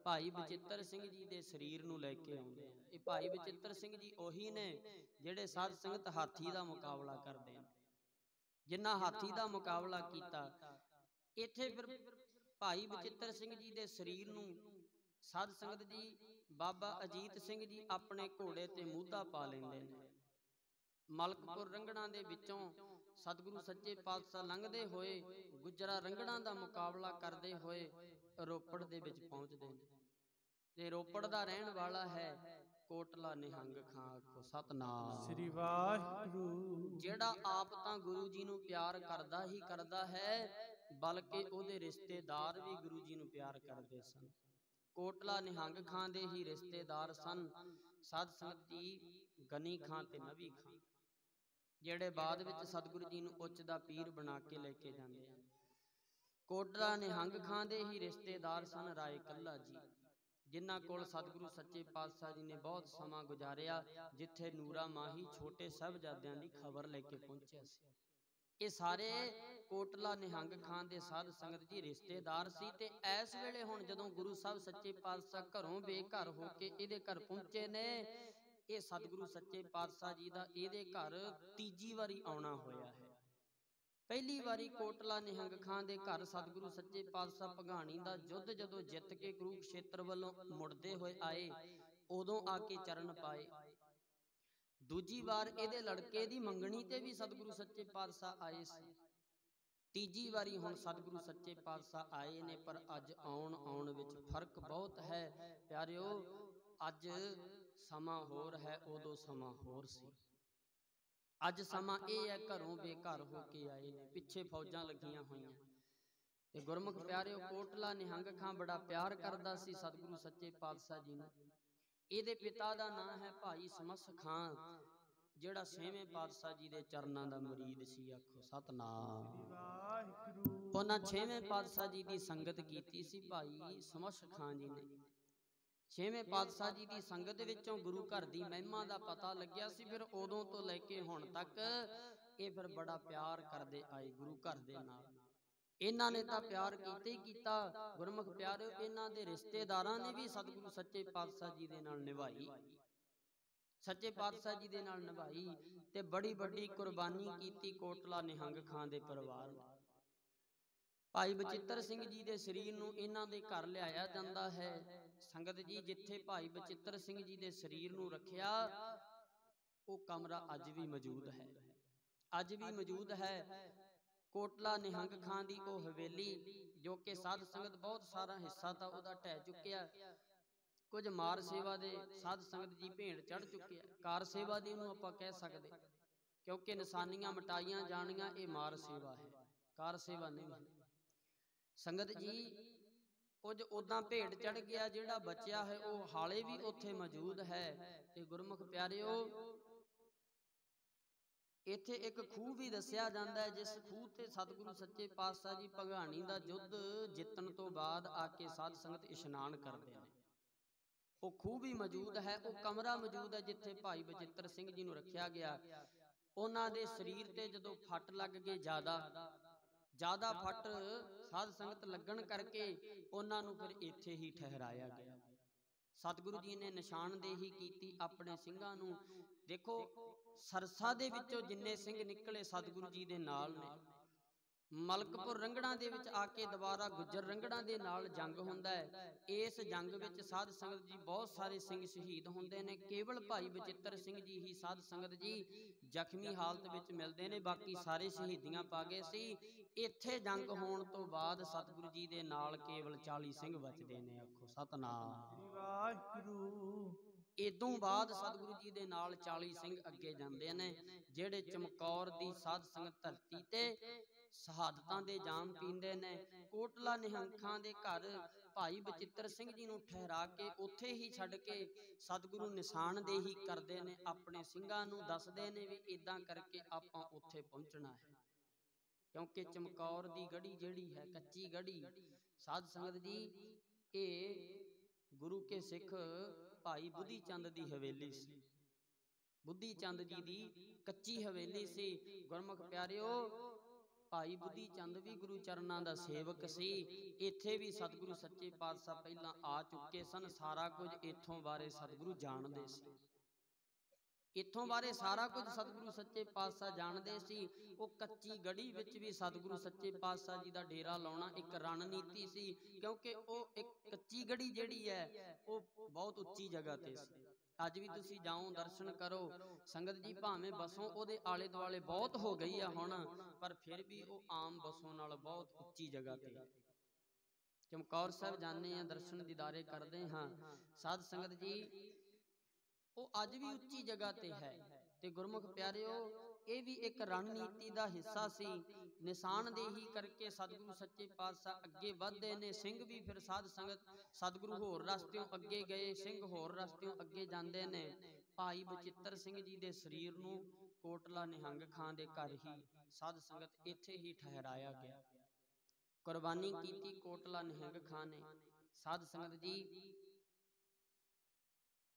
ਭਾਈ ਬਚਿੱਤਰ ਸਿੰਘ ਜੀ ਦੇ ਸਰੀਰ ਨੂੰ ਲੈ ਕੇ ਆਉਂਦੇ ਆ। ਇਹ ਭਾਈ ਬਚਿੱਤਰ ਸਿੰਘ ਜੀ ਉਹੀ ਨੇ ਜਿਹੜੇ ਸਾਧ ਸੰਗਤ ਹਾਥੀ ਦਾ ਮੁਕਾਬਲਾ ਕਰਦੇ ਨੇ, ਜਿਨ੍ਹਾਂ ਹਾਥੀ ਦਾ ਮੁਕਾਬਲਾ ਕੀਤਾ। ਇੱਥੇ ਫਿਰ ਭਾਈ ਬਚਿੱਤਰ ਸਿੰਘ ਜੀ ਦੇ ਸਰੀਰ ਨੂੰ ਸਾਧ ਸੰਗਤ ਜੀ ਬਾਬਾ ਅਜੀਤ ਸਿੰਘ ਜੀ ਆਪਣੇ ਘੋੜੇ ਤੇ ਮੂਧਾ ਪਾ ਲੈਂਦੇ ਨੇ। ਮਲਕਪੁਰ ਰੰਗੜਾਂ ਦੇ ਵਿੱਚੋਂ ਸਤਿਗੁਰੂ ਸੱਚੇ ਪਾਤਸ਼ਾਹ ਲੰਘਦੇ ਹੋਏ ਗੁੱਜਰਾਂ ਰੰਗੜਾਂ ਦਾ ਮੁਕਾਬਲਾ ਕਰਦੇ ਹੋਏ ਰੋਪੜ ਦੇ ਵਿੱਚ ਪਹੁੰਚਦੇ ਨੇ। ਤੇ ਰੋਪੜ ਦਾ ਰਹਿਣ ਵਾਲਾ ਹੈ ਕੋਟਲਾ ਨਿਹੰਗ ਖਾਂ। ਆਖੋ ਸਤਨਾਮ ਸ੍ਰੀ ਵਾਹਿਗੁਰੂ। ਜਿਹੜਾ ਆਪ ਤਾਂ ਗੁਰੂ ਜੀ ਨੂੰ ਪਿਆਰ ਕਰਦਾ ਹੀ ਕਰਦਾ ਹੈ, ਬਲਕਿ ਉਹਦੇ ਰਿਸ਼ਤੇਦਾਰ ਵੀ ਗੁਰੂ ਜੀ ਨੂੰ ਪਿਆਰ ਕਰਦੇ ਸਨ। ਕੋਟਲਾ ਨਿਹੰਗ ਖਾਂ ਦੇ ਹੀ ਰਿਸ਼ਤੇਦਾਰ ਸਨ ਸਾਧ ਸੰਗਤ ਜੀ ਗਨੀ ਖਾਂ ਤੇ ਨਵੀ ਖਾਂ, ਜਿਹੜੇ ਬਾਅਦ ਵਿੱਚ ਸਤਿਗੁਰੂ ਜੀ ਨੂੰ ਉੱਚ ਦਾ ਪੀਰ ਬਣਾ ਕੇ ਲੈ ਕੇ ਜਾਂਦੇ ਹਨ। ਕੋਟਲਾ ਨਿਹੰਗ ਖਾਂ ਦੇ ਹੀ ਰਿਸ਼ਤੇਦਾਰ ਸਨ ਰਾਏ ਕੱਲਾ ਜੀ, ਜਿਨ੍ਹਾਂ ਕੋਲ ਸਤਿਗੁਰੂ ਸੱਚੇ ਪਾਤਸ਼ਾਹ ਜੀ ਨੇ ਬਹੁਤ ਸਮਾਂ ਗੁਜ਼ਾਰਿਆ, ਜਿੱਥੇ ਨੂਰਾ ਮਾਹੀ ਛੋਟੇ ਸਾਹਿਬਜ਼ਾਦਿਆਂ ਦੀ ਖਬਰ ਲੈ ਕੇ ਪਹੁੰਚਿਆ ਸੀ। ਇਹ ਸਾਰੇ ਕੋਟਲਾ ਨਿਹੰਗ ਖਾਂ ਦੇ ਸਾਧ ਸੰਗਤ ਜੀ ਰਿਸ਼ਤੇਦਾਰ ਸੀ। ਤੇ ਇਸ ਵੇਲੇ ਹੁਣ ਜਦੋਂ ਗੁਰੂ ਸਾਹਿਬ ਸੱਚੇ ਪਾਤਸ਼ਾਹ ਘਰੋਂ ਬੇਘਰ ਹੋ ਕੇ ਇਹਦੇ ਘਰ ਪਹੁੰਚੇ ਨੇ, ਇਹ ਸਤਿਗੁਰੂ ਸੱਚੇ ਪਾਤਸ਼ਾਹ ਜੀ ਦਾ ਇਹਦੇ ਘਰ ਤੀਜੀ ਵਾਰੀ ਆਉਣਾ ਹੋਇਆ ਹੈ। ਪਹਿਲੀ ਵਾਰੀ ਕੋਟਲਾ ਨਿਹੰਗ ਖਾਂ ਦੇ ਘਰ ਸਤਿਗੁਰੂ ਸੱਚੇ ਪਾਤਸ਼ਾਹ ਭਗਾਣੀ ਦਾ ਯੁੱਧ ਜਦੋਂ ਜਿੱਤ ਕੇ ਕੁਰੂਕਸ਼ੇਤਰ ਵੱਲੋਂ ਮੁੜਦੇ ਹੋਏ ਆਏ, ਉਦੋਂ ਆ ਕੇ ਚਰਨ ਪਾਏ। ਦੂਜੀ ਵਾਰ ਇਹਦੇ ਲੜਕੇ ਦੀ ਮੰਗਣੀ ਤੇ ਵੀ ਸਤਿਗੁਰੂ ਸੱਚੇ ਪਾਤਸ਼ਾਹ ਆਏ ਸੀ। ਤੀਜੀ ਵਾਰੀ ਹੁਣ ਸਤਿਗੁਰੂ ਸੱਚੇ ਪਾਤਸ਼ਾਹ ਆਏ ਨੇ, ਪਰ ਅੱਜ ਆਉਣ ਵਿੱਚ ਫਰਕ ਬਹੁਤ ਹੈ ਪਿਆਰਿਓ। ਅੱਜ ਸਮਾਂ ਹੋਰ ਹੈ, ਉਦੋਂ ਸਮਾਂ ਹੋਰ ਸੀ। ਅੱਜ ਸਮਾਂ ਇਹ ਹੈ ਘਰੋਂ ਬੇਘਰ ਹੋ ਕੇ ਆਏ ਨੇ, ਪਿੱਛੇ ਫੌਜਾਂ ਲੱਗੀਆਂ ਹੋਈਆਂ। ਤੇ ਗੁਰਮੁਖ ਪਿਆਰਿਓ, ਕੋਟਲਾ ਨਿਹੰਗ ਖਾਂ ਬੜਾ ਪਿਆਰ ਕਰਦਾ ਸੀ ਸਤਿਗੁਰੂ ਸੱਚੇ ਪਾਤਸ਼ਾਹ ਜੀ ਨੂੰ। ਇਹਦੇ ਪਿਤਾ ਦਾ ਨਾਂ ਹੈ ਭਾਈ ਸਮਸ ਖਾਂ, ਜਿਹੜਾ 6ਵੇਂ ਪਾਤਸ਼ਾਹ ਜੀ ਦੇ ਚਰਨਾਂ ਦਾ ਮੁਰੀਦ ਸੀ। ਆਖੋ ਸਤਨਾਮ ਵਾਹਿਗੁਰੂ। ਉਹਨਾਂ 6ਵੇਂ ਪਾਤਸ਼ਾਹ ਜੀ ਦੀ ਸੰਗਤ ਕੀਤੀ ਸੀ ਭਾਈ ਸਮਸ ਖਾਂ ਜੀ ਨੇ। 6ਵੇਂ ਪਾਤਸ਼ਾਹ ਜੀ ਦੀ ਸੰਗਤ ਵਿੱਚੋਂ ਗੁਰੂ ਘਰ ਦੀ ਮਹਿਮਾ ਦਾ ਪਤਾ ਲੱਗਿਆ ਸੀ। ਫਿਰ ਉਦੋਂ ਤੋਂ ਲੈ ਕੇ ਹੁਣ ਤੱਕ ਇਹ ਫਿਰ ਬੜਾ ਪਿਆਰ ਕਰਦੇ ਆਏ ਗੁਰੂ ਘਰ ਦੇ ਨਾਲ। ਇਹਨਾਂ ਨੇ ਤਾਂ ਪਿਆਰ ਕੀਤਾ ਹੀ ਕੀਤਾ। ਗੁਰਮੁਖ ਪਿਆਰਿਓ, ਇਹਨਾਂ ਦੇ ਰਿਸ਼ਤੇਦਾਰਾਂ ਨੇ ਵੀ ਸਤਿਗੁਰੂ ਸੱਚੇ ਪਾਤਸ਼ਾਹ ਜੀ ਦੇ ਨਾਲ ਨਿਭਾਈ, ਸੱਚੇ ਪਾਤਸ਼ਾਹ ਜੀ ਦੇ ਨਾਲ ਨਿਭਾਈ। ਤੇ ਬੜੀ ਵੱਡੀ ਕੁਰਬਾਨੀ ਕੀਤੀ ਕੋਟਲਾ ਨਿਹੰਗ ਖਾਂ ਦੇ ਪਰਿਵਾਰ ਨੇ। ਭਾਈ ਬਚਿੱਤਰ ਸਿੰਘ ਜੀ ਦੇ ਸਰੀਰ ਨੂੰ ਇਹਨਾਂ ਦੇ ਘਰ ਲਿਆਇਆ ਜਾਂਦਾ ਹੈ। ਸੰਗਤ ਜੀ, ਜਿੱਥੇ ਭਾਈ ਬਚਿੱਤਰ ਸਿੰਘ ਜੀ ਦੇ ਸਰੀਰ ਨੂੰ ਰੱਖਿਆ, ਉਹ ਕਮਰਾ ਅੱਜ ਵੀ ਮੌਜੂਦ ਹੈ, ਅੱਜ ਵੀ ਮੌਜੂਦ ਹੈ। ਕੋਟਲਾ ਨਿਹੰਗ ਖਾਂ ਦੀ ਉਹ ਹਵੇਲੀ, ਜੋ ਕਿ ਸਾਧ ਸੰਗਤ ਬਹੁਤ ਸਾਰਾ ਹਿੱਸਾ ਤਾਂ ਉਹਦਾ ਢਹਿ ਚੁੱਕਿਆ, ਕੁਝ ਮਾਰ ਸੇਵਾ ਦੇ ਸਾਧ ਸੰਗਤ ਜੀ ਭੇਂਟ ਚੜ ਚੁੱਕਿਆ। ਕਾਰ ਸੇਵਾ ਦੀ ਉਹਨੂੰ ਆਪਾਂ ਕਹਿ ਸਕਦੇ, ਕਿਉਂਕਿ ਨਿਸ਼ਾਨੀਆਂ ਮਿਟਾਈਆਂ ਜਾਣੀਆਂ ਇਹ ਮਾਰ ਸੇਵਾ ਹੈ, ਕਾਰ ਸੇਵਾ ਨਹੀਂ ਹੈ। ਸੰਗਤ ਜੀ, ਕੁਝ ਉਦਾਂ ਭੇਟ ਚੜ ਗਿਆ, ਜਿਹੜਾ ਬਚਿਆ ਹੈ ਉਹ ਹਾਲੇ ਵੀ ਉੱਥੇ ਮੌਜੂਦ ਹੈ। ਤੇ ਗੁਰਮੁਖ ਪਿਆਰਿਓ, ਇੱਥੇ ਇੱਕ ਖੂਹ ਵੀ ਦੱਸਿਆ ਜਾਂਦਾ ਹੈ, ਜਿਸ ਖੂਹ ਤੇ ਸਤਿਗੁਰੂ ਸੱਚੇ ਪਾਤਸ਼ਾਹ ਜੀ ਭਗਾਣੀ ਦਾ ਯੁੱਧ ਜਿੱਤਣ ਤੋਂ ਬਾਅਦ ਆ ਕੇ ਸਾਧ ਸੰਗਤ ਇਸ਼ਨਾਨ ਕਰਦੇ ਨੇ। वो खूह भी मौजूद है, वो कमरा मौजूद है जिथे भाई बचित्र सिंह जी नूं रखिया गया। उन्हां दे शरीर ते जदों फट लग गए ज़्यादा फट साध संगत लगन करके उन्हां नूं फिर इत्थे ही ठहराया गया। सतगुरु जी ने निशानदेही कीती अपने सिंघां नूं। देखो सरसा दे विचों जिन्ने सिंह निकले सतगुरु जी दे नाल ने। मलकपुर रंगड़ा दे विच आके दोबारा गुज्जर रंगड़ा दे नाल जंग हुंदा है। इस जंग विच साध संगत जी बहुत सारे सिंह शहीद हुंदे ने, केवल भाई बचित्र सिंह जी ही साध संगत जी जख्मी हालत विच मिलदे ने, बाकी सारे शहीदियां पा गए सी। इत्थे जंग होण तो बाद सतगुरु जी दे नाल केवल 40 सिंह बचदे ने। आखो सतनाम वाहिगुरू। इदों बाद सतगुरु जी दे नाल 40 सिंह अगे जांदे ने, जेड़े चमकौर दी साध संगत धरती ते शहादतां दे जाम पींदे ने। कोटला निहंखां दे घर भाई बचित्र सिंह जी नूं ठहरा के उत्थे ही छड्ड के सतगुरु निशानदेही करदे ने, अपने सिंघां नूं दसदे ने भी इदां करके आपां उत्थे पहुंचना है। क्योंकि चमकौर दी गढ़ी जिहड़ी है कच्ची गढ़ी साध संगत जी, ये गुरु के सिख भाई बुद्धि चंद दी हवेली सी। बुद्धि चंद जी दी कच्ची हवेली सी। गुरमुख प्यारिओ, भाई बुद्धि चंद भी गुरु चरनां दा सेवक सी। इत्थे भी सतगुरु सच्चे पातशाह पहलां आ चुके सन। सारा कुछ इत्थों बारे सतगुरु जाणदे सी। इत्थों बारे सारा कुछ सतगुरु सच्चे पातशाह जाणदे सी। वो कच्ची गढ़ी विच भी सतगुरु सच्चे पातशाह जी दा डेरा लाउणा एक रणनीति सी। क्योंकि वो एक कच्ची गढ़ी जिहड़ी है वो बहुत उच्ची जगह ते सी। अज भी तुसीं जाओ दर्शन करो संगत जी, भावें बसों उहदे आले दुआले बहुत हो गई है हुण, पर फिर भी वो आम बसों नाल बहुत उच्ची जगह ते है। चमकौर साहब जाने हैं, दर्शन दीदारे करते हाँ। साध संगत जी, वो अज भी उच्ची जगह ते है। ते गुरमुख प्यारिओ, ये भी एक रणनीति का हिस्सा सी। निशानदेही करके सतगुरु सच्चे पातशाह अगे वधदे ने। सिंह भी फिर साध संगत सतगुरु होर रस्तियों अगे गए, सिंह होर रस्तियों अगे जांदे ने। भाई बचित्र सिंह जी दे शरीर नूं कोटला निहंग खां दे घर ही साध संगत इत्थे ही ठहराया गया। कुर्बानी कीती कोटला निहंग खां ने। साध संगत जी,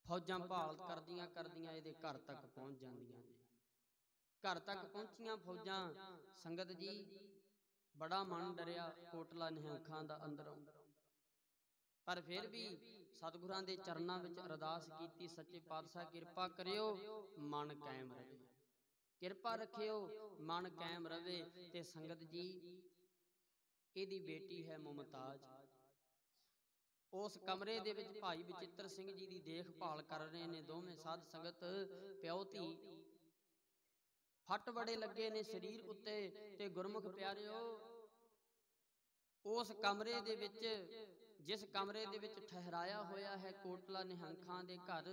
फौजां भाल करदियां करदियां इहदे घर तक पहुंच जांदियां ने। घर तक पहुंचियां फौजां, संगत जी बड़ा मन डरिया कोटला निहंग खां दा अंदरों। पर फिर भी सतगुरां दे चरनां विच अरदास कीती, सच्चे पातशाह किरपा करियो मन कायम रहे, किरपा रखियो मन कायम रहे। ते संगत जी, इहदी बेटी है मुमताज। उस कमरे दे विच भाई बचित्र सिंह जी की देखभाल कर रहे ने दोवें साध संगत प्यो धी। फट बड़े लगे ने शरीर उत्ते। ते गुरमुख प्यारिओ, उस कमरे दे विच, जिस कमरे दे विच ठहराया होया है कोटला निहंग खां दे घर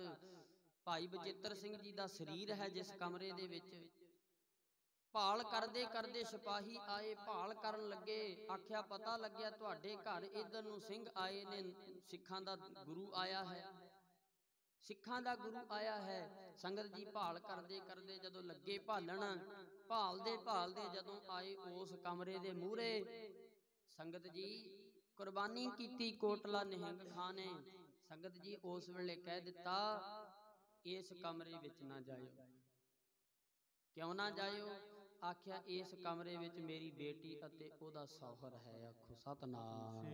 भाई बचित्र सिंह जी दा शरीर है, जिस कमरे दे विच भाल करदे करदे सिपाही आए, भाल करन लगे। आख्या पता लग्या तुहाडे घर इधर नूं सिंह आए ने, सिखां दा गुरु आया है, सिखां दा गुरु आया है। संगत जी भाल करदे करदे जदों लगे भालण, भालदे भालदे जदों आए उस कमरे दे मूहरे, संगत जी कुर्बानी कीती कोटला निहंग खां ने। संगत जी उस वेले कह दिता, इस कमरे विच ना जाइयो। क्यों ना जाइयो? आख्या इस कमरे विच मेरी बेटी अते ओदा सौहर है। आखो सतनाम।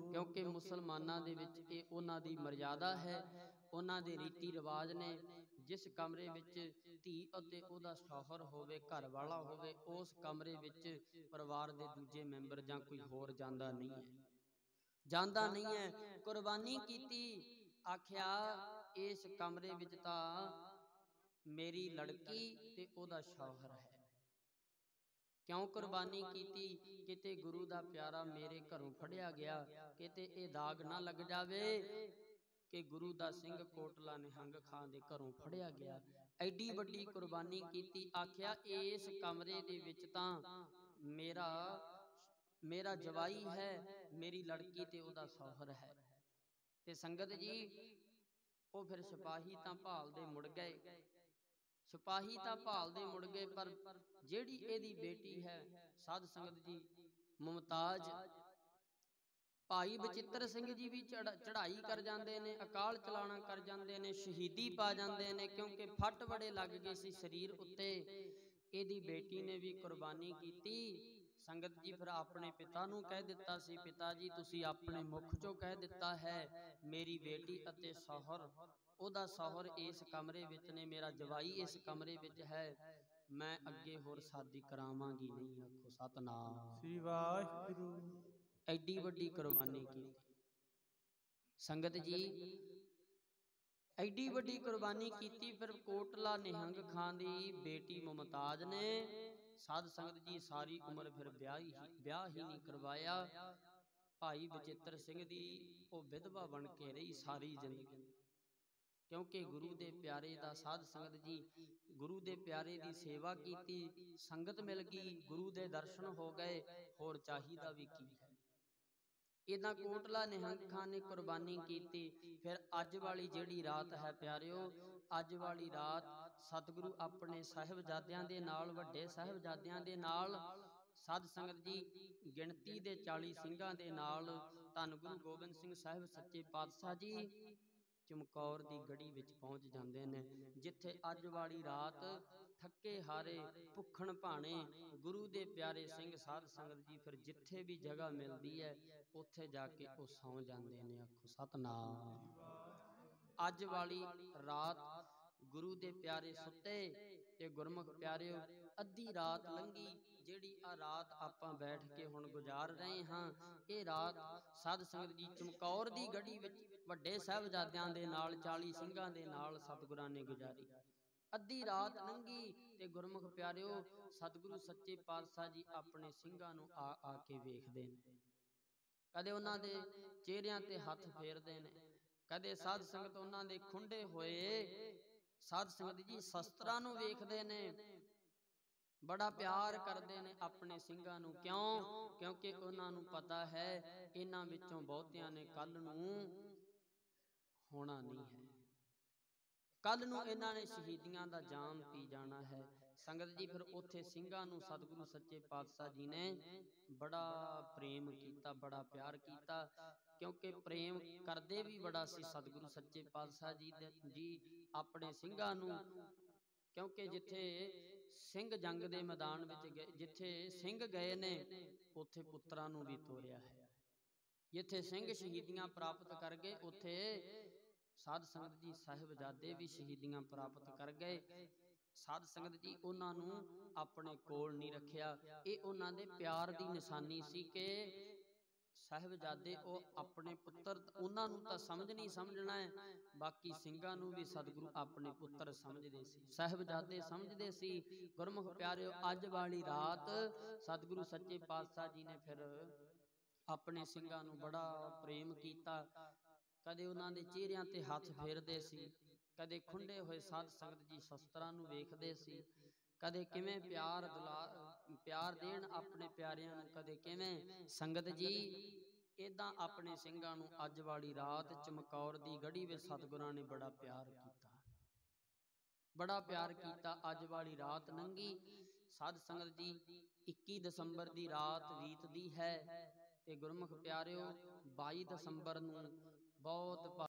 क्योंकि मुसलमानां दे विच इह उन्हां दी मर्यादा है, उन्हां दे रीति रिवाज ने। जिस कमरे विच धी अते ओदा सौहर होवे, घर वाला होवे, उस कमरे विच परिवार दे दूजे मैंबर जां कोई होर जांदा नहीं है, जांदा नहीं है। कुर्बानी कीती, आख्या इस कमरे विच तां मेरी लड़की ते ओदा शौहर है। क्यों कुर्बानी कीती? किते गुरु दा प्यारा मेरे घरों फड़िया गया, किते ये दाग ना लग जावे कि गुरु दा सिंह कोटला निहंग खां दे घरों फड़िया गया। एडी वड्डी कुर्बानी कीती। आख्या इस कमरे दे विच तां मेरा मेरा जवाई है, मेरी लड़की ते ओदा सौहर है। ते संगत जी, वो फिर सिपाही तां भालदे मुड़ गए, सिपाही तां भालदे मुड़ गए, पर जेड़ी एदी बेटी है साध संगत जी मुमताज, ਭਾਈ ਬਚਿੱਤਰ ਸਿੰਘ ਜੀ ਵੀ ਚੜ੍ਹਾਈ ਕਰ ਜਾਂਦੇ ਨੇ, ਅਕਾਲ ਚਲਾਣਾ ਕਰ ਜਾਂਦੇ ਨੇ, ਸ਼ਹੀਦੀ ਪਾ ਜਾਂਦੇ ਨੇ, ਕਿਉਂਕਿ ਫੱਟ ਬੜੇ ਲੱਗ ਗਏ ਸੀ ਸਰੀਰ ਉੱਤੇ। ਇਹਦੀ ਬੇਟੀ ਨੇ ਵੀ ਕੁਰਬਾਨੀ ਕੀਤੀ। ਸੰਗਤ ਜੀ ਫਿਰ ਆਪਣੇ ਪਿਤਾ ਨੂੰ ਕਹਿ ਦਿੱਤਾ ਸੀ, ਪਿਤਾ ਜੀ ਤੁਸੀਂ ਆਪਣੇ ਮੁਖ ਚੋਂ ਕਹਿ ਦਿੱਤਾ ਹੈ ਮੇਰੀ ਬੇਟੀ ਅਤੇ ਸਹੁਰ, ਉਹਦਾ ਸਹੁਰ ਇਸ ਕਮਰੇ ਵਿੱਚ ਨੇ, ਮੇਰਾ ਜਵਾਈ ਇਸ ਕਮਰੇ ਵਿੱਚ ਹੈ, ਮੈਂ ਅੱਗੇ ਹੋਰ ਸ਼ਾਦੀ ਕਰਾਵਾਂਗੀ ਨਹੀਂ। ਆਖੋ ਸਤਨਾਮ ਸ੍ਰੀ ਵਾਹਿਗੁਰੂ। ਐਡੀ ਵੱਡੀ ਕੁਰਬਾਨੀ ਕੀਤੀ ਸੰਗਤ ਜੀ, ਐਡੀ ਵੱਡੀ ਕੁਰਬਾਨੀ ਕੀਤੀ। ਫਿਰ ਕੋਟਲਾ ਨਿਹੰਗ ਖਾਂ ਦੀ ਬੇਟੀ ਮੁਮਤਾਜ ਨੇ ਸਾਧ ਸੰਗਤ ਜੀ ਸਾਰੀ ਉਮਰ ਫਿਰ ਵਿਆਹ ਹੀ ਨਹੀਂ ਕਰਵਾਇਆ। ਭਾਈ ਬਚਿੱਤਰ ਸਿੰਘ ਦੀ ਉਹ ਵਿਧਵਾ ਬਣ ਕੇ ਰਹੀ ਸਾਰੀ ਜ਼ਿੰਦਗੀ, ਕਿਉਂਕਿ ਗੁਰੂ ਦੇ ਪਿਆਰੇ ਦਾ ਸਾਧ ਸੰਗਤ ਜੀ, ਗੁਰੂ ਦੇ ਪਿਆਰੇ ਦੀ ਸੇਵਾ ਕੀਤੀ, ਸੰਗਤ ਮਿਲ ਗਈ, ਗੁਰੂ ਦੇ ਦਰਸ਼ਨ ਹੋ ਗਏ, ਹੋਰ ਚਾਹੀਦਾ ਵੀ ਕੀ ਹੈ। ਇਦਾਂ ਕੋਟਲਾ ਨਿਹੰਗ ਖਾਂ ਨੇ ਕੁਰਬਾਨੀ ਕੀਤੀ। ਫਿਰ ਅੱਜ ਵਾਲੀ ਜਿਹੜੀ ਰਾਤ ਹੈ ਪਿਆਰਿਓ, ਅੱਜ ਵਾਲੀ ਰਾਤ ਸਤਿਗੁਰੂ ਆਪਣੇ ਸਾਹਿਬਜ਼ਾਦਿਆਂ ਦੇ ਨਾਲ, ਵੱਡੇ ਸਾਹਿਬਜ਼ਾਦਿਆਂ ਦੇ ਨਾਲ, ਸਾਧ ਸੰਗਤ ਜੀ ਗਿਣਤੀ ਦੇ 40 ਸਿੰਘਾਂ ਦੇ ਨਾਲ ਧੰਨ ਗੁਰੂ ਗੋਬਿੰਦ ਸਿੰਘ ਸਾਹਿਬ ਸੱਚੇ ਪਾਤਸ਼ਾਹ ਜੀ ਚਮਕੌਰ ਦੀ ਗੜੀ ਵਿੱਚ ਪਹੁੰਚ ਜਾਂਦੇ ਨੇ, ਜਿੱਥੇ ਅੱਜ ਵਾਲੀ ਰਾਤ ਥੱਕੇ ਹਾਰੇ ਭੁੱਖਣ ਭਾਣੇ ਗੁਰੂ ਦੇ ਪਿਆਰੇ ਸਿੰਘ ਸਾਧ ਸੰਗਤ ਜੀ ਫਿਰ ਜਿੱਥੇ ਵੀ ਜਗ੍ਹਾ ਮਿਲਦੀ ਹੈ ਉੱਥੇ ਜਾ ਕੇ ਉਹ ਸੌਂ ਜਾਂਦੇ ਨੇ। ਆਖੋ ਸਤਨਾਮ। ਅੱਜ ਵਾਲੀ ਰਾਤ ਗੁਰੂ ਦੇ ਪਿਆਰੇ ਸੁੱਤੇ ਤੇ ਗੁਰਮੁਖ ਪਿਆਰਿਓ ਅੱਧੀ ਰਾਤ ਲੰਘੀ। ਜਿਹੜੀ ਆ ਰਾਤ ਆਪਾਂ ਬੈਠ ਕੇ ਹੁਣ ਗੁਜ਼ਾਰ ਰਹੇ ਹਾਂ, ਇਹ ਰਾਤ ਸਾਧ ਸੰਗਤ ਜੀ ਚਮਕੌਰ ਦੀ ਗੜੀ ਵਿੱਚ ਵੱਡੇ ਸਾਹਿਬਜ਼ਾਦਿਆਂ ਦੇ ਨਾਲ 40 ਸਿੰਘਾਂ ਦੇ ਨਾਲ ਸਤਿਗੁਰਾਂ ਨੇ ਗੁਜ਼ਾਰੀ। ਅੱਧੀ ਰਾਤ ਲੰਘੀ ਤੇ ਗੁਰਮੁਖ ਪਿਆਰਿਓ ਸਤਿਗੁਰੂ ਸੱਚੇ ਪਾਤਸ਼ਾਹ ਜੀ ਆਪਣੇ ਸਿੰਘਾਂ ਨੂੰ ਆ ਕੇ ਵੇਖਦੇ ਨੇ। ਕਦੇ ਉਹਨਾਂ ਦੇ ਚਿਹਰਿਆਂ ਤੇ ਹੱਥ ਫੇਰਦੇ ਨੇ, ਕਦੇ ਸਾਧ ਸੰਗਤ ਉਹਨਾਂ ਦੇ ਖੁੰਡੇ ਹੋਏ ਸਾਧ ਸੰਗਤ ਜੀ ਸ਼ਸਤਰਾਂ ਨੂੰ ਵੇਖਦੇ ਨੇ, ਬੜਾ ਪਿਆਰ ਕਰਦੇ ਨੇ ਆਪਣੇ ਸਿੰਘਾਂ ਨੂੰ। ਕਿਉਂ? ਕਿਉਂਕਿ ਉਹਨਾਂ ਨੂੰ ਪਤਾ ਹੈ ਇਹਨਾਂ ਵਿੱਚੋਂ ਬਹੁਤਿਆਂ ਨੇ ਕੱਲ ਨੂੰ ਹੋਣਾ ਨਹੀਂ ਹੈ, ਕੱਲ ਨੂੰ ਇਹਨਾਂ ਨੇ ਸ਼ਹੀਦੀਆਂ ਦਾ ਜਾਮ ਪੀ ਜਾਣਾ ਹੈ। ਸੰਗਤ ਜੀ ਫਿਰ ਉੱਥੇ ਸਿੰਘਾਂ ਨੂੰ ਸਤਿਗੁਰੂ ਸੱਚੇ ਪਾਤਸ਼ਾਹ ਜੀ ਨੇ ਬੜਾ ਪ੍ਰੇਮ ਕੀਤਾ, ਬੜਾ ਪਿਆਰ ਕੀਤਾ, ਕਿਉਂਕਿ ਪ੍ਰੇਮ ਕਰਦੇ ਵੀ ਬੜਾ ਸੀ ਸਤਿਗੁਰੂ ਸੱਚੇ ਪਾਤਸ਼ਾਹ ਜੀ ਆਪਣੇ ਸਿੰਘਾਂ ਨੂੰ। ਕਿਉਂਕਿ ਜਿੱਥੇ ਸਿੰਘ ਜੰਗ ਦੇ ਮੈਦਾਨ ਵਿੱਚ ਗਏ, ਜਿੱਥੇ ਸਿੰਘ ਗਏ ਨੇ ਉੱਥੇ ਪੁੱਤਰਾਂ ਨੂੰ ਵੀ ਤੋਰਿਆ ਹੈ, ਜਿੱਥੇ ਸਿੰਘ ਸ਼ਹੀਦੀਆਂ ਪ੍ਰਾਪਤ ਕਰ ਗਏ ਉੱਥੇ ਸਾਧ ਸੰਗਤ ਜੀ ਸਾਹਿਬਜ਼ਾਦੇ ਵੀ ਸ਼ਹੀਦੀਆਂ ਪ੍ਰਾਪਤ ਕਰ ਗਏ। ਸਾਧ ਸੰਗਤ ਜੀ ਉਹਨਾਂ ਨੂੰ ਆਪਣੇ ਕੋਲ ਨਹੀਂ ਰੱਖਿਆ, ਇਹ ਉਹਨਾਂ ਦੇ ਪਿਆਰ ਦੀ ਨਿਸ਼ਾਨੀ ਸੀ ਕਿ ਸਾਹਿਬਜ਼ਾਦੇ ਉਹ ਆਪਣੇ ਪੁੱਤਰ, ਉਹਨਾਂ ਨੂੰ ਤਾਂ ਸਮਝ ਨਹੀਂ ਸਮਝਣਾ ਹੈ, ਬਾਕੀ ਸਿੰਘਾਂ ਨੂੰ ਵੀ ਸਤਿਗੁਰੂ ਆਪਣੇ ਪੁੱਤਰ ਸਮਝਦੇ ਸੀ, ਸਾਹਿਬਜ਼ਾਦੇ ਸਮਝਦੇ ਸੀ। ਗੁਰਮੁਖ ਪਿਆਰਿਓ ਅੱਜ ਵਾਲੀ ਰਾਤ ਸਤਿਗੁਰੂ ਸੱਚੇ ਪਾਤਸ਼ਾਹ ਜੀ ਨੇ ਫਿਰ ਆਪਣੇ ਸਿੰਘਾਂ ਨੂੰ ਬੜਾ ਪ੍ਰੇਮ ਕੀਤਾ। ਕਦੇ ਉਹਨਾਂ ਦੇ ਚਿਹਰਿਆਂ ਤੇ ਹੱਥ ਫੇਰਦੇ ਸੀ, ਕਦੇ ਖੁੰਡੇ ਹੋਏ ਸਾਧ ਸੰਗਤ ਜੀ ਸ਼ਸਤਰਾਂ ਨੂੰ ਵੇਖਦੇ ਸੀ, ਕਦੇ ਕਿਵੇਂ ਪਿਆਰ ਦੇਣ ਆਪਣੇ ਪਿਆਰਿਆਂ ਨੂੰ, ਕਦੇ ਕਿਵੇਂ। ਸੰਗਤ ਜੀ ਏਦਾਂ ਆਪਣੇ ਸਿੰਘਾਂ ਨੂੰ ਅੱਜ ਵਾਲੀ ਰਾਤ ਚਮਕੌਰ ਦੀ ਗੜੀ ਵਿੱਚ ਸਤਿਗੁਰਾਂ ਨੇ ਬੜਾ ਪਿਆਰ ਕੀਤਾ, ਬੜਾ ਪਿਆਰ ਕੀਤਾ। ਅੱਜ ਵਾਲੀ ਰਾਤ ਲੰਘੀ। ਸਾਧ ਸੰਗਤ ਜੀ 21 ਦਸੰਬਰ ਦੀ ਰਾਤ ਬੀਤਦੀ ਹੈ ਤੇ ਗੁਰਮੁਖ ਪਿਆਰਿਓ 22 ਦਸੰਬਰ ਨੂੰ ਬਹੁਤ